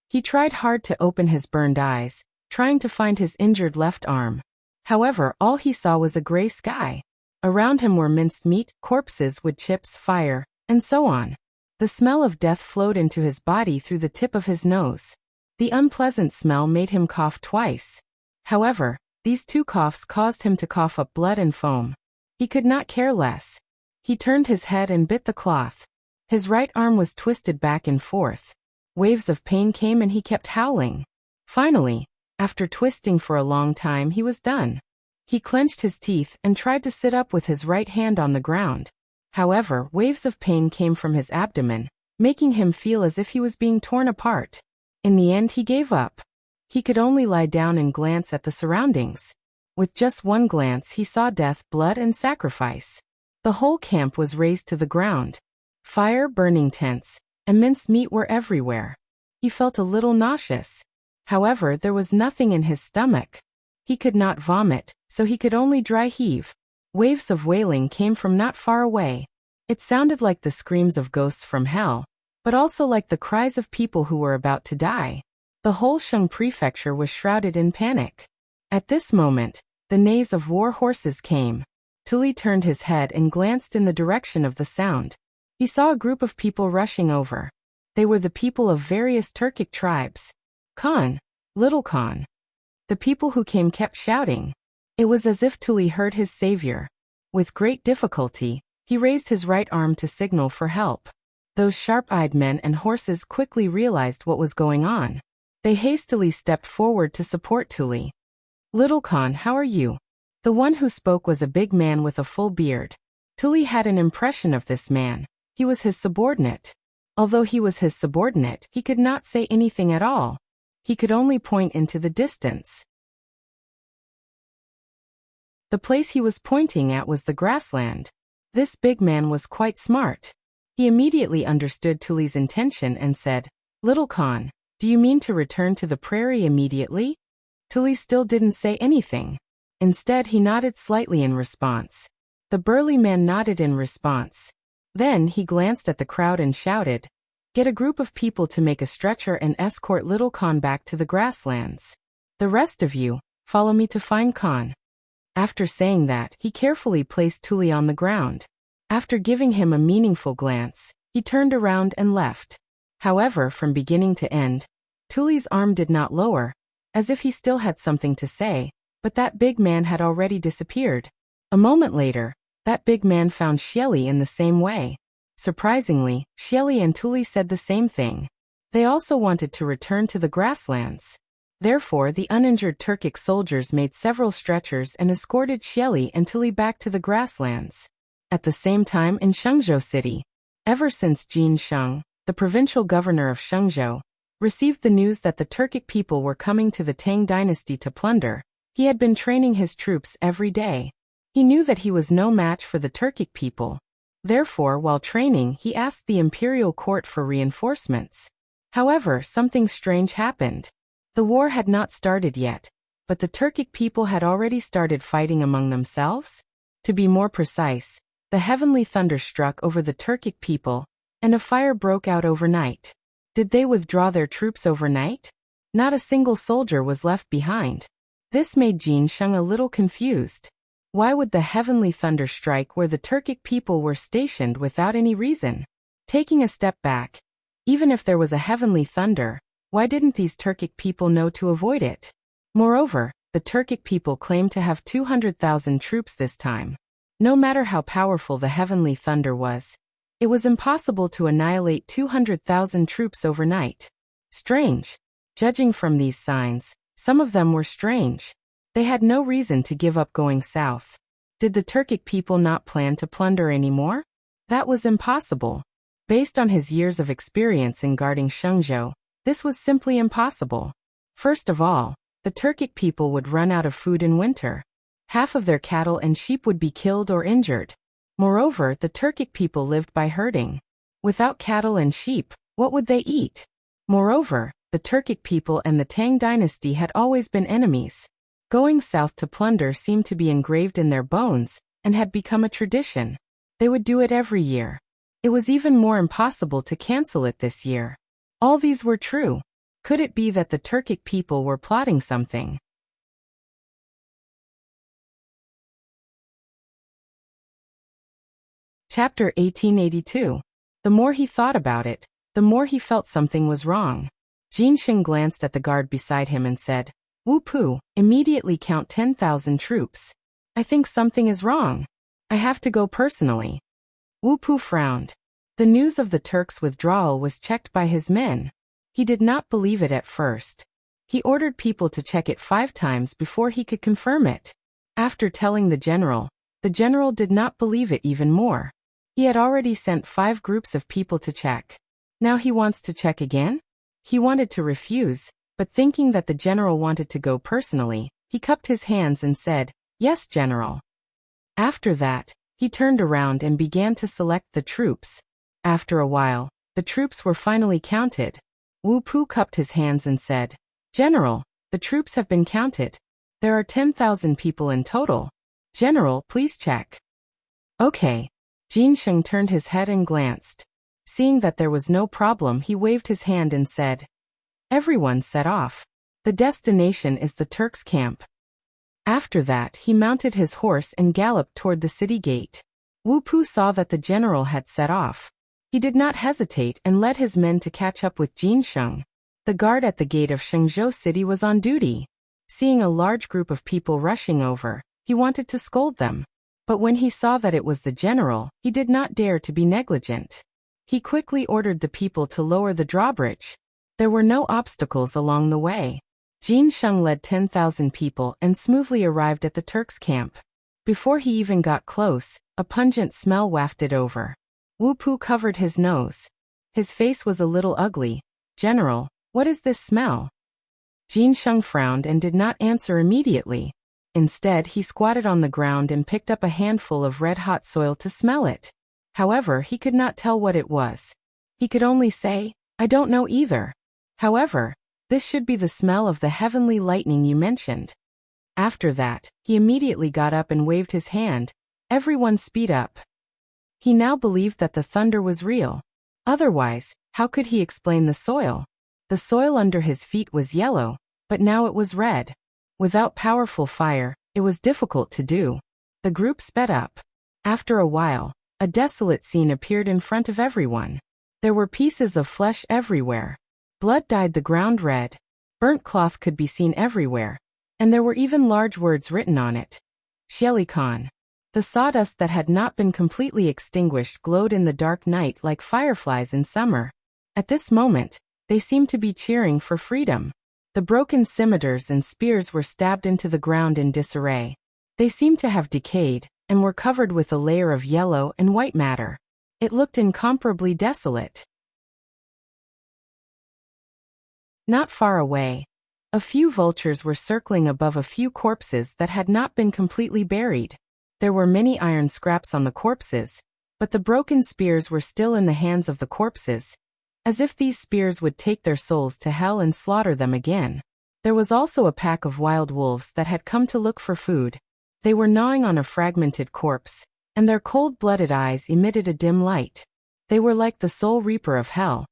[SPEAKER 1] He tried hard to open his burned eyes, trying to find his injured left arm. However, all he saw was a gray sky. Around him were minced meat, corpses, wood chips, fire, and so on. The smell of death flowed into his body through the tip of his nose. The unpleasant smell made him cough twice. However, these two coughs caused him to cough up blood and foam. He could not care less. He turned his head and bit the cloth. His right arm was twisted back and forth. Waves of pain came and he kept howling. Finally, after twisting for a long time, he was done. He clenched his teeth and tried to sit up with his right hand on the ground. However, waves of pain came from his abdomen, making him feel as if he was being torn apart. In the end, he gave up. He could only lie down and glance at the surroundings. With just one glance, he saw death, blood, and sacrifice. The whole camp was razed to the ground. Fire, burning tents, and minced meat were everywhere. He felt a little nauseous. However, there was nothing in his stomach. He could not vomit, so he could only dry heave. Waves of wailing came from not far away. It sounded like the screams of ghosts from hell, but also like the cries of people who were about to die. The whole Shang prefecture was shrouded in panic. At this moment, the neighs of war horses came. Tuli turned his head and glanced in the direction of the sound. He saw a group of people rushing over. They were the people of various Turkic tribes. Khan, Little Khan. The people who came kept shouting. It was as if Tuli heard his savior. With great difficulty, he raised his right arm to signal for help. Those sharp-eyed men and horses quickly realized what was going on. They hastily stepped forward to support Tuli. Little Khan, how are you? The one who spoke was a big man with a full beard. Tuli had an impression of this man. He was his subordinate. Although he was his subordinate, he could not say anything at all. He could only point into the distance. The place he was pointing at was the grassland. This big man was quite smart. He immediately understood Tuli's intention and said, Little Khan, do you mean to return to the prairie immediately? Tuli still didn't say anything. Instead, he nodded slightly in response. The burly man nodded in response. Then he glanced at the crowd and shouted, Get a group of people to make a stretcher and escort Little Khan back to the grasslands. The rest of you, follow me to find Khan. After saying that, he carefully placed Tuli on the ground. After giving him a meaningful glance, he turned around and left. However, from beginning to end, Tuli's arm did not lower, as if he still had something to say, but that big man had already disappeared. A moment later, that big man found Xieli in the same way. Surprisingly, Xieli and Tuli said the same thing. They also wanted to return to the grasslands. Therefore, the uninjured Turkic soldiers made several stretchers and escorted Xieli and Tuli back to the grasslands. At the same time in Shangzhou City, ever since Jin Sheng, the provincial governor of Shangzhou, received the news that the Turkic people were coming to the Tang dynasty to plunder, he had been training his troops every day. He knew that he was no match for the Turkic people. Therefore, while training, he asked the imperial court for reinforcements. However, something strange happened. The war had not started yet, but the Turkic people had already started fighting among themselves. To be more precise, the heavenly thunder struck over the Turkic people, and a fire broke out overnight. Did they withdraw their troops overnight? Not a single soldier was left behind. This made Jin Sheng a little confused. Why would the heavenly thunder strike where the Turkic people were stationed without any reason? Taking a step back, even if there was a heavenly thunder, why didn't these Turkic people know to avoid it? Moreover, the Turkic people claimed to have 200,000 troops this time. No matter how powerful the heavenly thunder was, it was impossible to annihilate 200,000 troops overnight. Strange. Judging from these signs, some of them were strange. They had no reason to give up going south. Did the Turkic people not plan to plunder anymore? That was impossible. Based on his years of experience in guarding Shangzhou, this was simply impossible. First of all, The Turkic people would run out of food in winter. Half of their cattle and sheep would be killed or injured. Moreover, the Turkic people lived by herding. Without cattle and sheep, what would they eat? Moreover, the Turkic people and the Tang dynasty had always been enemies. Going south to plunder seemed to be engraved in their bones, and had become a tradition. They would do it every year. It was even more impossible to cancel it this year. All these were true. Could it be that the Turkic people were plotting something? Chapter 1882. The more he thought about it, the more he felt something was wrong. Jinsheng glanced at the guard beside him and said, "Wu Pu, immediately count 10,000 troops. I think something is wrong. I have to go personally." Wu Pu frowned. The news of the Turks' withdrawal was checked by his men. He did not believe it at first. He ordered people to check it 5 times before he could confirm it. After telling the general did not believe it even more. He had already sent 5 groups of people to check. Now he wants to check again? He wanted to refuse, but thinking that the general wanted to go personally, he cupped his hands and said, "Yes, General." After that, he turned around and began to select the troops. After a while, the troops were finally counted. Wu Pu cupped his hands and said, "General, the troops have been counted. There are 10,000 people in total. General, please check." "Okay." Jinsheng turned his head and glanced. Seeing that there was no problem, he waved his hand and said, "Everyone set off. The destination is the Turks' camp." After that, he mounted his horse and galloped toward the city gate. Wu Pu saw that the general had set off. He did not hesitate and led his men to catch up with Jinsheng. The guard at the gate of Shenzhou City was on duty. Seeing a large group of people rushing over, he wanted to scold them. But when he saw that it was the general, he did not dare to be negligent. He quickly ordered the people to lower the drawbridge. There were no obstacles along the way. Jinsheng led 10,000 people and smoothly arrived at the Turks' camp. Before he even got close, a pungent smell wafted over. Wu Pu covered his nose. His face was a little ugly. "General, what is this smell?" Jinsheng frowned and did not answer immediately. Instead, he squatted on the ground and picked up a handful of red-hot soil to smell it. However, he could not tell what it was. He could only say, "I don't know either. However, this should be the smell of the heavenly lightning you mentioned." After that, he immediately got up and waved his hand. Everyone speed up. He now believed that the thunder was real. Otherwise, how could he explain the soil? The soil under his feet was yellow, but now it was red. Without powerful fire, it was difficult to do. The group sped up. After a while, a desolate scene appeared in front of everyone. There were pieces of flesh everywhere. Blood dyed the ground red. Burnt cloth could be seen everywhere. And there were even large words written on it. Xieli Khan. The sawdust that had not been completely extinguished glowed in the dark night like fireflies in summer. At this moment, they seemed to be cheering for freedom. The broken scimitars and spears were stabbed into the ground in disarray. They seemed to have decayed, and were covered with a layer of yellow and white matter. It looked incomparably desolate. Not far away, a few vultures were circling above a few corpses that had not been completely buried. There were many iron scraps on the corpses, but the broken spears were still in the hands of the corpses, as if these spears would take their souls to hell and slaughter them again. There was also a pack of wild wolves that had come to look for food. They were gnawing on a fragmented corpse, and their cold-blooded eyes emitted a dim light. They were like the soul reaper of hell,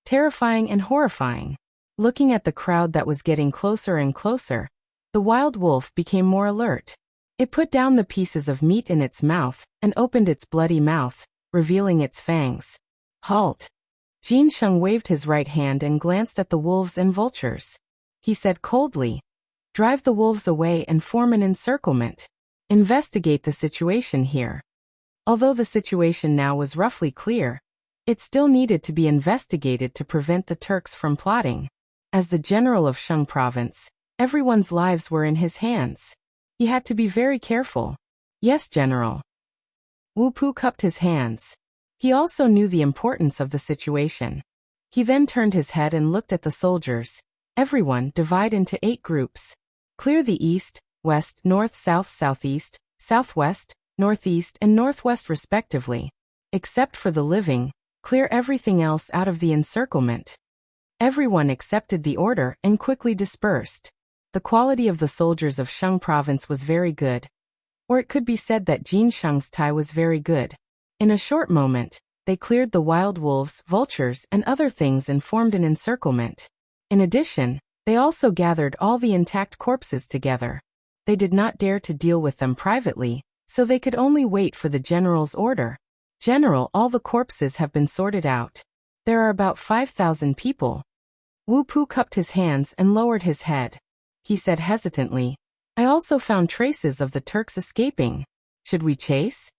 [SPEAKER 1] terrifying and horrifying. Looking at the crowd that was getting closer and closer, the wild wolf became more alert. It put down the pieces of meat in its mouth and opened its bloody mouth, revealing its fangs. "Halt!" Jinsheng waved his right hand and glanced at the wolves and vultures. He said coldly, "Drive the wolves away and form an encirclement. Investigate the situation here." Although the situation now was roughly clear, it still needed to be investigated to prevent the Turks from plotting. As the general of Shang province, everyone's lives were in his hands. He had to be very careful. "Yes, General." Wu Pu cupped his hands. He also knew the importance of the situation. He then turned his head and looked at the soldiers. Everyone divide into 8 groups. Clear the east, west, north, south, southeast, southwest, northeast, and northwest respectively. Except for the living, clear everything else out of the encirclement. Everyone accepted the order and quickly dispersed. The quality of the soldiers of Shang province was very good. Or it could be said that Jin Shang's tie was very good. In a short moment, they cleared the wild wolves, vultures, and other things and formed an encirclement. In addition, they also gathered all the intact corpses together. They did not dare to deal with them privately, so they could only wait for the general's order. General, all the corpses have been sorted out. There are about 5,000 people. Wu Pu cupped his hands and lowered his head. He said hesitantly, I also found traces of the Turks escaping. Should we chase?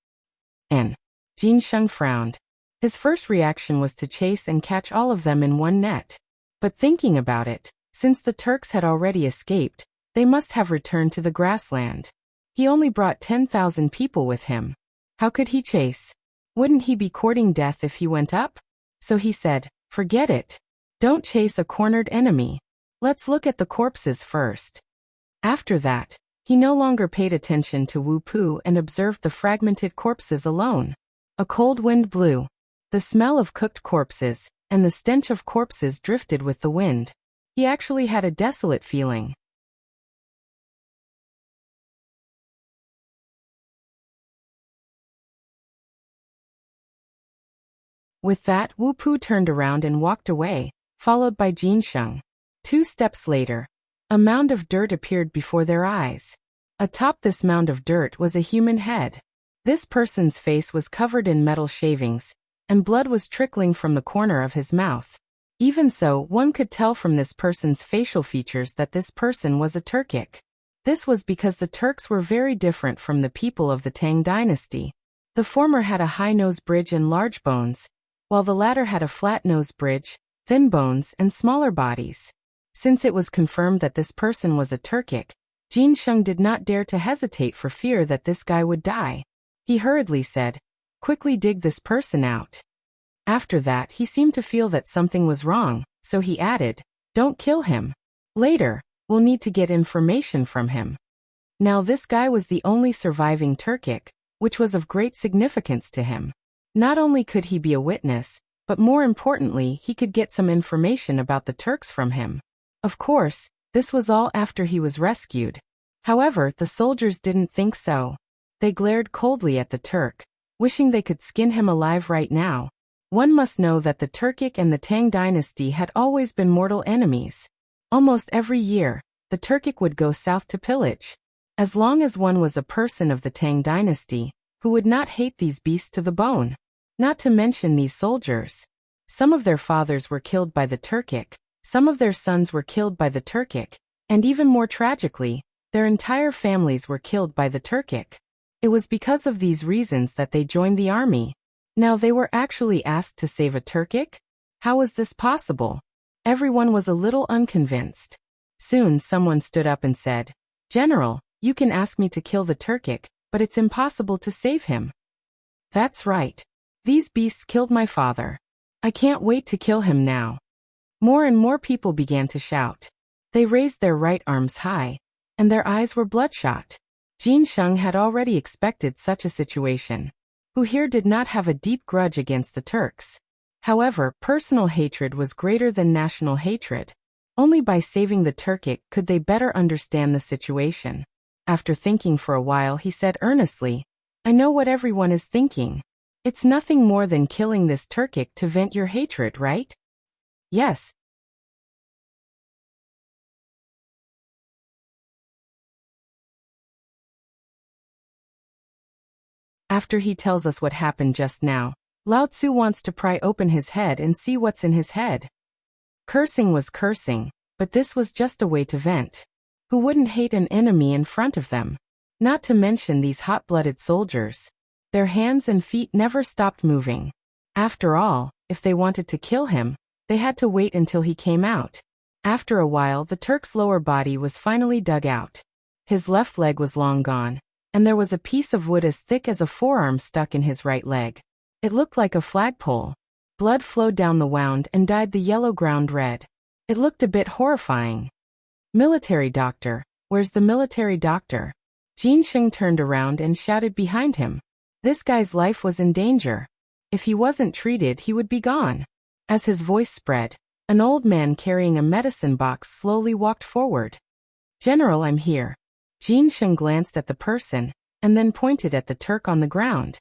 [SPEAKER 1] Jin Shang frowned. His first reaction was to chase and catch all of them in one net. But thinking about it, since the Turks had already escaped, they must have returned to the grassland. He only brought 10,000 people with him. How could he chase? Wouldn't he be courting death if he went up? So he said, forget it. Don't chase a cornered enemy. Let's look at the corpses first. After that, he no longer paid attention to Wu Pu and observed the fragmented corpses alone. A cold wind blew. The smell of cooked corpses and the stench of corpses drifted with the wind. He actually had a desolate feeling. With that, Wu Pu turned around and walked away, followed by Jin Shang. 2 steps later, a mound of dirt appeared before their eyes. Atop this mound of dirt was a human head. This person's face was covered in metal shavings, and blood was trickling from the corner of his mouth. Even so, one could tell from this person's facial features that this person was a Turkic. This was because the Turks were very different from the people of the Tang dynasty. The former had a high nose bridge and large bones, while the latter had a flat nose bridge, thin bones, and smaller bodies. Since it was confirmed that this person was a Turkic, Jin Shang did not dare to hesitate for fear that this guy would die. He hurriedly said, quickly dig this person out. After that, he seemed to feel that something was wrong, so he added, don't kill him. Later, we'll need to get information from him. Now this guy was the only surviving Turkic, which was of great significance to him. Not only could he be a witness, but more importantly, he could get some information about the Turks from him. Of course, this was all after he was rescued. However, the soldiers didn't think so. They glared coldly at the Turk, wishing they could skin him alive right now. One must know that the Turkic and the Tang dynasty had always been mortal enemies. Almost every year, the Turkic would go south to pillage. As long as one was a person of the Tang dynasty, who would not hate these beasts to the bone. Not to mention these soldiers. Some of their fathers were killed by the Turkic, some of their sons were killed by the Turkic, and even more tragically, their entire families were killed by the Turkic. It was because of these reasons that they joined the army. Now they were actually asked to save a Turkic? How was this possible? Everyone was a little unconvinced. Soon someone stood up and said, General, you can ask me to kill the Turkic, but it's impossible to save him. That's right. These beasts killed my father. I can't wait to kill him now. More and more people began to shout. They raised their right arms high, and their eyes were bloodshot. Jin Shang had already expected such a situation. Who here did not have a deep grudge against the Turks? However, personal hatred was greater than national hatred. Only by saving the Turkic could they better understand the situation. After thinking for a while, he said earnestly, I know what everyone is thinking. It's nothing more than killing this Turkic to vent your hatred, right? Yes. After he tells us what happened just now, Lao Tzu wants to pry open his head and see what's in his head. Cursing was cursing, but this was just a way to vent. Who wouldn't hate an enemy in front of them? Not to mention these hot-blooded soldiers. Their hands and feet never stopped moving. After all, if they wanted to kill him, they had to wait until he came out. After a while, the Turk's lower body was finally dug out. His left leg was long gone, and there was a piece of wood as thick as a forearm stuck in his right leg. It looked like a flagpole. Blood flowed down the wound and dyed the yellow ground red. It looked a bit horrifying. Military doctor, where's the military doctor? Jin Sheng turned around and shouted behind him. This guy's life was in danger. If he wasn't treated, he would be gone. As his voice spread, an old man carrying a medicine box slowly walked forward. General, I'm here. Jin Sheng glanced at the person, and then pointed at the Turk on the ground.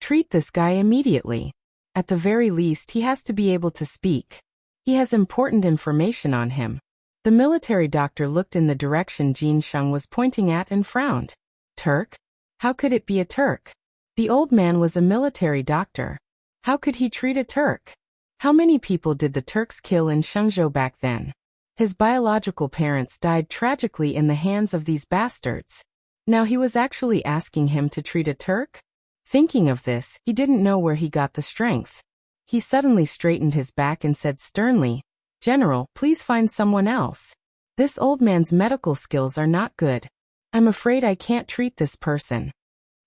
[SPEAKER 1] Treat this guy immediately. At the very least, he has to be able to speak. He has important information on him. The military doctor looked in the direction Jin Sheng was pointing at and frowned. Turk? How could it be a Turk? The old man was a military doctor. How could he treat a Turk? How many people did the Turks kill in Shenzhou back then? His biological parents died tragically in the hands of these bastards. Now he was actually asking him to treat a Turk? Thinking of this, he didn't know where he got the strength. He suddenly straightened his back and said sternly, General, please find someone else. This old man's medical skills are not good. I'm afraid I can't treat this person.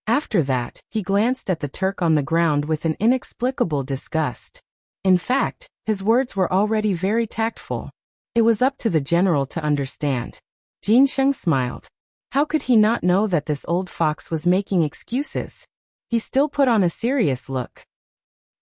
[SPEAKER 1] After that, he glanced at the Turk on the ground with an inexplicable disgust. In fact, his words were already very tactful. It was up to the general to understand. Jin Sheng smiled. How could he not know that this old fox was making excuses? He still put on a serious look.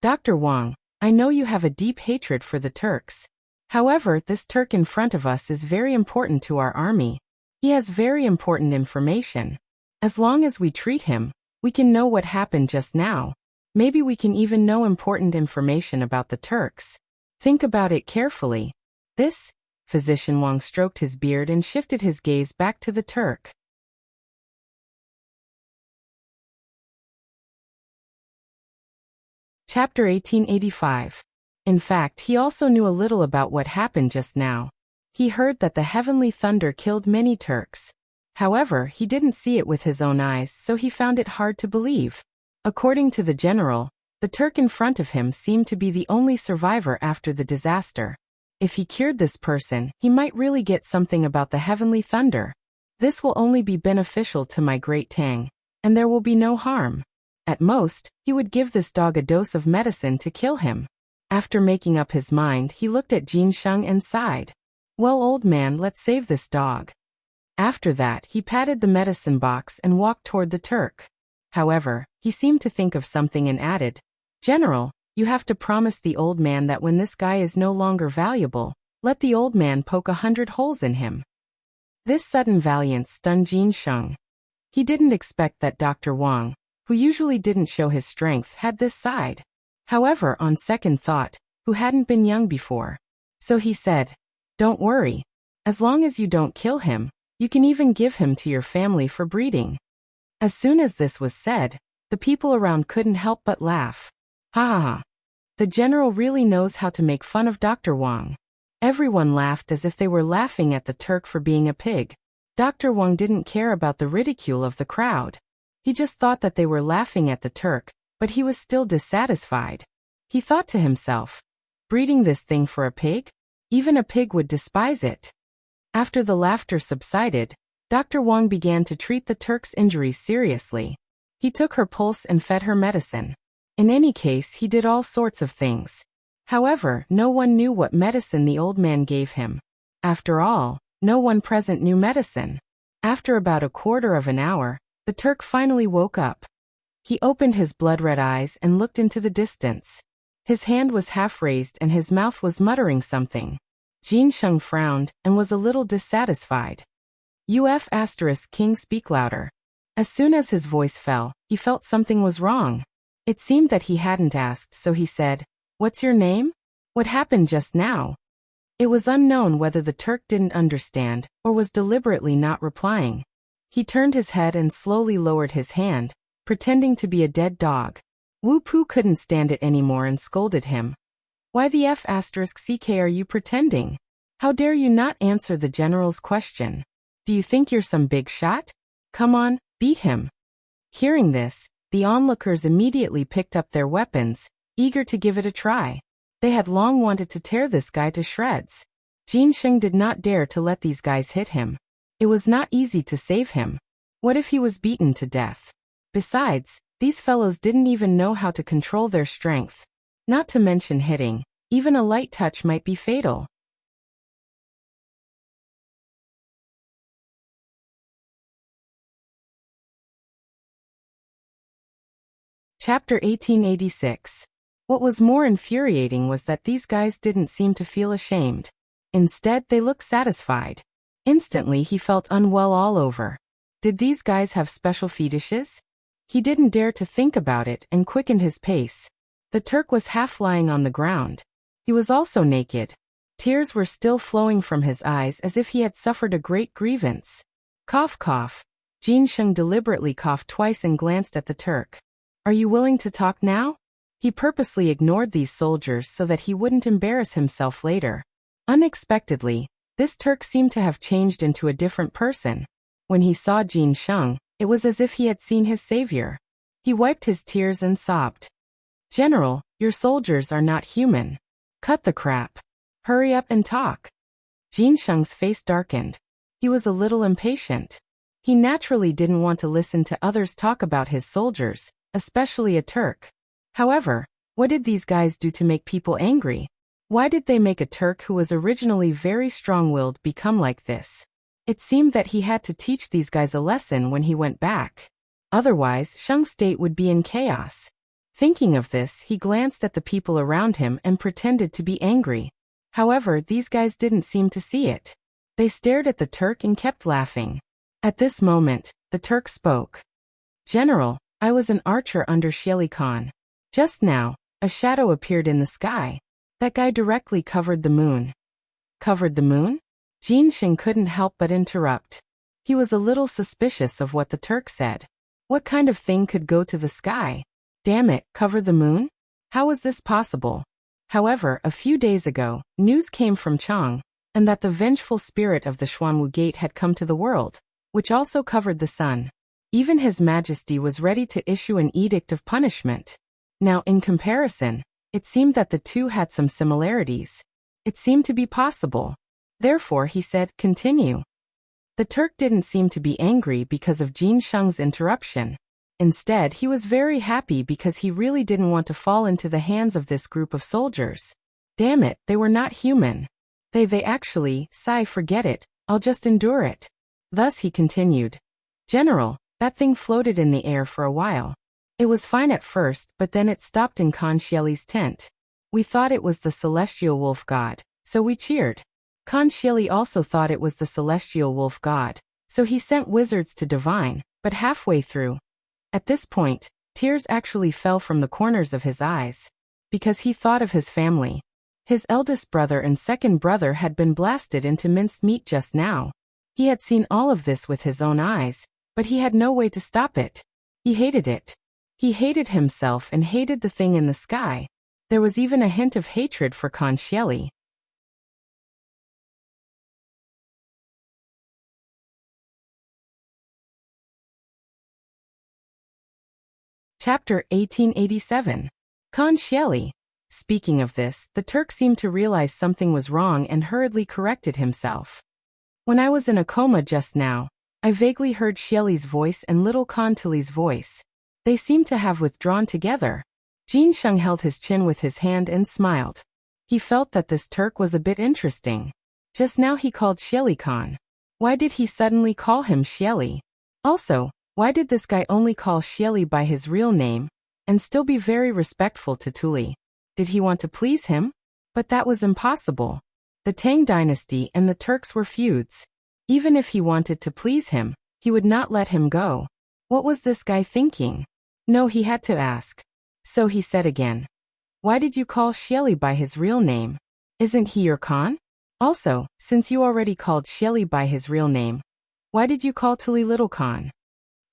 [SPEAKER 1] Dr. Wang, I know you have a deep hatred for the Turks. However, this Turk in front of us is very important to our army. He has very important information. As long as we treat him, we can know what happened just now. Maybe we can even know important information about the Turks. Think about it carefully. This? Physician Wang stroked his beard and shifted his gaze back to the Turk. Chapter 1885. In fact, he also knew a little about what happened just now. He heard that the heavenly thunder killed many Turks. However, he didn't see it with his own eyes, so he found it hard to believe. According to the general, the Turk in front of him seemed to be the only survivor after the disaster. If he cured this person, he might really get something about the heavenly thunder. This will only be beneficial to my great Tang, and there will be no harm. At most, he would give this dog a dose of medicine to kill him. After making up his mind, he looked at Jin Sheng and sighed. Well, old man, let's save this dog. After that, he patted the medicine box and walked toward the Turk. However, he seemed to think of something and added, General, you have to promise the old man that when this guy is no longer valuable, let the old man poke 100 holes in him. This sudden valiance stunned Jin Sheng. He didn't expect that Dr. Wang, who usually didn't show his strength, had this side. However, on second thought, who hadn't been young before. So he said, Don't worry. As long as you don't kill him, you can even give him to your family for breeding. As soon as this was said, the people around couldn't help but laugh. Ha ha ha. The general really knows how to make fun of Dr. Wang. Everyone laughed as if they were laughing at the Turk for being a pig. Dr. Wang didn't care about the ridicule of the crowd. He just thought that they were laughing at the Turk, but he was still dissatisfied. He thought to himself, breeding this thing for a pig? Even a pig would despise it. After the laughter subsided, Dr. Wang began to treat the Turk's injuries seriously. He took her pulse and fed her medicine. In any case, he did all sorts of things. However, no one knew what medicine the old man gave him. After all, no one present knew medicine. After about a quarter of an hour, the Turk finally woke up. He opened his blood-red eyes and looked into the distance. His hand was half raised and his mouth was muttering something. Jin Sheng frowned and was a little dissatisfied. King, speak louder. As soon as his voice fell, he felt something was wrong. It seemed that he hadn't asked, so he said, What's your name? What happened just now? It was unknown whether the Turk didn't understand or was deliberately not replying. He turned his head and slowly lowered his hand, pretending to be a dead dog. Wu Pu couldn't stand it anymore and scolded him. Why the F***ck are you pretending? How dare you not answer the general's question? Do you think you're some big shot? Come on, beat him. Hearing this, the onlookers immediately picked up their weapons, eager to give it a try. They had long wanted to tear this guy to shreds. Jin Sheng did not dare to let these guys hit him. It was not easy to save him. What if he was beaten to death? Besides, these fellows didn't even know how to control their strength. Not to mention hitting, even a light touch might be fatal. Chapter 1886. What was more infuriating was that these guys didn't seem to feel ashamed. Instead, they looked satisfied. Instantly, he felt unwell all over. Did these guys have special fetishes? He didn't dare to think about it and quickened his pace. The Turk was half lying on the ground. He was also naked. Tears were still flowing from his eyes as if he had suffered a great grievance. Cough, cough. Jin Sheng deliberately coughed twice and glanced at the Turk. Are you willing to talk now? He purposely ignored these soldiers so that he wouldn't embarrass himself later. Unexpectedly, this Turk seemed to have changed into a different person. When he saw Jin Sheng, it was as if he had seen his savior. He wiped his tears and sobbed. General, your soldiers are not human. Cut the crap. Hurry up and talk. Jin Sheng's face darkened. He was a little impatient. He naturally didn't want to listen to others talk about his soldiers, especially a Turk. However, what did these guys do to make people angry? Why did they make a Turk who was originally very strong-willed become like this? It seemed that he had to teach these guys a lesson when he went back. Otherwise, Sheng's state would be in chaos. Thinking of this, he glanced at the people around him and pretended to be angry. However, these guys didn't seem to see it. They stared at the Turk and kept laughing. At this moment, the Turk spoke. General, I was an archer under Xieli Khan. Just now, a shadow appeared in the sky. That guy directly covered the moon. Covered the moon? Jin Sheng couldn't help but interrupt. He was a little suspicious of what the Turk said. What kind of thing could go to the sky? Damn it, cover the moon? How was this possible? However, a few days ago, news came from Chang'an, and that the vengeful spirit of the Xuanwu Gate had come to the world, which also covered the sun. Even His Majesty was ready to issue an edict of punishment. Now, in comparison, it seemed that the two had some similarities. It seemed to be possible. Therefore, he said, continue. The Turk didn't seem to be angry because of Jin Sheng's interruption. Instead, he was very happy because he really didn't want to fall into the hands of this group of soldiers. Damn it, they were not human. They actually, forget it, I'll just endure it. Thus he continued. General, that thing floated in the air for a while. It was fine at first, but then it stopped in Khan Xieli's tent. We thought it was the celestial wolf god, so we cheered. Khan Xieli also thought it was the celestial wolf god, so he sent wizards to divine, but halfway through. At this point, tears actually fell from the corners of his eyes. Because he thought of his family. His eldest brother and second brother had been blasted into minced meat just now. He had seen all of this with his own eyes, but he had no way to stop it. He hated it. He hated himself and hated the thing in the sky. There was even a hint of hatred for Khan Xieli. Chapter 1887. Khan Xieli. Speaking of this, the Turk seemed to realize something was wrong and hurriedly corrected himself. When I was in a coma just now, I vaguely heard Xieli's voice and little Khan Tuli's voice. They seemed to have withdrawn together. Jin Sheng held his chin with his hand and smiled. He felt that this Turk was a bit interesting. Just now he called Xieli Khan. Why did he suddenly call him Xieli? Also, why did this guy only call Xieli by his real name, and still be very respectful to Tuli? Did he want to please him? But that was impossible. The Tang dynasty and the Turks were feuds. Even if he wanted to please him, he would not let him go. What was this guy thinking? No, he had to ask. So he said again. Why did you call Xieli by his real name? Isn't he your Khan? Also, since you already called Xieli by his real name, why did you call Tuli little Khan?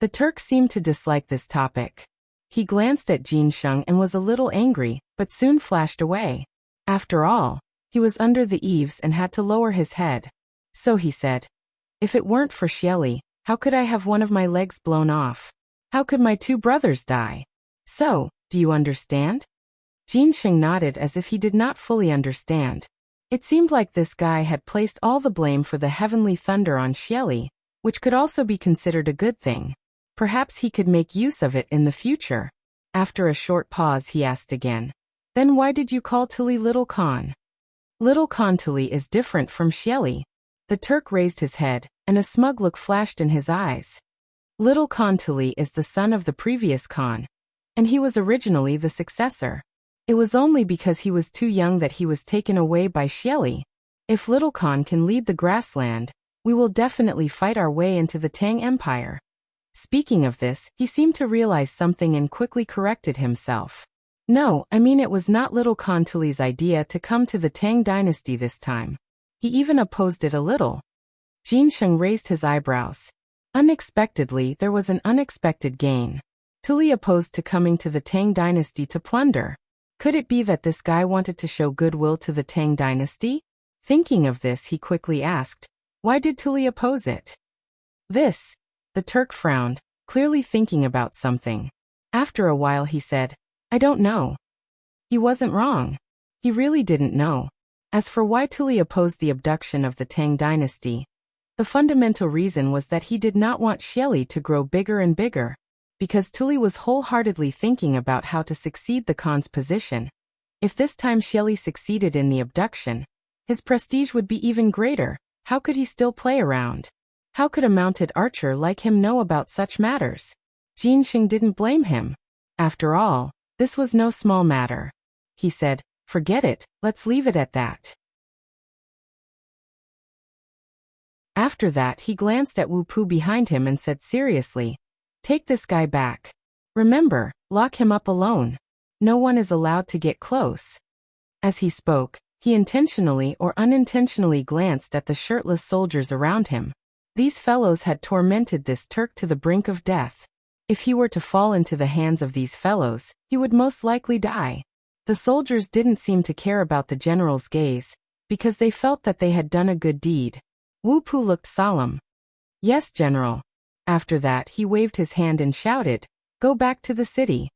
[SPEAKER 1] The Turk seemed to dislike this topic. He glanced at Jin Sheng and was a little angry, but soon flashed away. After all, he was under the eaves and had to lower his head. So he said, if it weren't for Xieli, how could I have one of my legs blown off? How could my two brothers die? So, do you understand? Jin Sheng nodded as if he did not fully understand. It seemed like this guy had placed all the blame for the heavenly thunder on Xieli, which could also be considered a good thing. Perhaps he could make use of it in the future. After a short pause he asked again. Then why did you call Tuli little Khan? Little Khan Tuli is different from Xieli. The Turk raised his head, and a smug look flashed in his eyes. Little Khan Tuli is the son of the previous Khan. And he was originally the successor. It was only because he was too young that he was taken away by Xieli. If Little Khan can lead the grassland, we will definitely fight our way into the Tang Empire. Speaking of this, he seemed to realize something and quickly corrected himself. No, I mean it was not Little Khan Tuli's idea to come to the Tang dynasty this time. He even opposed it a little. Jin Sheng raised his eyebrows. Unexpectedly, there was an unexpected gain. Tuli opposed to coming to the Tang dynasty to plunder. Could it be that this guy wanted to show goodwill to the Tang dynasty? Thinking of this, he quickly asked, why did Tuli oppose it? This. The Turk frowned, clearly thinking about something. After a while he said, I don't know. He wasn't wrong. He really didn't know. As for why Tuli opposed the abduction of the Tang dynasty, the fundamental reason was that he did not want Xieli to grow bigger and bigger, because Tuli was wholeheartedly thinking about how to succeed the Khan's position. If this time Xieli succeeded in the abduction, his prestige would be even greater. How could he still play around? How could a mounted archer like him know about such matters? Jin Sheng didn't blame him. After all, this was no small matter. He said, forget it, let's leave it at that. After that he glanced at Wu Pu behind him and said seriously, take this guy back. Remember, lock him up alone. No one is allowed to get close. As he spoke, he intentionally or unintentionally glanced at the shirtless soldiers around him. These fellows had tormented this Turk to the brink of death. If he were to fall into the hands of these fellows, he would most likely die. The soldiers didn't seem to care about the general's gaze, because they felt that they had done a good deed. Wu Pu looked solemn. Yes, General. After that he waved his hand and shouted, go back to the city.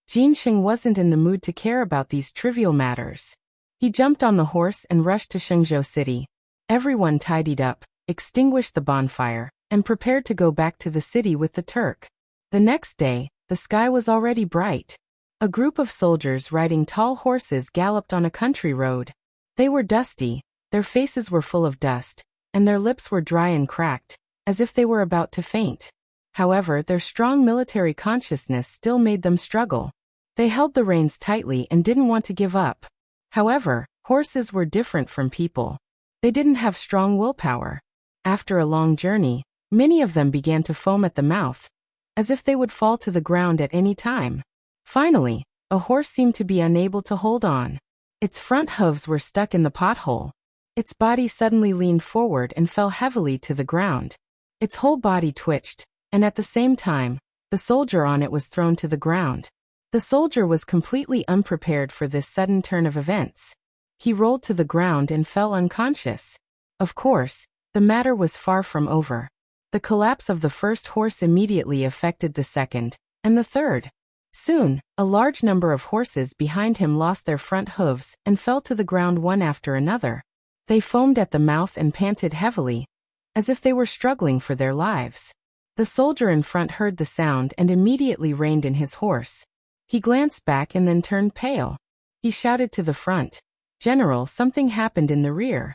[SPEAKER 1] Jin Sheng wasn't in the mood to care about these trivial matters. He jumped on the horse and rushed to Shenzhou City. Everyone tidied up, extinguished the bonfire, and prepared to go back to the city with the Turk. The next day, the sky was already bright. A group of soldiers riding tall horses galloped on a country road. They were dusty, their faces were full of dust, and their lips were dry and cracked, as if they were about to faint. However, their strong military consciousness still made them struggle. They held the reins tightly and didn't want to give up. However, horses were different from people. They didn't have strong willpower. After a long journey, many of them began to foam at the mouth, as if they would fall to the ground at any time. Finally, a horse seemed to be unable to hold on. Its front hooves were stuck in the pothole. Its body suddenly leaned forward and fell heavily to the ground. Its whole body twitched, and at the same time, the soldier on it was thrown to the ground. The soldier was completely unprepared for this sudden turn of events. He rolled to the ground and fell unconscious. Of course, the matter was far from over. The collapse of the first horse immediately affected the second, and the third. Soon, a large number of horses behind him lost their front hooves and fell to the ground one after another. They foamed at the mouth and panted heavily, as if they were struggling for their lives. The soldier in front heard the sound and immediately reined in his horse. He glanced back and then turned pale. He shouted to the front, General, something happened in the rear.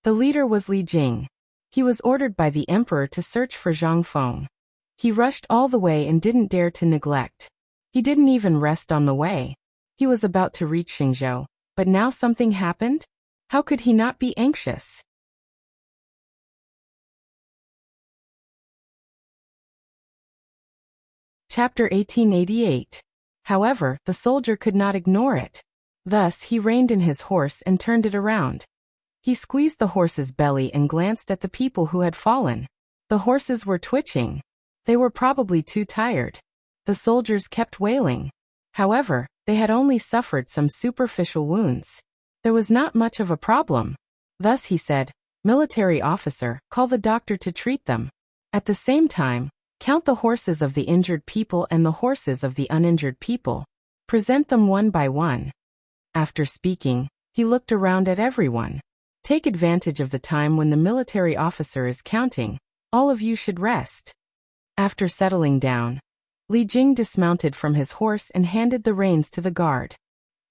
[SPEAKER 1] The leader was Li Jing. He was ordered by the emperor to search for Zhang Feng. He rushed all the way and didn't dare to neglect. He didn't even rest on the way. He was about to reach Xingzhou, but now something happened? How could he not be anxious? Chapter 1888. However, the soldier could not ignore it. Thus, he reined in his horse and turned it around. He squeezed the horse's belly and glanced at the people who had fallen. The horses were twitching. They were probably too tired. The soldiers kept wailing. However, they had only suffered some superficial wounds. There was not much of a problem. Thus he said, Military officer, call the doctor to treat them. At the same time, count the horses of the injured people and the horses of the uninjured people. Present them one by one. After speaking, he looked around at everyone. Take advantage of the time when the military officer is counting. All of you should rest. After settling down, Li Jing dismounted from his horse and handed the reins to the guard.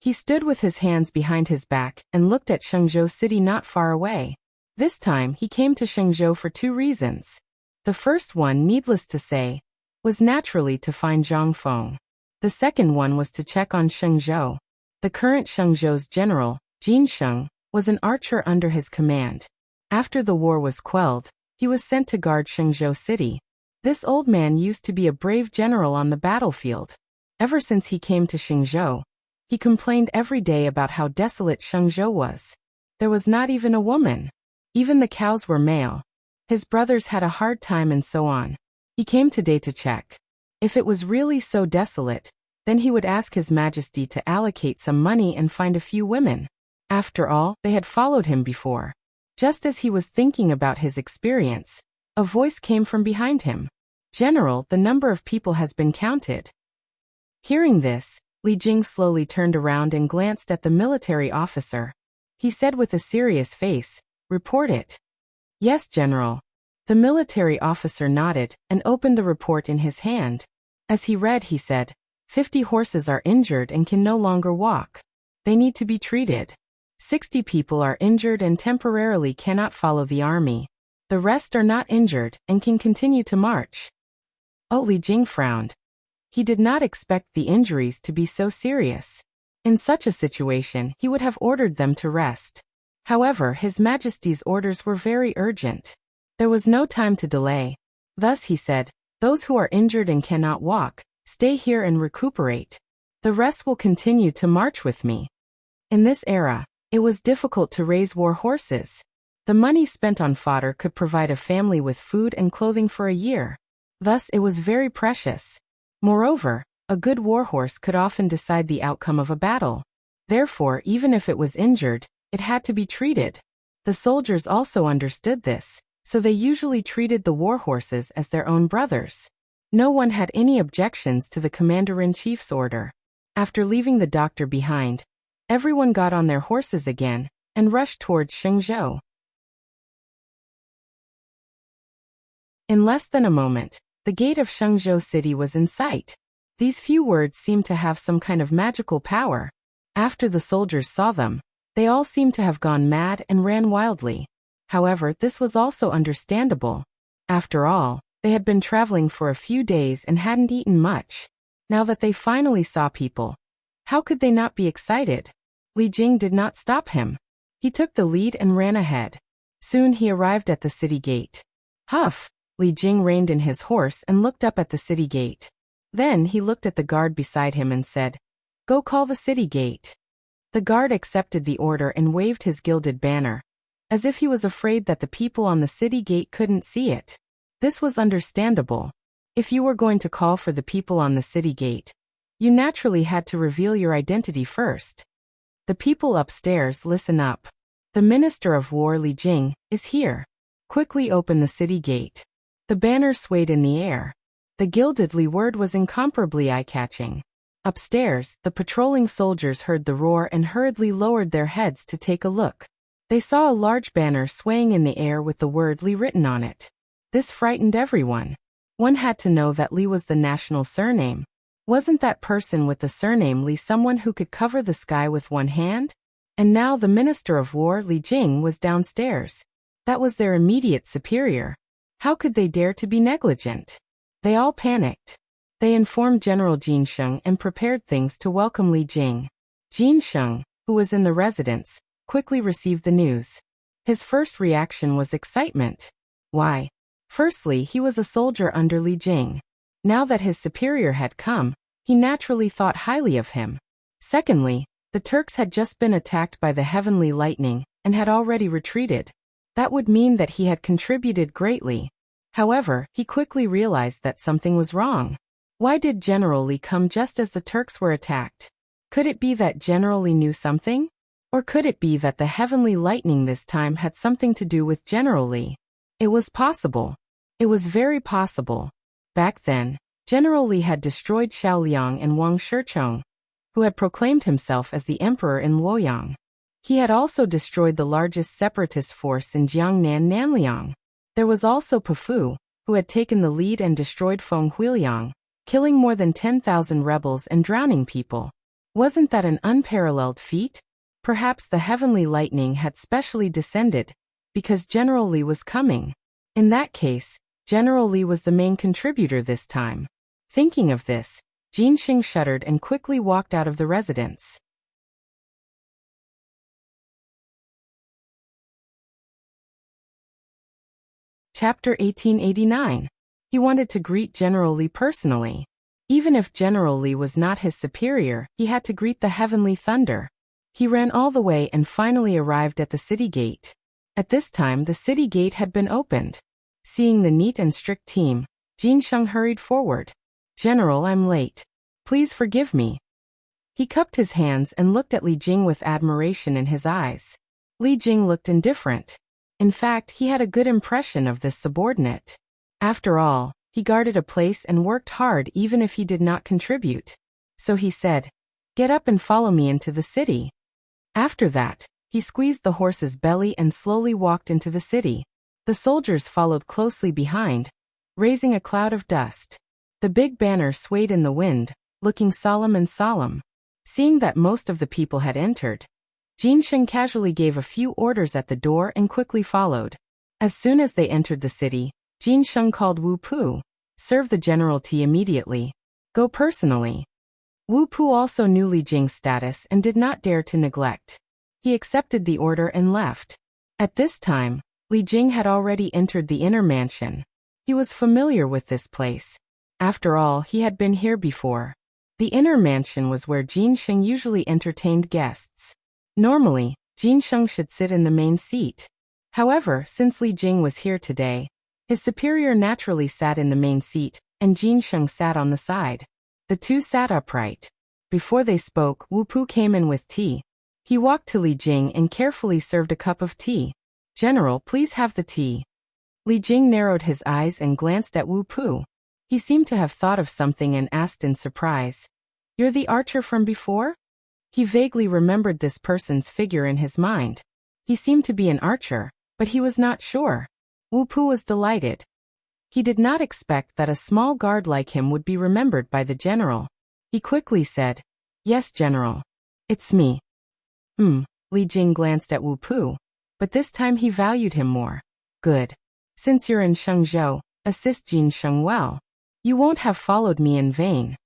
[SPEAKER 1] He stood with his hands behind his back and looked at Shenzhou City not far away. This time he came to Shenzhou for two reasons. The first one, needless to say, was naturally to find Zhang Feng. The second one was to check on Sheng Zhou. The current Sheng Zhou's general, Jin Sheng, was an archer under his command. After the war was quelled, he was sent to guard Shengzhou city. This old man used to be a brave general on the battlefield. Ever since he came to Shengzhou, he complained every day about how desolate Shengzhou was. There was not even a woman. Even the cows were male. His brothers had a hard time and so on. He came today to check. If it was really so desolate, then he would ask His Majesty to allocate some money and find a few women. After all, they had followed him before. Just as he was thinking about his experience, a voice came from behind him. General, the number of people has been counted. Hearing this, Li Jing slowly turned around and glanced at the military officer. He said with a serious face, "Report it." "Yes, General." The military officer nodded and opened the report in his hand. As he read, he said, 50 horses are injured and can no longer walk. They need to be treated. 60 people are injured and temporarily cannot follow the army. The rest are not injured and can continue to march. Oh, Li Jing frowned. He did not expect the injuries to be so serious. In such a situation, he would have ordered them to rest. However, His Majesty's orders were very urgent. There was no time to delay. Thus he said, "Those who are injured and cannot walk, stay here and recuperate. The rest will continue to march with me." In this era, it was difficult to raise war horses. The money spent on fodder could provide a family with food and clothing for a year. Thus it was very precious. Moreover, a good war horse could often decide the outcome of a battle. Therefore, even if it was injured, it had to be treated. The soldiers also understood this, so they usually treated the war horses as their own brothers. No one had any objections to the commander-in-chief's order. After leaving the doctor behind, everyone got on their horses again and rushed towards Shengzhou. In less than a moment, the gate of Shengzhou city was in sight. These few words seemed to have some kind of magical power. After the soldiers saw them, they all seemed to have gone mad and ran wildly. However, this was also understandable. After all, they had been traveling for a few days and hadn't eaten much. Now that they finally saw people, how could they not be excited? Li Jing did not stop him. He took the lead and ran ahead. Soon he arrived at the city gate. Huff! Li Jing reined in his horse and looked up at the city gate. Then he looked at the guard beside him and said, "Go call the city gate." The guard accepted the order and waved his gilded banner, as if he was afraid that the people on the city gate couldn't see it. This was understandable. If you were going to call for the people on the city gate, you naturally had to reveal your identity first. The people upstairs, listen up. The Minister of War Li Jing is here. Quickly open the city gate. The banner swayed in the air. The gilded Li word was incomparably eye-catching. Upstairs, the patrolling soldiers heard the roar and hurriedly lowered their heads to take a look. They saw a large banner swaying in the air with the word Li written on it. This frightened everyone. One had to know that Li was the national surname. Wasn't that person with the surname Li someone who could cover the sky with one hand? And now the Minister of War Li Jing was downstairs. That was their immediate superior. How could they dare to be negligent? They all panicked. They informed General Jin Sheng and prepared things to welcome Li Jing. Jin Sheng, who was in the residence, quickly received the news. His first reaction was excitement. Why? Firstly, he was a soldier under Li Jing. Now that his superior had come, he naturally thought highly of him. Secondly, the Turks had just been attacked by the heavenly lightning and had already retreated. That would mean that he had contributed greatly. However, he quickly realized that something was wrong. Why did General Li come just as the Turks were attacked? Could it be that General Li knew something? Or could it be that the heavenly lightning this time had something to do with General Li? It was possible. It was very possible. Back then, General Li had destroyed Xiaoliang and Wang Shichong, who had proclaimed himself as the emperor in Luoyang. He had also destroyed the largest separatist force in Jiangnan Nanliang. There was also Pafu, who had taken the lead and destroyed Feng Huiliang, killing more than 10,000 rebels and drowning people. Wasn't that an unparalleled feat? Perhaps the heavenly lightning had specially descended, because General Li was coming. In that case, General Li was the main contributor this time. Thinking of this, Jin Xing shuddered and quickly walked out of the residence. Chapter 1889. He wanted to greet General Li personally. Even if General Li was not his superior, he had to greet the heavenly thunder. He ran all the way and finally arrived at the city gate. At this time the city gate had been opened. Seeing the neat and strict team, Jin Xing hurried forward. "General, I'm late. Please forgive me." He cupped his hands and looked at Li Jing with admiration in his eyes. Li Jing looked indifferent. In fact, he had a good impression of this subordinate. After all, he guarded a place and worked hard even if he did not contribute. So he said, "Get up and follow me into the city." After that, he squeezed the horse's belly and slowly walked into the city. The soldiers followed closely behind, raising a cloud of dust. The big banner swayed in the wind, looking solemn and solemn. Seeing that most of the people had entered, Jin Xing casually gave a few orders at the door and quickly followed. As soon as they entered the city, Jin Xing called Wu Pu. "Serve the general tea immediately. Go personally." Wu Pu also knew Li Jing's status and did not dare to neglect. He accepted the order and left. At this time, Li Jing had already entered the inner mansion. He was familiar with this place. After all, he had been here before. The inner mansion was where Jin Xing usually entertained guests. Normally, Jin Xing should sit in the main seat. However, since Li Jing was here today, his superior naturally sat in the main seat, and Jin Xing sat on the side. The two sat upright. Before they spoke, Wu Pu came in with tea. He walked to Li Jing and carefully served a cup of tea. "General, please have the tea." Li Jing narrowed his eyes and glanced at Wu Pu. He seemed to have thought of something and asked in surprise, "You're the archer from before?" He vaguely remembered this person's figure in his mind. He seemed to be an archer, but he was not sure. Wu Pu was delighted. He did not expect that a small guard like him would be remembered by the general. He quickly said, "Yes, General. It's me." Li Jing glanced at Wu Pu, but this time he valued him more. "Good. Since you're in Shengzhou, assist Jin Xing well. You won't have followed me in vain."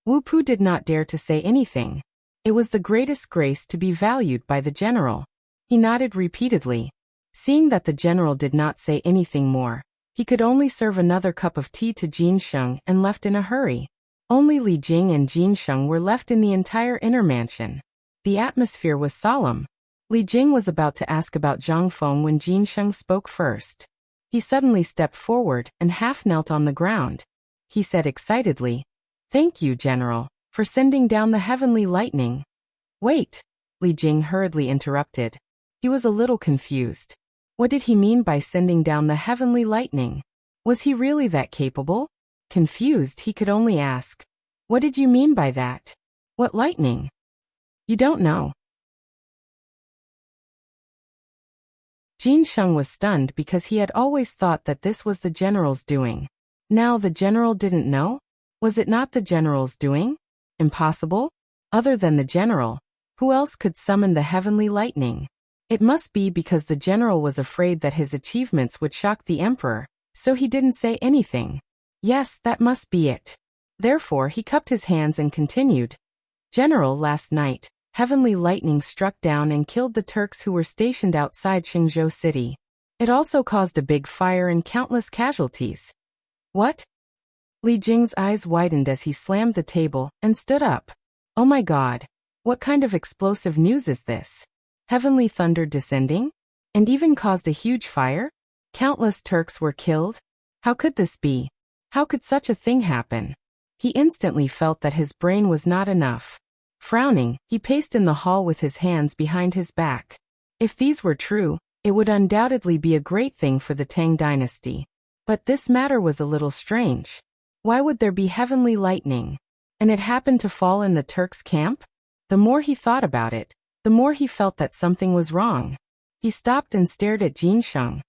[SPEAKER 1] Wu Pu did not dare to say anything. It was the greatest grace to be valued by the general. He nodded repeatedly. Seeing that the general did not say anything more, he could only serve another cup of tea to Jin Xing and left in a hurry. Only Li Jing and Jin Xing were left in the entire inner mansion. The atmosphere was solemn. Li Jing was about to ask about Zhang Feng when Jin Xing spoke first. He suddenly stepped forward and half knelt on the ground. He said excitedly, "Thank you, General, for sending down the heavenly lightning." "Wait," Li Jing hurriedly interrupted. He was a little confused. What did he mean by sending down the heavenly lightning? Was he really that capable? Confused, he could only ask, "What did you mean by that? What lightning?" "You don't know." Jin Xing was stunned because he had always thought that this was the general's doing. Now the general didn't know? Was it not the general's doing? Impossible? Other than the general, who else could summon the heavenly lightning? It must be because the general was afraid that his achievements would shock the emperor, so he didn't say anything. Yes, that must be it. Therefore he cupped his hands and continued, "General, last night, heavenly lightning struck down and killed the Turks who were stationed outside Shenzhou city. It also caused a big fire and countless casualties." "What?" Li Jing's eyes widened as he slammed the table and stood up. "Oh my God! What kind of explosive news is this? Heavenly thunder descending? And even caused a huge fire? Countless Turks were killed? How could this be? How could such a thing happen?" He instantly felt that his brain was not enough. Frowning, he paced in the hall with his hands behind his back. If these were true, it would undoubtedly be a great thing for the Tang dynasty. But this matter was a little strange. Why would there be heavenly lightning? And it happened to fall in the Turks' camp? The more he thought about it, the more he felt that something was wrong. He stopped and stared at Jin Xing.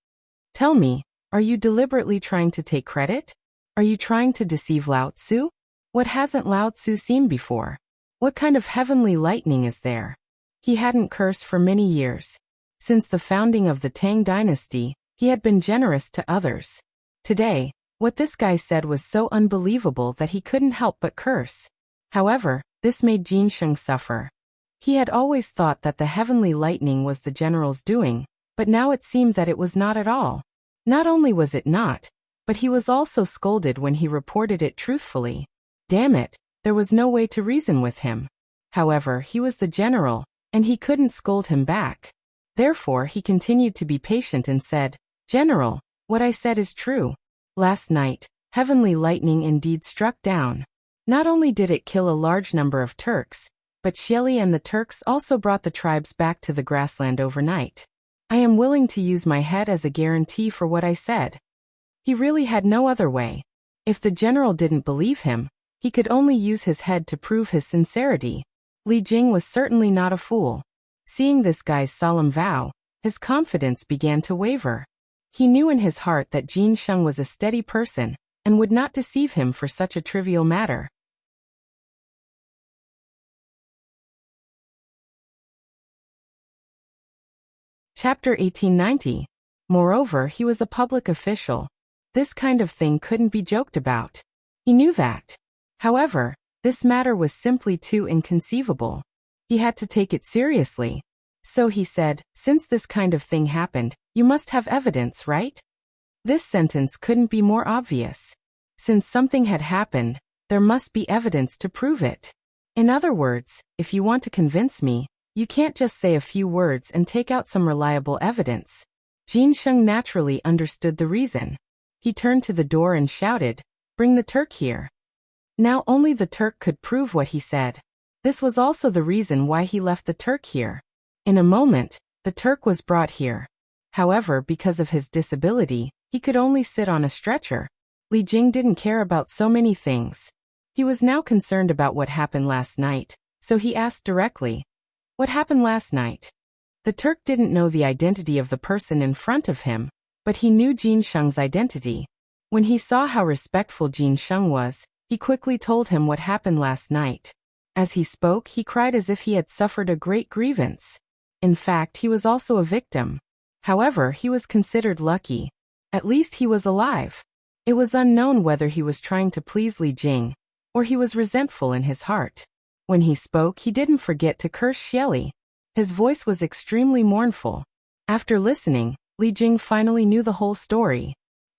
[SPEAKER 1] "Tell me, are you deliberately trying to take credit? Are you trying to deceive Lao Tzu? What hasn't Lao Tzu seen before? What kind of heavenly lightning is there?" He hadn't cursed for many years. Since the founding of the Tang dynasty, he had been generous to others. Today, what this guy said was so unbelievable that he couldn't help but curse. However, this made Jin Sheng suffer. He had always thought that the heavenly lightning was the general's doing, but now it seemed that it was not at all. Not only was it not, but he was also scolded when he reported it truthfully. Damn it, there was no way to reason with him. However, he was the general, and he couldn't scold him back. Therefore, he continued to be patient and said, "General, what I said is true. Last night, heavenly lightning indeed struck down. Not only did it kill a large number of Turks, but Xieli and the Turks also brought the tribes back to the grassland overnight. I am willing to use my head as a guarantee for what I said." He really had no other way. If the general didn't believe him, he could only use his head to prove his sincerity. Li Jing was certainly not a fool. Seeing this guy's solemn vow, his confidence began to waver. He knew in his heart that Jin Sheng was a steady person, and would not deceive him for such a trivial matter. Chapter 1890. Moreover, he was a public official. This kind of thing couldn't be joked about. He knew that. However, this matter was simply too inconceivable. He had to take it seriously. So he said, "Since this kind of thing happened, you must have evidence, right?" This sentence couldn't be more obvious. Since something had happened, there must be evidence to prove it. In other words, if you want to convince me, you can't just say a few words and take out some reliable evidence. Jin Sheng naturally understood the reason. He turned to the door and shouted, "Bring the Turk here." Now only the Turk could prove what he said. This was also the reason why he left the Turk here. In a moment, the Turk was brought here. However, because of his disability, he could only sit on a stretcher. Li Jing didn't care about so many things. He was now concerned about what happened last night, so he asked directly, "What happened last night?" The Turk didn't know the identity of the person in front of him, but he knew Jin Sheng's identity. When he saw how respectful Jin Sheng was, he quickly told him what happened last night. As he spoke, he cried as if he had suffered a great grievance. In fact, he was also a victim. However, he was considered lucky. At least he was alive. It was unknown whether he was trying to please Li Jing, or he was resentful in his heart. When he spoke, he didn't forget to curse Xieli. His voice was extremely mournful. After listening, Li Jing finally knew the whole story.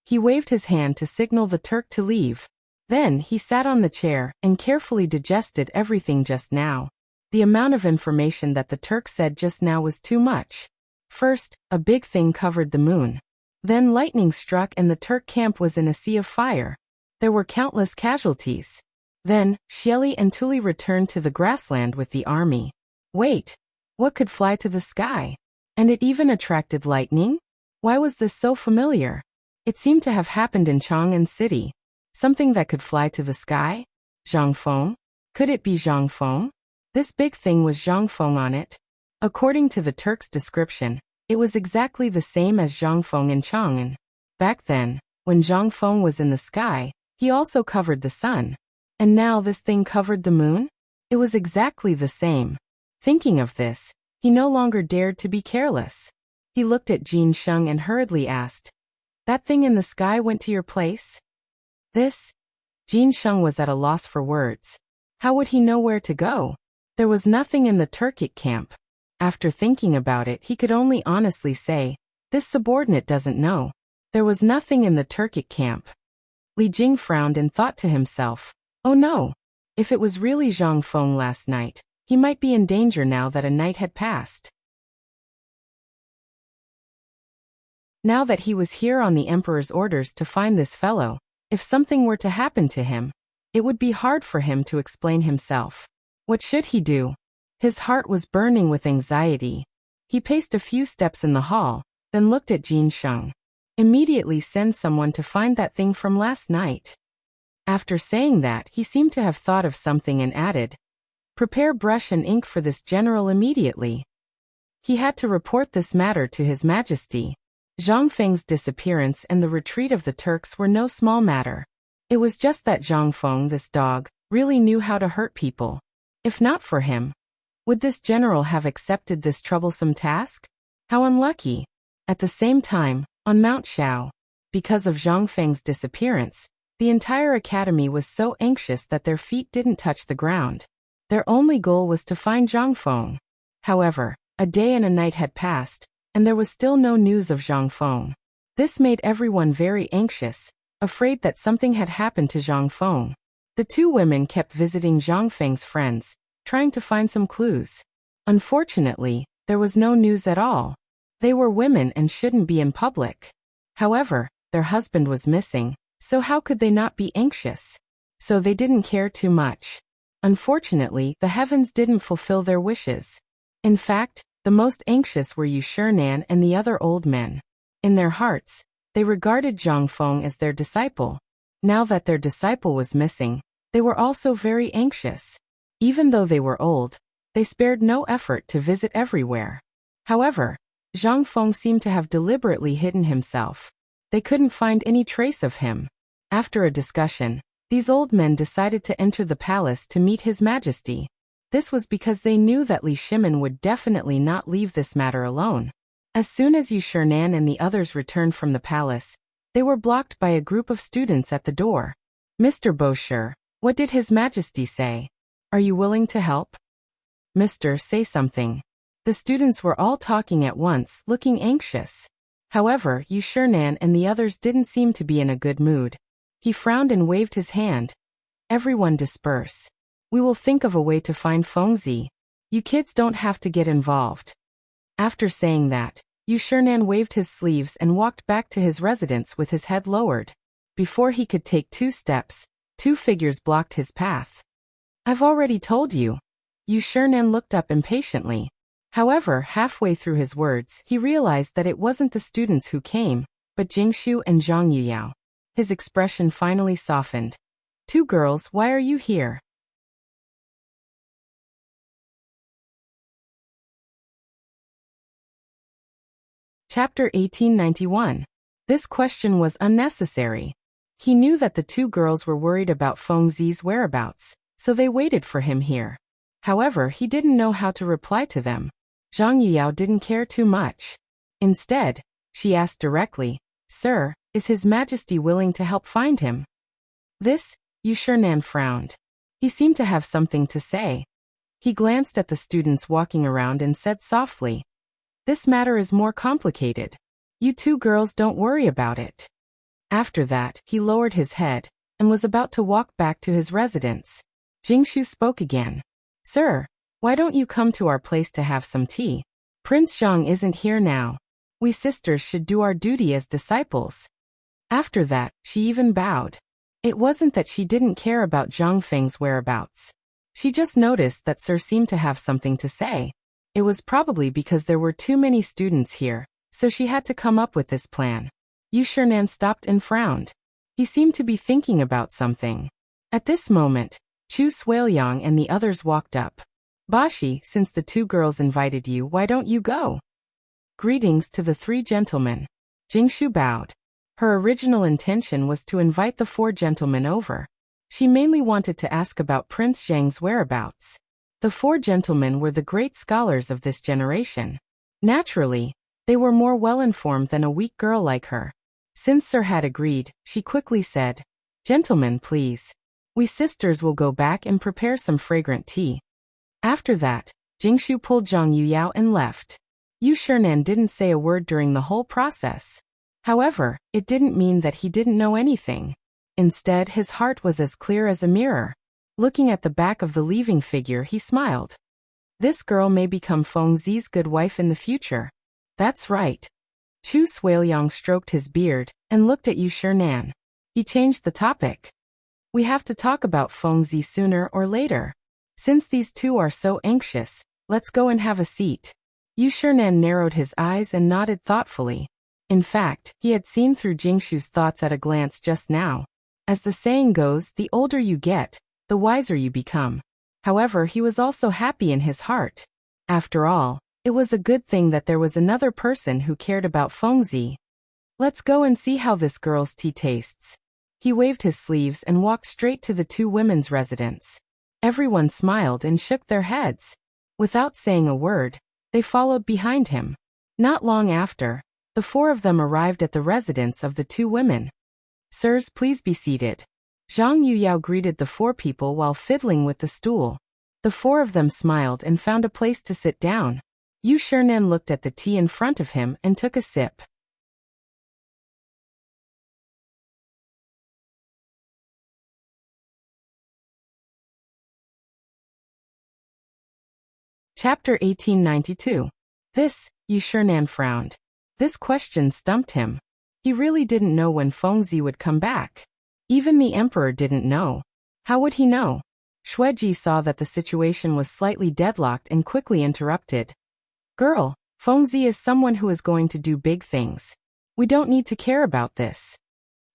[SPEAKER 1] He waved his hand to signal the Turk to leave. Then, he sat on the chair and carefully digested everything just now. The amount of information that the Turk said just now was too much. First, a big thing covered the moon. Then lightning struck and the Turk camp was in a sea of fire. There were countless casualties. Then, Xieli and Tuli returned to the grassland with the army. Wait, what could fly to the sky? And it even attracted lightning? Why was this so familiar? It seemed to have happened in Chang'an city. Something that could fly to the sky? Zhang Feng? Could it be Zhang Feng? This big thing was Zhang Feng on it. According to the Turk's description, it was exactly the same as Zhang Feng in Chang'an. Back then, when Zhang Feng was in the sky, he also covered the sun. And now this thing covered the moon? It was exactly the same. Thinking of this, he no longer dared to be careless. He looked at Jin Sheng and hurriedly asked, "That thing in the sky went to your place?" This? Jin Sheng was at a loss for words. How would he know where to go? There was nothing in the Turkic camp. After thinking about it, he could only honestly say, this subordinate doesn't know. There was nothing in the Turkic camp. Li Jing frowned and thought to himself, oh no. If it was really Zhang Feng last night, he might be in danger now that a night had passed. Now that he was here on the Emperor's orders to find this fellow, if something were to happen to him, it would be hard for him to explain himself. What should he do? His heart was burning with anxiety. He paced a few steps in the hall, then looked at Jin Sheng. Immediately send someone to find that thing from last night. After saying that, he seemed to have thought of something and added, prepare brush and ink for this general immediately. He had to report this matter to His Majesty. Zhang Feng's disappearance and the retreat of the Turks were no small matter. It was just that Zhang Feng, this dog, really knew how to hurt people. If not for him, would this general have accepted this troublesome task? How unlucky. At the same time, on Mount Shao, because of Zhang Feng's disappearance, The entire academy was so anxious that their feet didn't touch the ground. Their only goal was to find Zhang Feng. However, a day and a night had passed, and there was still no news of Zhang Feng. This made everyone very anxious, afraid that something had happened to Zhang Feng. The two women kept visiting Zhang Feng's friends, trying to find some clues. Unfortunately, there was no news at all. They were women and shouldn't be in public. However, their husband was missing, so how could they not be anxious? So they didn't care too much. Unfortunately, the heavens didn't fulfill their wishes. In fact, the most anxious were Yu Shinan and the other old men. In their hearts, they regarded Zhang Feng as their disciple. Now that their disciple was missing, they were also very anxious. Even though they were old, they spared no effort to visit everywhere. However, Zhang Feng seemed to have deliberately hidden himself. They couldn't find any trace of him. After a discussion, these old men decided to enter the palace to meet His Majesty. This was because they knew that Li Shimin would definitely not leave this matter alone. As soon as Yu Shinan and the others returned from the palace, they were blocked by a group of students at the door. Mr. Bosher, what did His Majesty say? Are you willing to help? Mr. Say something. The students were all talking at once, looking anxious. However, Yu Shinan and the others didn't seem to be in a good mood. He frowned and waved his hand. Everyone disperse. We will think of a way to find Fengzi. You kids don't have to get involved. After saying that, Yu Shinan waved his sleeves and walked back to his residence with his head lowered. Before he could take 2 steps, 2 figures blocked his path. I've already told you. Yu Shinan looked up impatiently. However, halfway through his words, he realized that it wasn't the students who came, but Jingshu and Zhang Yuyao. His expression finally softened. 2 girls, why are you here? Chapter 1891. This question was unnecessary. He knew that the 2 girls were worried about Fengzi's whereabouts, so they waited for him here. However, he didn't know how to reply to them. Zhang Yuyao didn't care too much. Instead, she asked directly, Sir, is His Majesty willing to help find him? This, Yu Shinan frowned. He seemed to have something to say. He glanced at the students walking around and said softly, This matter is more complicated. You 2 girls don't worry about it. After that, he lowered his head and was about to walk back to his residence. Jingshu spoke again. Sir, why don't you come to our place to have some tea? Prince Zhang isn't here now. We sisters should do our duty as disciples. After that, she even bowed. It wasn't that she didn't care about Zhang Feng's whereabouts. She just noticed that Sir seemed to have something to say. It was probably because there were too many students here, so she had to come up with this plan. Yu Shinan stopped and frowned. He seemed to be thinking about something. At this moment, Chu Suiliang and the others walked up. Bashi, since the 2 girls invited you, why don't you go? Greetings to the 3 gentlemen. Jingshu bowed. Her original intention was to invite the 4 gentlemen over. She mainly wanted to ask about Prince Zhang's whereabouts. The 4 gentlemen were the great scholars of this generation. Naturally, they were more well-informed than a weak girl like her. Since Sir had agreed, she quickly said, Gentlemen, please. We sisters will go back and prepare some fragrant tea. After that, Jingshu pulled Zhang Yuyao and left. Yu Shinan didn't say a word during the whole process. However, it didn't mean that he didn't know anything. Instead, his heart was as clear as a mirror. Looking at the back of the leaving figure, he smiled. This girl may become Fengzi's good wife in the future. That's right. Chu Suiliang stroked his beard and looked at Yu Shinan. He changed the topic. We have to talk about Fengzi sooner or later. Since these 2 are so anxious, let's go and have a seat. Yu Shinan narrowed his eyes and nodded thoughtfully. In fact, he had seen through Jingshu's thoughts at a glance just now. As the saying goes, the older you get, the wiser you become. However, he was also happy in his heart. After all, it was a good thing that there was another person who cared about Fengzi. Let's go and see how this girl's tea tastes. He waved his sleeves and walked straight to the 2 women's residence. Everyone smiled and shook their heads. Without saying a word, they followed behind him. Not long after, the 4 of them arrived at the residence of the 2 women. Sirs, please be seated. Zhang Yuyao greeted the four people while fiddling with the stool. The four of them smiled and found a place to sit down. Yu Shirnan looked at the tea in front of him and took a sip. Chapter 1892. This, Yu Shirnan frowned. This question stumped him. He really didn't know when Fengzi would come back. Even the emperor didn't know. How would he know? Shueji saw that the situation was slightly deadlocked and quickly interrupted. Girl, Fengzi is someone who is going to do big things. We don't need to care about this.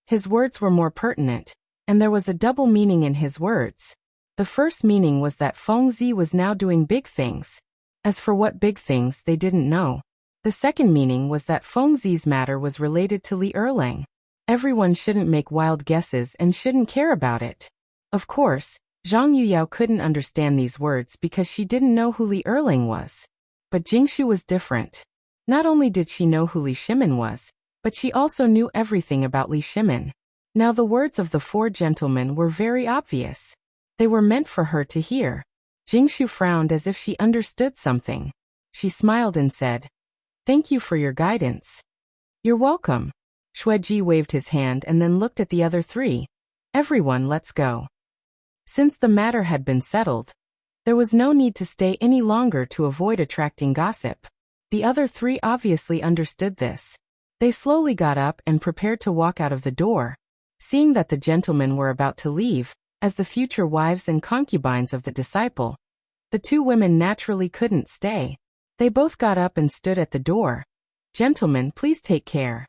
[SPEAKER 1] His words were more pertinent, and there was a double meaning in his words. The first meaning was that Fengzi was now doing big things. As for what big things, they didn't know. The second meaning was that Fengzi's matter was related to Li Erlang. Everyone shouldn't make wild guesses and shouldn't care about it. Of course, Zhang Yuyao couldn't understand these words because she didn't know who Li Erlang was. But Jingshu was different. Not only did she know who Li Shimin was, but she also knew everything about Li Shimin. Now the words of the four gentlemen were very obvious. They were meant for her to hear. Jingshu frowned as if she understood something. She smiled and said, "Thank you for your guidance." "You're welcome." Shueji waved his hand and then looked at the other three. "Everyone, let's go." Since the matter had been settled, there was no need to stay any longer to avoid attracting gossip. The other three obviously understood this. They slowly got up and prepared to walk out of the door. Seeing that the gentlemen were about to leave, as the future wives and concubines of the disciple, the two women naturally couldn't stay. They both got up and stood at the door. "Gentlemen, please take care."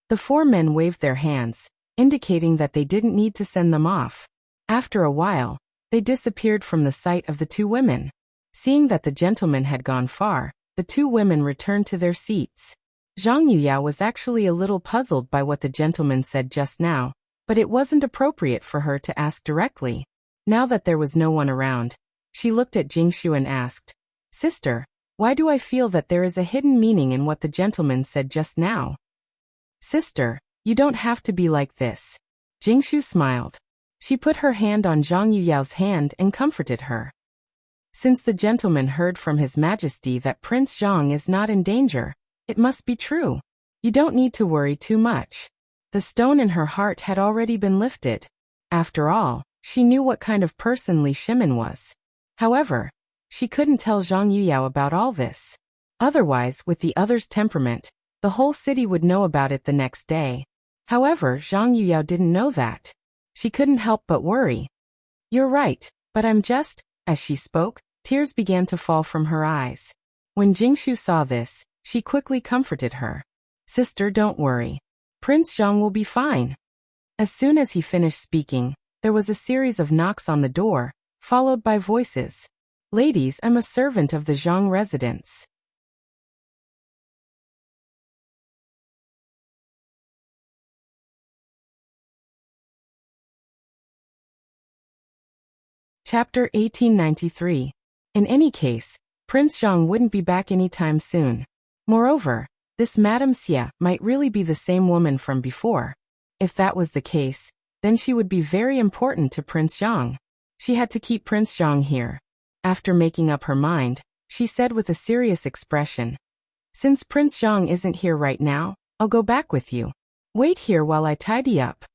[SPEAKER 1] The four men waved their hands, indicating that they didn't need to send them off. After a while, they disappeared from the sight of the two women. Seeing that the gentlemen had gone far, the two women returned to their seats. Zhang Yuyao was actually a little puzzled by what the gentleman said just now, but it wasn't appropriate for her to ask directly. Now that there was no one around, she looked at Jingshu and asked, "Sister, why do I feel that there is a hidden meaning in what the gentleman said just now?" "Sister, you don't have to be like this." Jingshu smiled. She put her hand on Zhang Yuyao's hand and comforted her. Since the gentleman heard from His Majesty that Prince Zhang is not in danger, it must be true. You don't need to worry too much. The stone in her heart had already been lifted. After all, she knew what kind of person Li Shimin was. However, she couldn't tell Zhang Yuyao about all this. Otherwise, with the other's temperament, the whole city would know about it the next day. However, Zhang Yuyao didn't know that. She couldn't help but worry. "You're right, but I'm just..." As she spoke, tears began to fall from her eyes. When Jingshu saw this, she quickly comforted her. "Sister, don't worry. Prince Zhang will be fine." As soon as he finished speaking, there was a series of knocks on the door, followed by voices. "Ladies, I'm a servant of the Zhang residence." Chapter 1893. In any case, Prince Zhang wouldn't be back anytime soon. Moreover, this Madame Xia might really be the same woman from before. If that was the case, then she would be very important to Prince Zhang. She had to keep Prince Zhang here. After making up her mind, she said with a serious expression, "Since Prince Zhang isn't here right now, I'll go back with you. Wait here while I tidy up."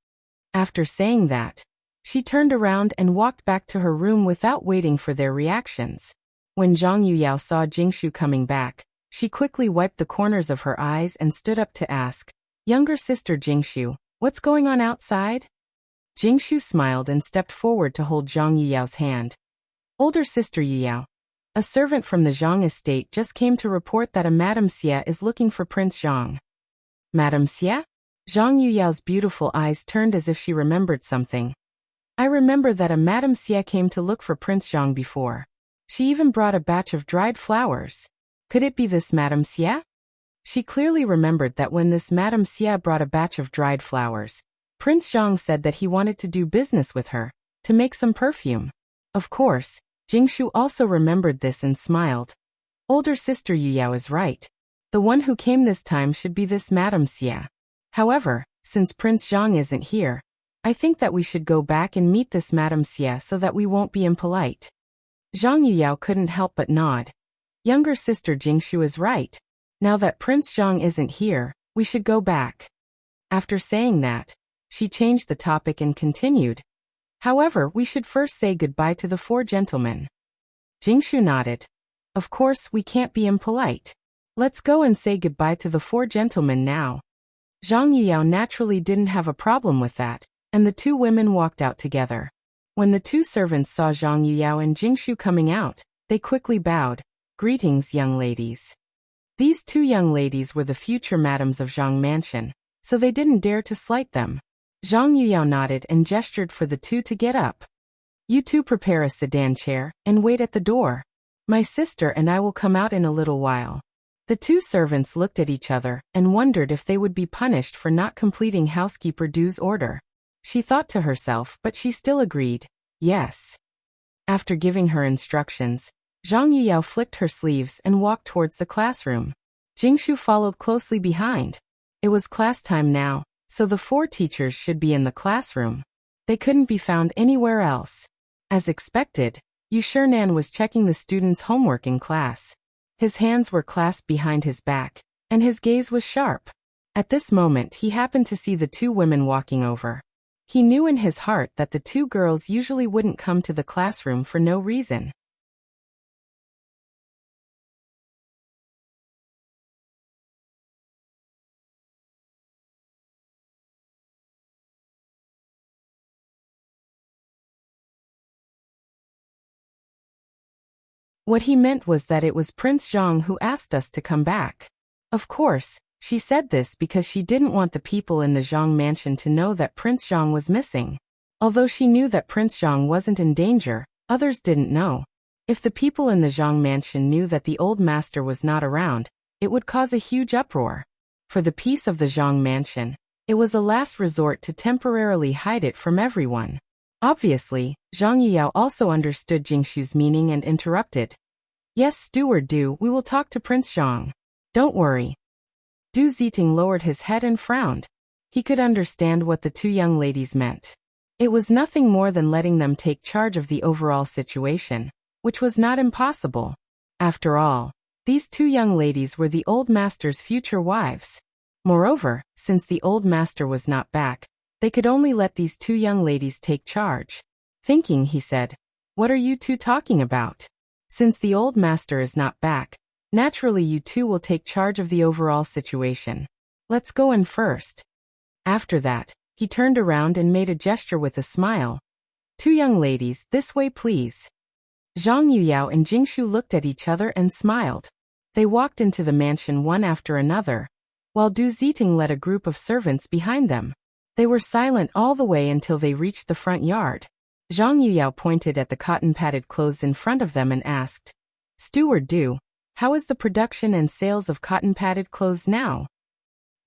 [SPEAKER 1] After saying that, she turned around and walked back to her room without waiting for their reactions. When Zhang Yuyao saw Jingshu coming back, she quickly wiped the corners of her eyes and stood up to ask, "Younger sister Jingshu, what's going on outside?" Jingshu smiled and stepped forward to hold Zhang Yuyao's hand. "Older sister Yuyao, a servant from the Zhang estate just came to report that a Madame Xia is looking for Prince Zhang." "Madame Xia?" Zhang Yuyao's beautiful eyes turned as if she remembered something. "I remember that a Madame Xia came to look for Prince Zhang before. She even brought a batch of dried flowers. Could it be this Madame Xia?" She clearly remembered that when this Madame Xia brought a batch of dried flowers, Prince Zhang said that he wanted to do business with her, to make some perfume. Of course, Jingshu also remembered this and smiled. Older sister Yuyao is right. The one who came this time should be this Madame Xia. However, since Prince Zhang isn't here, I think that we should go back and meet this Madame Xie so that we won't be impolite. Zhang Yuyao couldn't help but nod. Younger sister Jingshu is right. Now that Prince Zhang isn't here, we should go back. After saying that, she changed the topic and continued. However, we should first say goodbye to the four gentlemen. Jingshu nodded. Of course, we can't be impolite. Let's go and say goodbye to the four gentlemen now. Zhang Yuyao naturally didn't have a problem with that, and the two women walked out together. When the two servants saw Zhang Yuyao and Jingshu coming out, they quickly bowed. Greetings, young ladies. These two young ladies were the future madams of Zhang Mansion, so they didn't dare to slight them. Zhang Yuyao nodded and gestured for the two to get up. You two prepare a sedan chair and wait at the door. My sister and I will come out in a little while. The two servants looked at each other and wondered if they would be punished for not completing housekeeper Du's order. She thought to herself, but she still agreed, yes. After giving her instructions, Zhang Yuyao flicked her sleeves and walked towards the classroom. Jingshu followed closely behind. It was class time now, so the four teachers should be in the classroom. They couldn't be found anywhere else. As expected, Yu Shinan was checking the students' homework in class. His hands were clasped behind his back, and his gaze was sharp. At this moment he happened to see the two women walking over. He knew in his heart that the two girls usually wouldn't come to the classroom for no reason. What he meant was that it was Prince Zhang who asked us to come back. Of course, she said this because she didn't want the people in the Zhang mansion to know that Prince Zhang was missing. Although she knew that Prince Zhang wasn't in danger, others didn't know. If the people in the Zhang mansion knew that the old master was not around, it would cause a huge uproar. For the peace of the Zhang mansion, it was a last resort to temporarily hide it from everyone. Obviously, Zhang Yuyao also understood Jingshu's meaning and interrupted. Yes, Steward Du, we will talk to Prince Zhang. Don't worry. Du Ziting lowered his head and frowned. He could understand what the two young ladies meant. It was nothing more than letting them take charge of the overall situation, which was not impossible. After all, these two young ladies were the old master's future wives. Moreover, since the old master was not back, they could only let these two young ladies take charge. Thinking, he said, "What are you two talking about? Since the old master is not back, naturally you two will take charge of the overall situation. Let's go in first." After that, he turned around and made a gesture with a smile. "Two young ladies, this way please." Zhang Yuyao and Jingshu looked at each other and smiled. They walked into the mansion one after another, while Du Ziting led a group of servants behind them. They were silent all the way until they reached the front yard. Zhang Yuyao pointed at the cotton-padded clothes in front of them and asked, "Steward Du, how is the production and sales of cotton-padded clothes now?"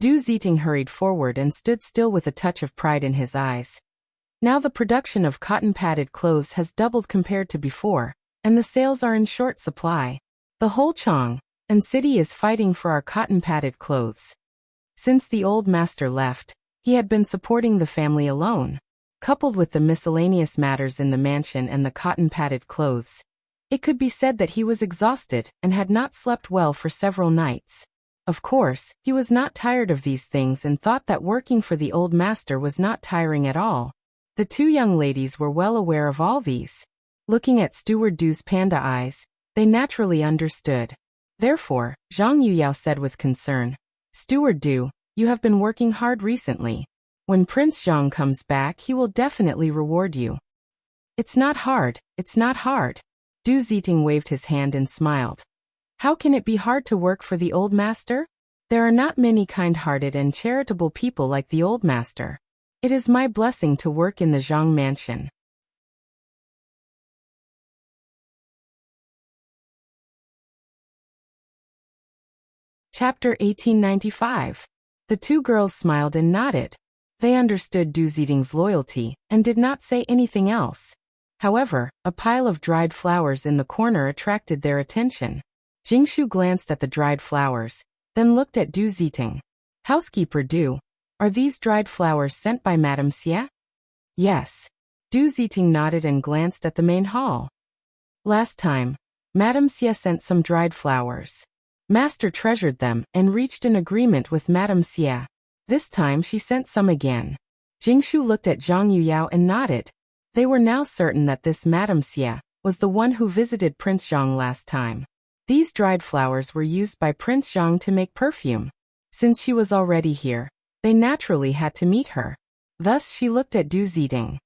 [SPEAKER 1] Du Ziting hurried forward and stood still with a touch of pride in his eyes. Now the production of cotton-padded clothes has doubled compared to before, and the sales are in short supply. The whole Chang'an city is fighting for our cotton-padded clothes. Since the old master left, he had been supporting the family alone. Coupled with the miscellaneous matters in the mansion and the cotton-padded clothes, it could be said that he was exhausted and had not slept well for several nights. Of course, he was not tired of these things and thought that working for the old master was not tiring at all. The two young ladies were well aware of all these. Looking at Steward Du's panda eyes, they naturally understood. Therefore, Zhang Yuyao said with concern, "Steward Du, you have been working hard recently. When Prince Zhang comes back, he will definitely reward you." It's not hard. Du Ziting waved his hand and smiled. "How can it be hard to work for the old master? There are not many kind-hearted and charitable people like the old master. It is my blessing to work in the Zhang mansion." Chapter 1895. The two girls smiled and nodded. They understood Du Ziting's loyalty and did not say anything else. However, a pile of dried flowers in the corner attracted their attention. Jingshu glanced at the dried flowers, then looked at Du Ziting. "Housekeeper Du, Are these dried flowers sent by Madame Xie? Yes. Du Ziting nodded and glanced at the main hall. Last time, Madame Xie sent some dried flowers. Master treasured them and reached an agreement with Madame Xie. This time she sent some again. Jingshu looked at Zhang Yuyao and nodded. They were now certain that this Madame Xie was the one who visited Prince Zhang last time. These dried flowers were used by Prince Zhang to make perfume. Since she was already here, they naturally had to meet her. Thus she looked at Du Ziting.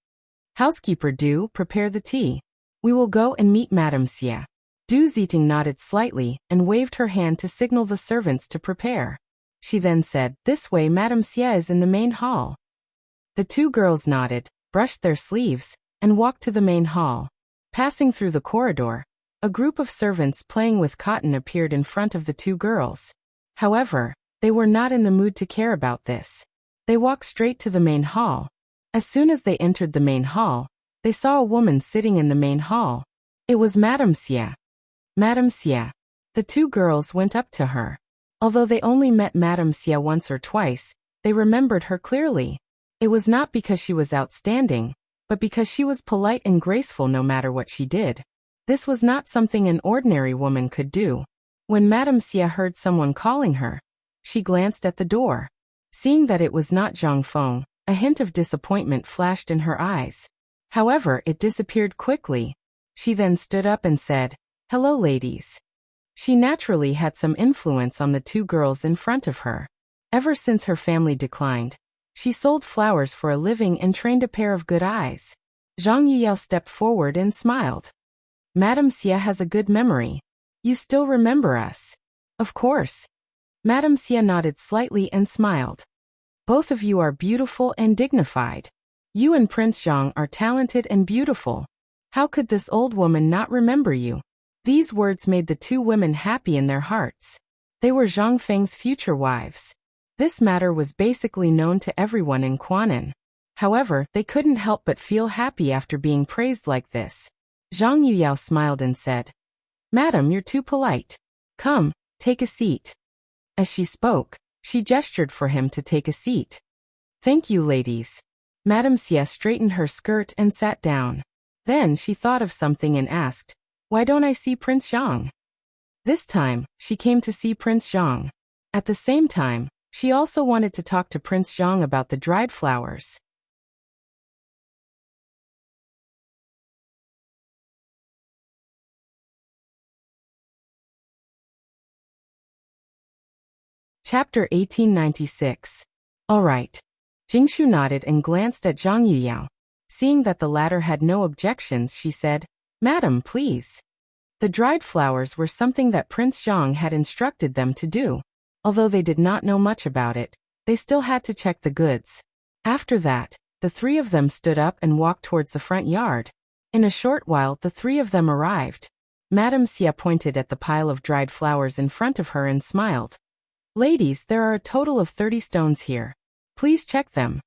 [SPEAKER 1] Housekeeper Du, prepare the tea. We will go and meet Madame Xie. Du Ziting nodded slightly and waved her hand to signal the servants to prepare. She then said, this way Madame Xie is in the main hall. The two girls nodded, brushed their sleeves, and walked to the main hall. Passing through the corridor, a group of servants playing with cotton appeared in front of the two girls. However, they were not in the mood to care about this. They walked straight to the main hall. As soon as they entered the main hall, they saw a woman sitting in the main hall. It was Madame Xie. Madame Xie. The two girls went up to her. Although they only met Madame Xie once or twice, they remembered her clearly. It was not because she was outstanding, but because she was polite and graceful no matter what she did. This was not something an ordinary woman could do. When Madame Xie heard someone calling her, she glanced at the door. Seeing that it was not Zhang Feng, a hint of disappointment flashed in her eyes. However, it disappeared quickly. She then stood up and said, hello ladies. She naturally had some influence on the two girls in front of her. Ever since her family declined, she sold flowers for a living and trained a pair of good eyes. Zhang Yuyao stepped forward and smiled. Madame Xie has a good memory. You still remember us? Of course. Madame Xie nodded slightly and smiled. Both of you are beautiful and dignified. You and Prince Zhang are talented and beautiful. How could this old woman not remember you? These words made the two women happy in their hearts. They were Zhang Feng's future wives. This matter was basically known to everyone in Quanan. However, they couldn't help but feel happy after being praised like this. Zhang Yuyao smiled and said, Madam, you're too polite. Come, take a seat. As she spoke, she gestured for him to take a seat. Thank you, ladies. Madame Xie straightened her skirt and sat down. Then she thought of something and asked, why don't I see Prince Zhang? This time, she came to see Prince Zhang. At the same time, she also wanted to talk to Prince Zhang about the dried flowers. Chapter 1896. All right. Jingshu nodded and glanced at Zhang Yuyao. Seeing that the latter had no objections, she said, Madam, please. The dried flowers were something that Prince Zhang had instructed them to do. Although they did not know much about it, they still had to check the goods. After that, the three of them stood up and walked towards the front yard. In a short while, the three of them arrived. Madame Xie pointed at the pile of dried flowers in front of her and smiled. Ladies, there are a total of 30 stones here. Please check them.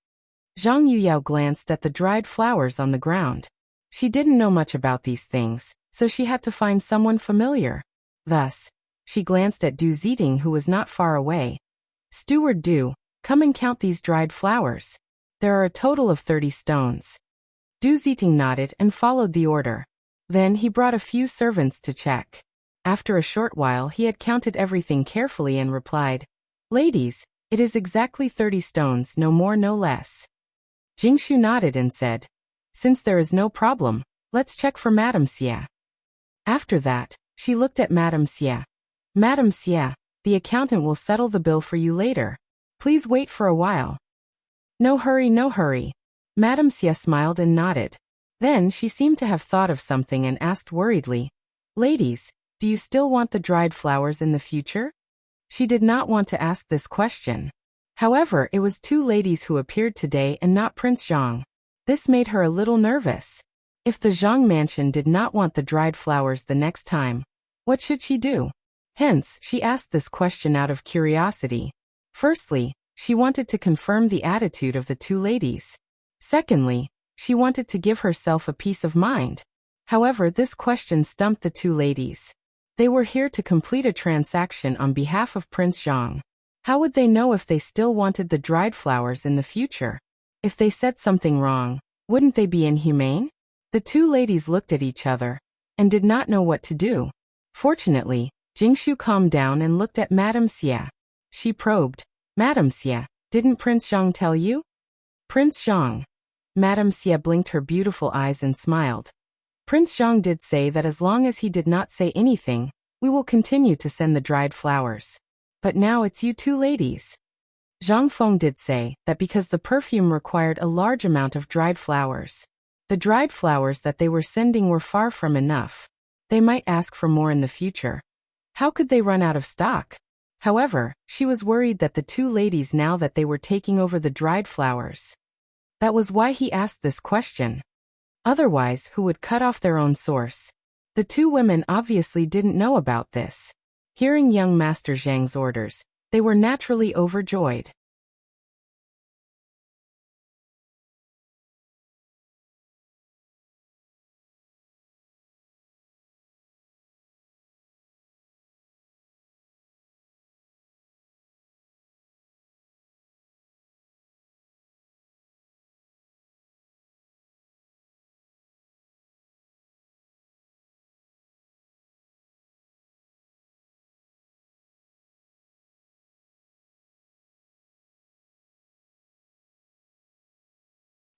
[SPEAKER 1] Zhang Yuyao glanced at the dried flowers on the ground. She didn't know much about these things, so she had to find someone familiar. Thus, she glanced at Du Ziting, who was not far away. Steward Du, come and count these dried flowers. There are a total of 30 stones. Du Ziting nodded and followed the order. Then he brought a few servants to check. After a short while he had counted everything carefully and replied, Ladies, it is exactly 30 stones, no more no less. Jingshu nodded and said, Since there is no problem, let's check for Madame Xie. After that, she looked at Madame Xie. Madame Xie, the accountant will settle the bill for you later. Please wait for a while. No hurry, no hurry. Madame Xie smiled and nodded. Then she seemed to have thought of something and asked worriedly, Ladies, do you still want the dried flowers in the future? She did not want to ask this question. However, it was two ladies who appeared today and not Prince Zhang. This made her a little nervous. If the Zhang mansion did not want the dried flowers the next time, what should she do? Hence, she asked this question out of curiosity. Firstly, she wanted to confirm the attitude of the two ladies. Secondly, she wanted to give herself a peace of mind. However, this question stumped the two ladies. They were here to complete a transaction on behalf of Prince Zhang. How would they know if they still wanted the dried flowers in the future? If they said something wrong, wouldn't they be inhumane? The two ladies looked at each other and did not know what to do. Fortunately, Jingshu calmed down and looked at Madame Xia. She probed, "Madame Xia, didn't Prince Zhang tell you?" "Prince Zhang." Madame Xia blinked her beautiful eyes and smiled. "Prince Zhang did say that as long as he did not say anything, we will continue to send the dried flowers. But now it's you two ladies." Zhang Feng did say that because the perfume required a large amount of dried flowers. The dried flowers that they were sending were far from enough. They might ask for more in the future. How could they run out of stock? However, she was worried that the two ladies now that they were taking over the dried flowers. That was why he asked this question. Otherwise, who would cut off their own source? The two women obviously didn't know about this. Hearing young Master Zhang's orders, they were naturally overjoyed.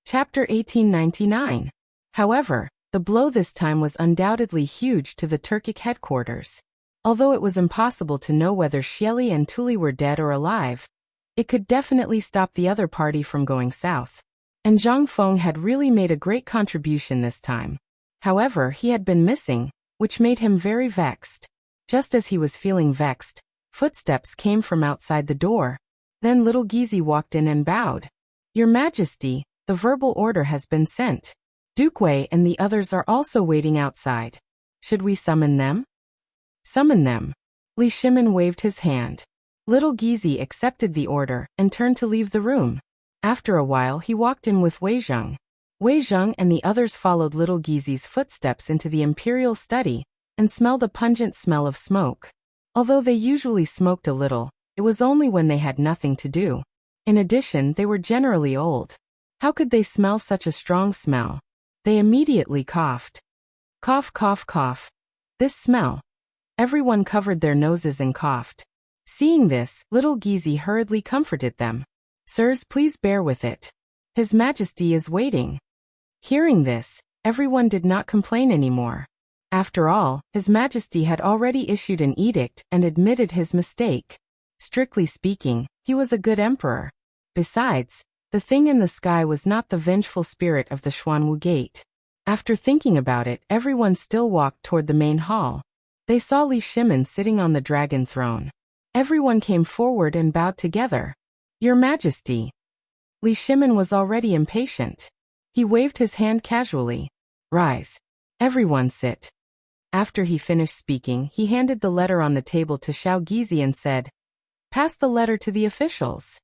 [SPEAKER 1] Chapter 1899. However, the blow this time was undoubtedly huge to the Turkic headquarters. Although it was impossible to know whether Xieli and Tuli were dead or alive, it could definitely stop the other party from going south. And Zhang Feng had really made a great contribution this time. However, he had been missing, which made him very vexed. Just as he was feeling vexed, footsteps came from outside the door. Then little Gizi walked in and bowed. "Your Majesty, the verbal order has been sent. Duke Wei and the others are also waiting outside. Should we summon them?" "Summon them." Li Shimin waved his hand. Little Gizi accepted the order and turned to leave the room. After a while he walked in with Wei Zheng. Wei Zheng and the others followed little Gizi's footsteps into the imperial study and smelled a pungent smell of smoke. Although they usually smoked a little, it was only when they had nothing to do. In addition, they were generally old. How could they smell such a strong smell? They immediately coughed. Cough, cough, cough. This smell. Everyone covered their noses and coughed. Seeing this, little Gizi hurriedly comforted them. "Sirs, please bear with it. His Majesty is waiting." Hearing this, everyone did not complain anymore. After all, His Majesty had already issued an edict and admitted his mistake. Strictly speaking, he was a good emperor. Besides, the thing in the sky was not the vengeful spirit of the Xuanwu Gate. After thinking about it, everyone still walked toward the main hall. They saw Li Shimin sitting on the dragon throne. Everyone came forward and bowed together. "Your Majesty." Li Shimin was already impatient. He waved his hand casually. "Rise. Everyone sit." After he finished speaking, he handed the letter on the table to Xiao Gizi and said, "Pass the letter to the officials."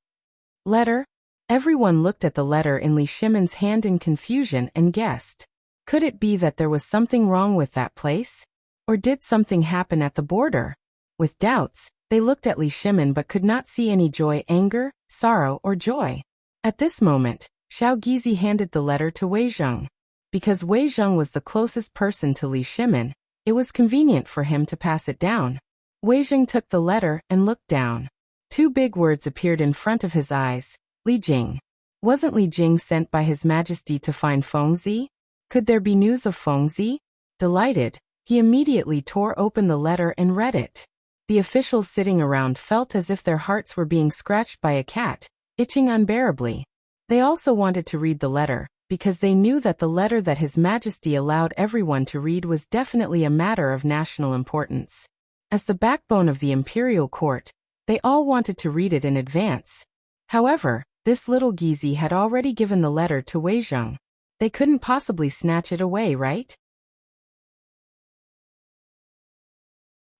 [SPEAKER 1] "Letter?" Everyone looked at the letter in Li Shimin's hand in confusion and guessed. Could it be that there was something wrong with that place? Or did something happen at the border? With doubts, they looked at Li Shimin but could not see any joy, anger, sorrow, or joy. At this moment, Xiao Gizi handed the letter to Wei Zheng. Because Wei Zheng was the closest person to Li Shimin, it was convenient for him to pass it down. Wei Zheng took the letter and looked down. Two big words appeared in front of his eyes. Li Jing. Wasn't Li Jing sent by His Majesty to find Fengzi? Could there be news of Fengzi? Delighted, he immediately tore open the letter and read it. The officials sitting around felt as if their hearts were being scratched by a cat, itching unbearably. They also wanted to read the letter, because they knew that the letter that His Majesty allowed everyone to read was definitely a matter of national importance. As the backbone of the imperial court, they all wanted to read it in advance. However, this little Gizi had already given the letter to Wei Zheng. They couldn't possibly snatch it away, right?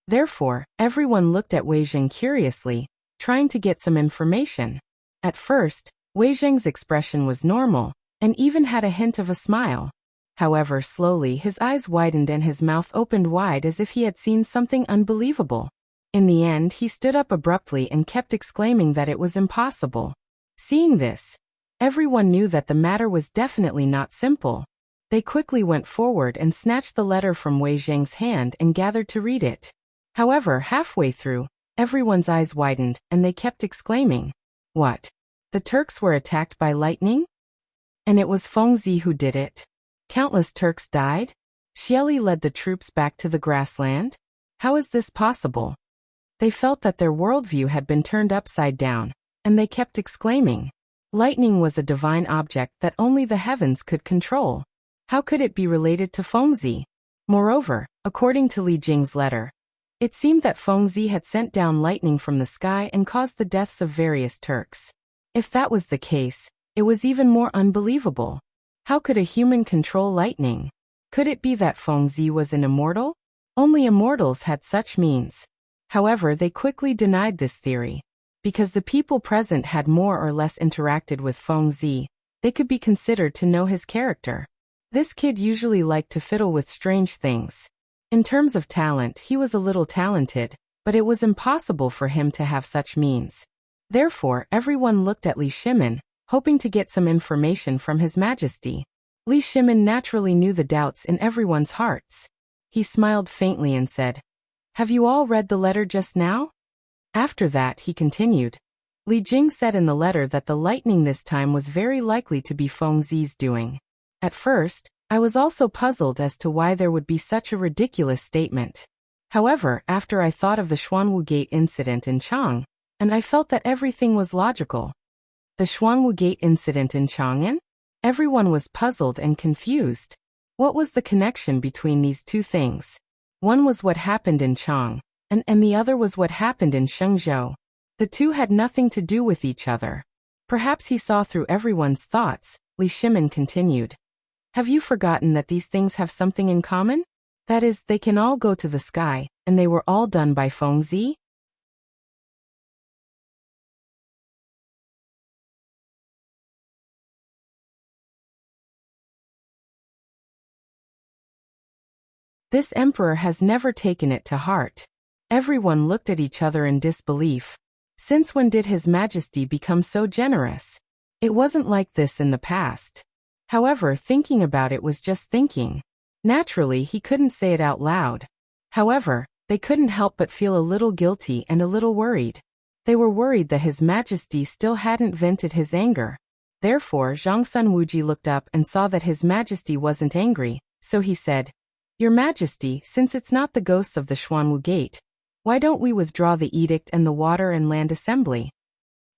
[SPEAKER 1] Therefore, everyone looked at Wei Zheng curiously, trying to get some information. At first, Wei Zheng's expression was normal, and even had a hint of a smile. However, slowly his eyes widened and his mouth opened wide as if he had seen something unbelievable. In the end, he stood up abruptly and kept exclaiming that it was impossible. Seeing this, everyone knew that the matter was definitely not simple. They quickly went forward and snatched the letter from Wei Zheng's hand and gathered to read it. However, halfway through, everyone's eyes widened, and they kept exclaiming, "What? The Turks were attacked by lightning? And it was Fengzi who did it? Countless Turks died? Xieli led the troops back to the grassland? How is this possible?" They felt that their worldview had been turned upside down, and they kept exclaiming, "Lightning was a divine object that only the heavens could control. How could it be related to Fengzi?" Moreover, according to Li Jing's letter, it seemed that Fengzi had sent down lightning from the sky and caused the deaths of various Turks. If that was the case, it was even more unbelievable. How could a human control lightning? Could it be that Fengzi was an immortal? Only immortals had such means. However, they quickly denied this theory. Because the people present had more or less interacted with Fengzi, they could be considered to know his character. This kid usually liked to fiddle with strange things. In terms of talent, he was a little talented, but it was impossible for him to have such means. Therefore, everyone looked at Li Shimin, hoping to get some information from His Majesty. Li Shimin naturally knew the doubts in everyone's hearts. He smiled faintly and said, "Have you all read the letter just now?" After that, he continued. Li Jing said in the letter that the lightning this time was very likely to be Fengzi's doing. At first, I was also puzzled as to why there would be such a ridiculous statement. However, after I thought of the Xuanwu Gate incident in Chang'an, and I felt that everything was logical. The Xuanwu Gate incident in Chang'an? Everyone was puzzled and confused. What was the connection between these two things? One was what happened in Chang'an, and the other was what happened in Shenzhou. The two had nothing to do with each other. Perhaps he saw through everyone's thoughts. Li Shimin continued. Have you forgotten that these things have something in common? That is, they can all go to the sky, and they were all done by Fengzi? This emperor has never taken it to heart. Everyone looked at each other in disbelief. Since when did His Majesty become so generous? It wasn't like this in the past. However, thinking about it was just thinking. Naturally, he couldn't say it out loud. However, they couldn't help but feel a little guilty and a little worried. They were worried that His Majesty still hadn't vented his anger. Therefore, Zhongsun Wuji looked up and saw that His Majesty wasn't angry, so he said, "Your Majesty, since it's not the ghosts of the Xuanwu Gate, why don't we withdraw the edict and the Water and Land Assembly?"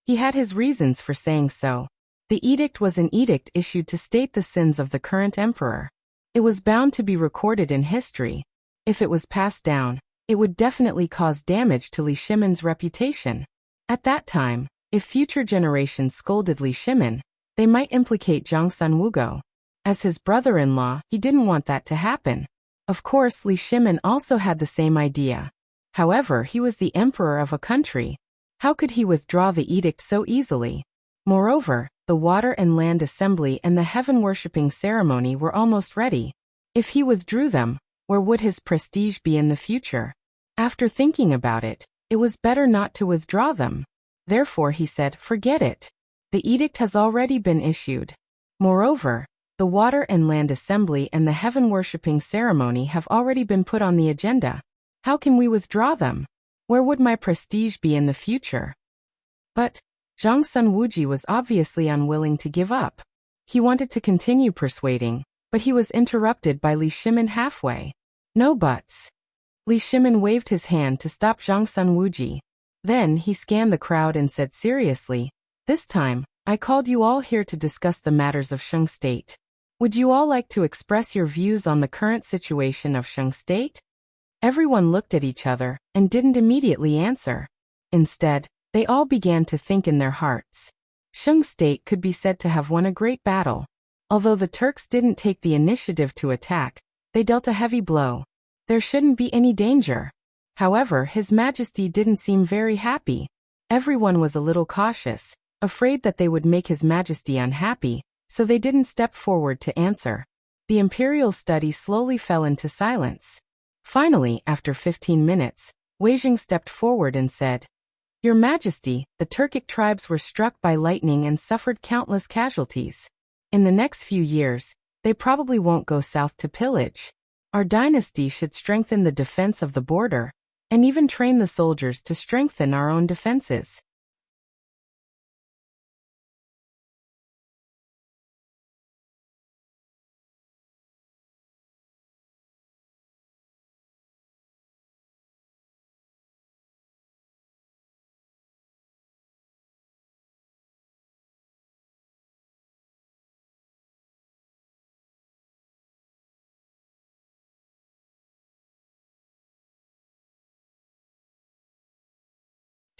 [SPEAKER 1] He had his reasons for saying so. The edict was an edict issued to state the sins of the current emperor. It was bound to be recorded in history. If it was passed down, it would definitely cause damage to Li Shimin's reputation. At that time, if future generations scolded Li Shimin, they might implicate Zhongsun Wugo. As his brother-in-law, he didn't want that to happen. Of course, Li Shimin also had the same idea. However, he was the emperor of a country. How could he withdraw the edict so easily? Moreover, the Water and Land Assembly and the heaven-worshipping ceremony were almost ready. If he withdrew them, where would his prestige be in the future? After thinking about it, it was better not to withdraw them. Therefore he said, "Forget it. The edict has already been issued. Moreover, the Water and Land Assembly and the heaven-worshipping ceremony have already been put on the agenda. How can we withdraw them? Where would my prestige be in the future?" But Zhongsun Wuji was obviously unwilling to give up. He wanted to continue persuading, but he was interrupted by Li Shimin halfway. "No buts." Li Shimin waved his hand to stop Zhongsun Wuji. Then he scanned the crowd and said seriously, "This time, I called you all here to discuss the matters of Shang State. Would you all like to express your views on the current situation of Shang State?" Everyone looked at each other and didn't immediately answer. Instead, they all began to think in their hearts. Shang State could be said to have won a great battle. Although the Turks didn't take the initiative to attack, they dealt a heavy blow. There shouldn't be any danger. However, His Majesty didn't seem very happy. Everyone was a little cautious, afraid that they would make His Majesty unhappy, so they didn't step forward to answer. The imperial study slowly fell into silence. Finally, after 15 minutes, Wei Jing stepped forward and said, Your Majesty, the Turkic tribes were struck by lightning and suffered countless casualties. In the next few years, they probably won't go south to pillage. Our dynasty should strengthen the defense of the border, and even train the soldiers to strengthen our own defenses.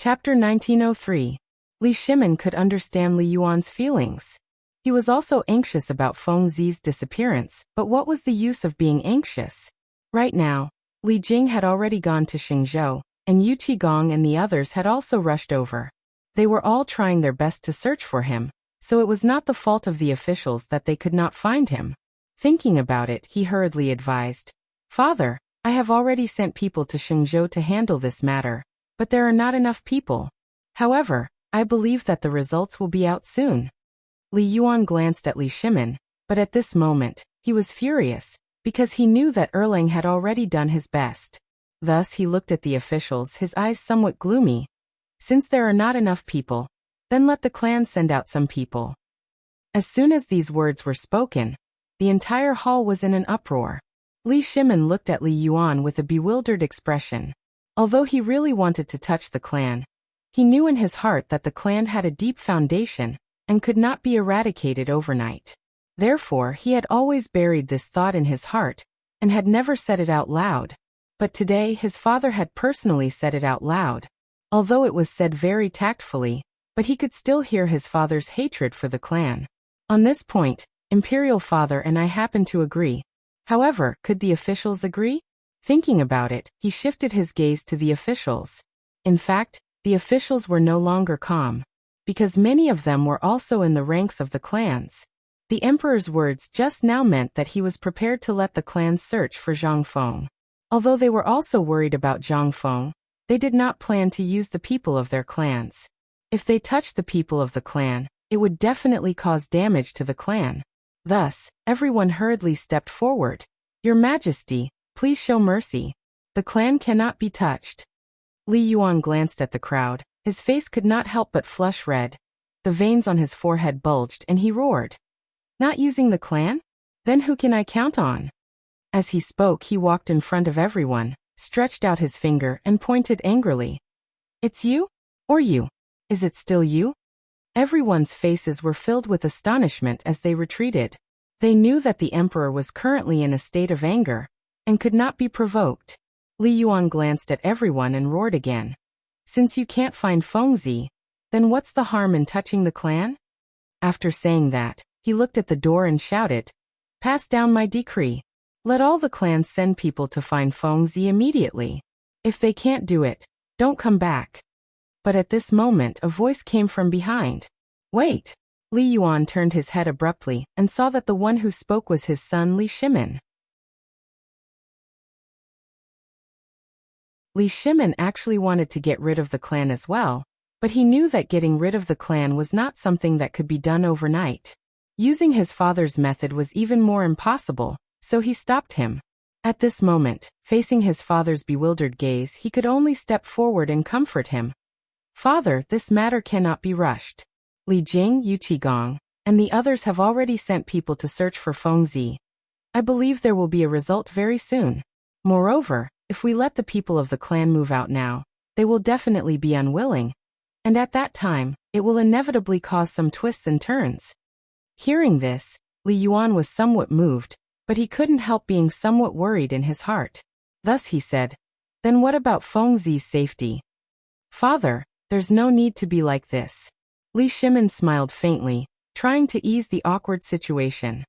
[SPEAKER 1] Chapter 1903. Li Shimin could understand Li Yuan's feelings. He was also anxious about Feng Zi's disappearance, but what was the use of being anxious? Right now, Li Jing had already gone to Xingzhou, and Yu Qigong and the others had also rushed over. They were all trying their best to search for him, so it was not the fault of the officials that they could not find him. Thinking about it, he hurriedly advised, Father, I have already sent people to Xingzhou to handle this matter, but there are not enough people. However, I believe that the results will be out soon. Li Yuan glanced at Li Shimin, but at this moment, he was furious, because he knew that Erlang had already done his best. Thus he looked at the officials, his eyes somewhat gloomy. Since there are not enough people, then let the clan send out some people. As soon as these words were spoken, the entire hall was in an uproar. Li Shimin looked at Li Yuan with a bewildered expression. Although he really wanted to touch the clan, he knew in his heart that the clan had a deep foundation and could not be eradicated overnight. Therefore, he had always buried this thought in his heart and had never said it out loud. But today his father had personally said it out loud. Although it was said very tactfully, but he could still hear his father's hatred for the clan. On this point, Imperial Father and I happen to agree. However, could the officials agree? Thinking about it, he shifted his gaze to the officials. In fact, the officials were no longer calm, because many of them were also in the ranks of the clans. The emperor's words just now meant that he was prepared to let the clans search for Zhang Feng. Although they were also worried about Zhang Feng, they did not plan to use the people of their clans. If they touched the people of the clan, it would definitely cause damage to the clan. Thus, everyone hurriedly stepped forward. Your Majesty, please show mercy. The clan cannot be touched. Li Yuan glanced at the crowd. His face could not help but flush red. The veins on his forehead bulged and he roared. Not using the clan? Then who can I count on? As he spoke, he walked in front of everyone, stretched out his finger and pointed angrily. It's you? Or you? Is it still you? Everyone's faces were filled with astonishment as they retreated. They knew that the emperor was currently in a state of anger and could not be provoked. Li Yuan glanced at everyone and roared again. Since you can't find Feng Zi, then what's the harm in touching the clan? After saying that, he looked at the door and shouted, Pass down my decree. Let all the clans send people to find Feng Zi immediately. If they can't do it, don't come back. But at this moment a voice came from behind. Wait! Li Yuan turned his head abruptly and saw that the one who spoke was his son Li Shimin. Li Shimin actually wanted to get rid of the clan as well, but he knew that getting rid of the clan was not something that could be done overnight. Using his father's method was even more impossible, so he stopped him. At this moment, facing his father's bewildered gaze, he could only step forward and comfort him. Father, this matter cannot be rushed. Li Jing, Yu Qigong, and the others have already sent people to search for Feng Zi. I believe there will be a result very soon. Moreover, if we let the people of the clan move out now, they will definitely be unwilling, and at that time, it will inevitably cause some twists and turns. Hearing this, Li Yuan was somewhat moved, but he couldn't help being somewhat worried in his heart. Thus he said, Then what about Feng Zi's safety? Father, there's no need to be like this. Li Shimin smiled faintly, trying to ease the awkward situation.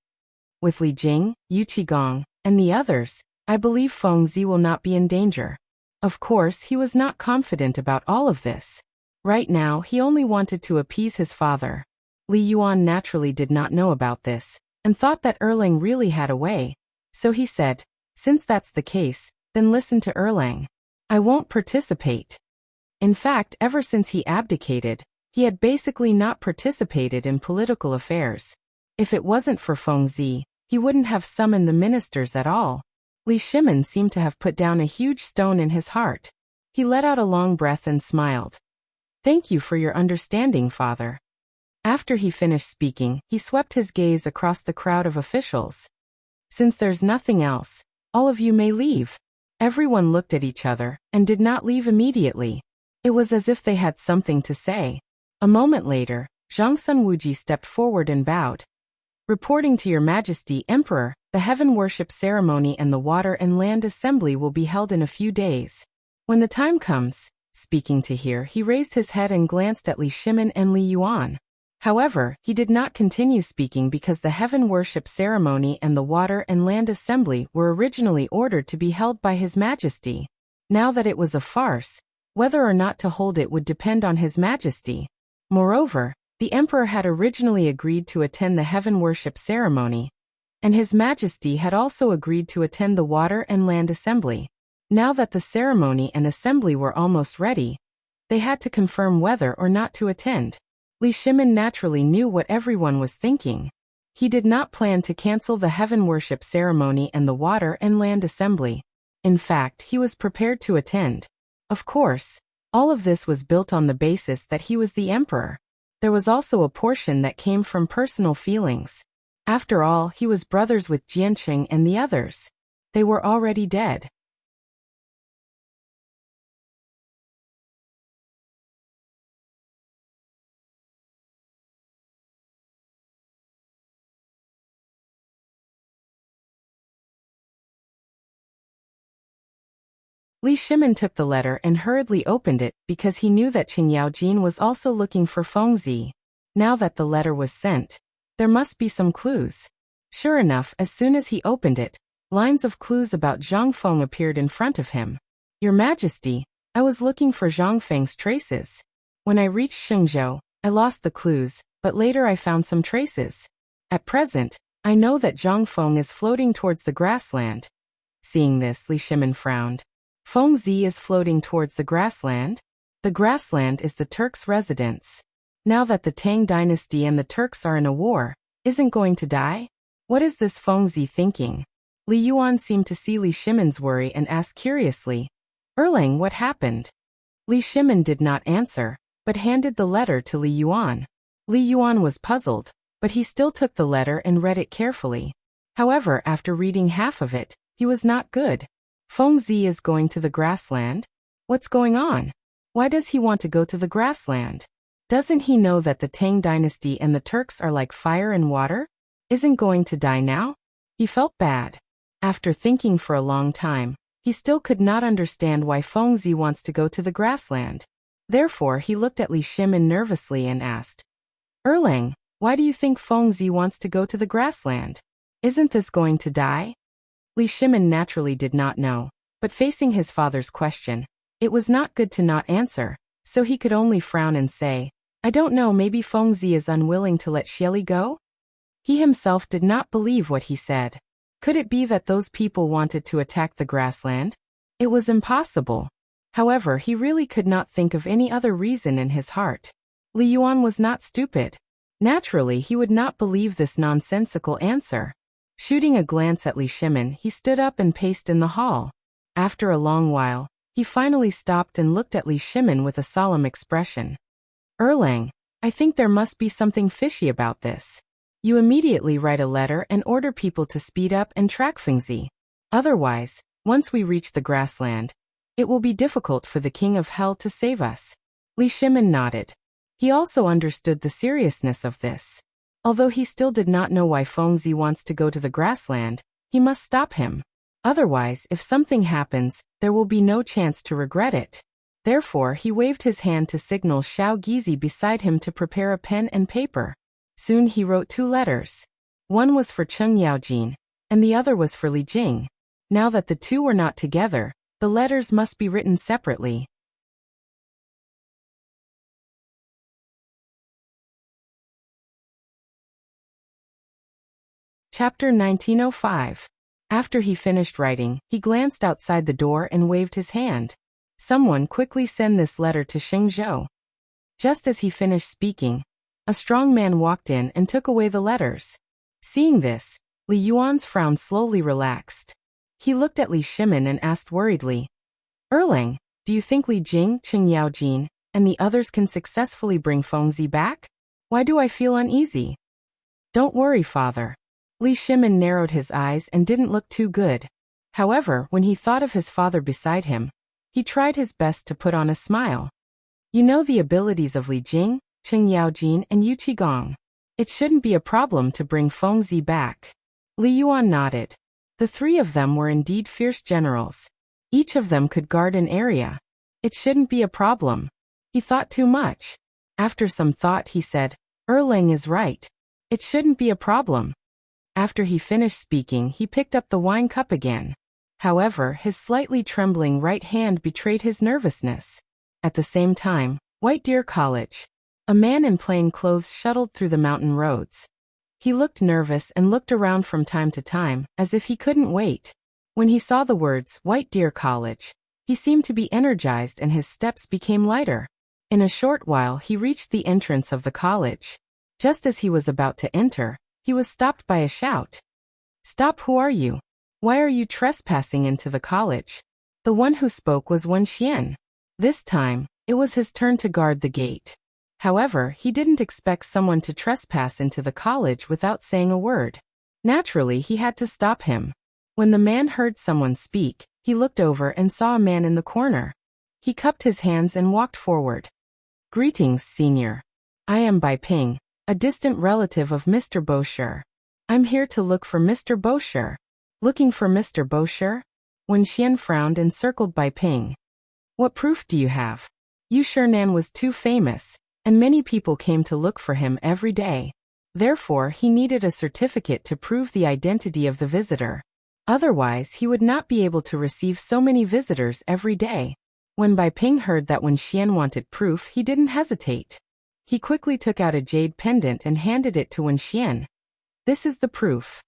[SPEAKER 1] With Li Jing, Yu Qigong, and the others, I believe Feng Zi will not be in danger. Of course, he was not confident about all of this. Right now, he only wanted to appease his father. Li Yuan naturally did not know about this, and thought that Erlang really had a way. So he said, Since that's the case, then listen to Erlang. I won't participate. In fact, ever since he abdicated, he had basically not participated in political affairs. If it wasn't for Fengzi, he wouldn't have summoned the ministers at all. Li Shimin seemed to have put down a huge stone in his heart. He let out a long breath and smiled. Thank you for your understanding, father. After he finished speaking, he swept his gaze across the crowd of officials. Since there's nothing else, all of you may leave. Everyone looked at each other and did not leave immediately. It was as if they had something to say. A moment later, Zhang Sunwuji stepped forward and bowed. Reporting to Your Majesty, Emperor, the heaven worship ceremony and the water and land assembly will be held in a few days. When the time comes, speaking to here, he raised his head and glanced at Li Shimin and Li Yuan. However, he did not continue speaking because the heaven worship ceremony and the water and land assembly were originally ordered to be held by His Majesty. Now that it was a farce, whether or not to hold it would depend on His Majesty. Moreover, the Emperor had originally agreed to attend the heaven worship ceremony, and His Majesty had also agreed to attend the water and land assembly. Now that the ceremony and assembly were almost ready, they had to confirm whether or not to attend. Li Shimin naturally knew what everyone was thinking. He did not plan to cancel the heaven worship ceremony and the water and land assembly. In fact, he was prepared to attend. Of course, all of this was built on the basis that he was the emperor. There was also a portion that came from personal feelings. After all, he was brothers with Jianqing and the others. They were already dead. Li Shimin took the letter and hurriedly opened it because he knew that Qing Yaojin was also looking for Fengzi. Now that the letter was sent, there must be some clues. Sure enough, as soon as he opened it, lines of clues about Zhang Feng appeared in front of him. Your Majesty, I was looking for Zhang Feng's traces. When I reached Shenzhou, I lost the clues, but later I found some traces. At present, I know that Zhang Feng is floating towards the grassland. Seeing this, Li Shimin frowned. Fengzi is floating towards the grassland? The grassland is the Turks' residence. Now that the Tang dynasty and the Turks are in a war, isn't going to die? What is this Fengzi thinking? Li Yuan seemed to see Li Shimin's worry and asked curiously, Erlang, what happened? Li Shimin did not answer, but handed the letter to Li Yuan. Li Yuan was puzzled, but he still took the letter and read it carefully. However, after reading half of it, he was not good. Fengzi is going to the grassland? What's going on? Why does he want to go to the grassland? Doesn't he know that the Tang dynasty and the Turks are like fire and water? Isn't going to die now? He felt bad. After thinking for a long time, he still could not understand why Fengzi wants to go to the grassland. Therefore, he looked at Li Shimin nervously and asked, Erlang, why do you think Fengzi wants to go to the grassland? Isn't this going to die? Li Shimin naturally did not know, but facing his father's question, it was not good to not answer, so he could only frown and say, I don't know, maybe Fengzi is unwilling to let Xieli go? He himself did not believe what he said. Could it be that those people wanted to attack the grassland? It was impossible. However, he really could not think of any other reason in his heart. Li Yuan was not stupid. Naturally, he would not believe this nonsensical answer. Shooting a glance at Li Shimin, he stood up and paced in the hall. After a long while, he finally stopped and looked at Li Shimin with a solemn expression. Erlang, I think there must be something fishy about this. You immediately write a letter and order people to speed up and track Fengzi. Otherwise, once we reach the grassland, it will be difficult for the King of Hell to save us. Li Shimin nodded. He also understood the seriousness of this. Although he still did not know why Fengzi wants to go to the grassland, he must stop him. Otherwise, if something happens, there will be no chance to regret it. Therefore, he waved his hand to signal Xiao Gizi beside him to prepare a pen and paper. Soon he wrote 2 letters. One was for Cheng Yaojin, and the other was for Li Jing. Now that the two were not together, the letters must be written separately. Chapter 1905. After he finished writing, he glanced outside the door and waved his hand. Someone quickly send this letter to Shengzhou. Just as he finished speaking, a strong man walked in and took away the letters. Seeing this, Li Yuan's frown slowly relaxed. He looked at Li Shimin and asked worriedly, Erlang, do you think Li Jing, Cheng Yaojin, and the others can successfully bring Fengzi back? Why do I feel uneasy? Don't worry, father. Li Shimin narrowed his eyes and didn't look too good. However, when he thought of his father beside him, he tried his best to put on a smile. You know the abilities of Li Jing, Cheng Yaojin, and Yu Qigong. It shouldn't be a problem to bring Fengzi back. Li Yuan nodded. The three of them were indeed fierce generals. Each of them could guard an area. It shouldn't be a problem. He thought too much. After some thought he said, Erlang is right. It shouldn't be a problem. After he finished speaking, he picked up the wine cup again. However, his slightly trembling right hand betrayed his nervousness. At the same time, White Deer College. A man in plain clothes shuttled through the mountain roads. He looked nervous and looked around from time to time, as if he couldn't wait. When he saw the words, White Deer College, he seemed to be energized and his steps became lighter. In a short while he reached the entrance of the college. Just as he was about to enter, he was stopped by a shout. Stop, who are you? Why are you trespassing into the college? The one who spoke was Wen Xian. This time, it was his turn to guard the gate. However, he didn't expect someone to trespass into the college without saying a word. Naturally, he had to stop him. When the man heard someone speak, he looked over and saw a man in the corner. He cupped his hands and walked forward. Greetings, senior. I am Bai Ping, a distant relative of Mr. Bosher. I'm here to look for Mr. Bosher. Looking for Mr. Bosher? Wen Xian frowned and circled Bai Ping. What proof do you have? Yu Shernan was too famous, and many people came to look for him every day. Therefore, he needed a certificate to prove the identity of the visitor. Otherwise, he would not be able to receive so many visitors every day. When Bai Ping heard that Wen Xian wanted proof, he didn't hesitate. He quickly took out a jade pendant and handed it to Wen Xian. This is the proof.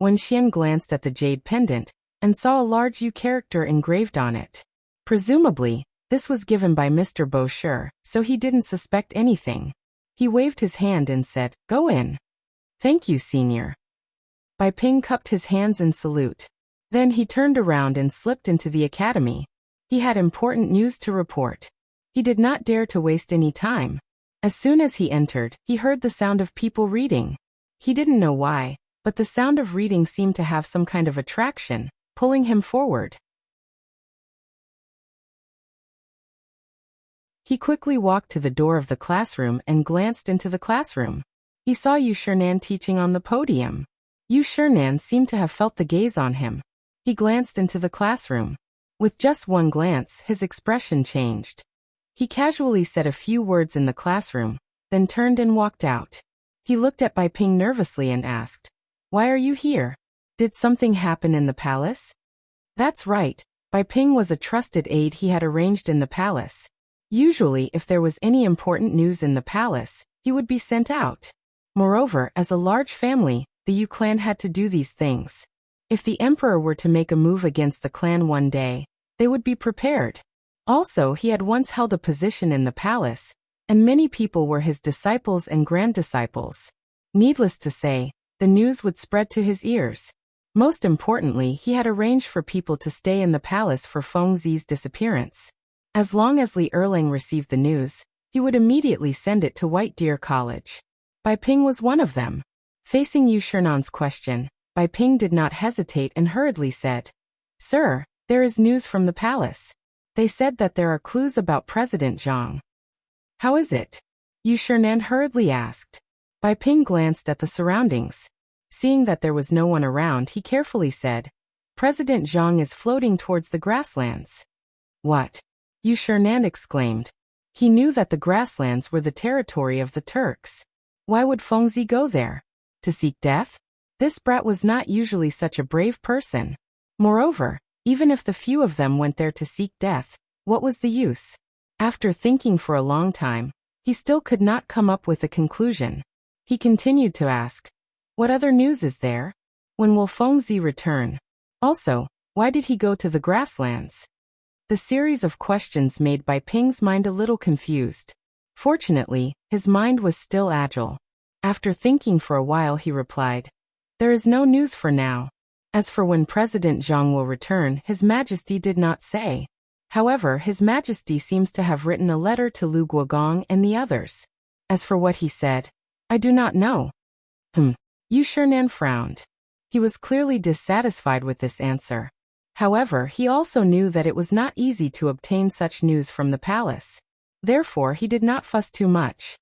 [SPEAKER 1] Wen Xian glanced at the jade pendant and saw a large Yu character engraved on it. Presumably, this was given by Mr. Bosher, so he didn't suspect anything. He waved his hand and said, Go in. Thank you, senior. Bai Ping cupped his hands in salute. Then he turned around and slipped into the academy. He had important news to report. He did not dare to waste any time. As soon as he entered, he heard the sound of people reading. He didn't know why, but the sound of reading seemed to have some kind of attraction, pulling him forward. He quickly walked to the door of the classroom and glanced into the classroom. He saw Yu Shernan teaching on the podium. Yu Shernan seemed to have felt the gaze on him. He glanced into the classroom. With just one glance, his expression changed. He casually said a few words in the classroom, then turned and walked out. He looked at Bai Ping nervously and asked, Why are you here? Did something happen in the palace? That's right, Bai Ping was a trusted aide he had arranged in the palace. Usually, if there was any important news in the palace, he would be sent out. Moreover, as a large family, the Yu clan had to do these things. If the emperor were to make a move against the clan one day, they would be prepared. Also, he had once held a position in the palace, and many people were his disciples and grand-disciples. Needless to say, the news would spread to his ears. Most importantly, he had arranged for people to stay in the palace for Fengzi's disappearance. As long as Li Erlang received the news, he would immediately send it to White Deer College. Bai Ping was one of them. Facing Yu Shernan's question, Bai Ping did not hesitate and hurriedly said, Sir, there is news from the palace. They said that there are clues about President Zhang. How is it? Yu Shernan hurriedly asked. Bai Ping glanced at the surroundings. Seeing that there was no one around, he carefully said, President Zhang is floating towards the grasslands. What? Yu Shernan exclaimed. He knew that the grasslands were the territory of the Turks. Why would Fengzi go there? To seek death? This brat was not usually such a brave person. Moreover, even if the few of them went there to seek death, what was the use? After thinking for a long time, he still could not come up with a conclusion. He continued to ask, What other news is there? When will Fengzi return? Also, why did he go to the grasslands? The series of questions made by Ping's mind a little confused. Fortunately, his mind was still agile. After thinking for a while he replied, "There is no news for now. As for when President Zhang will return, His Majesty did not say. However, His Majesty seems to have written a letter to Lu Guogong and the others. As for what he said, I do not know." Yu Shinan frowned. He was clearly dissatisfied with this answer. However, he also knew that it was not easy to obtain such news from the palace. Therefore, he did not fuss too much.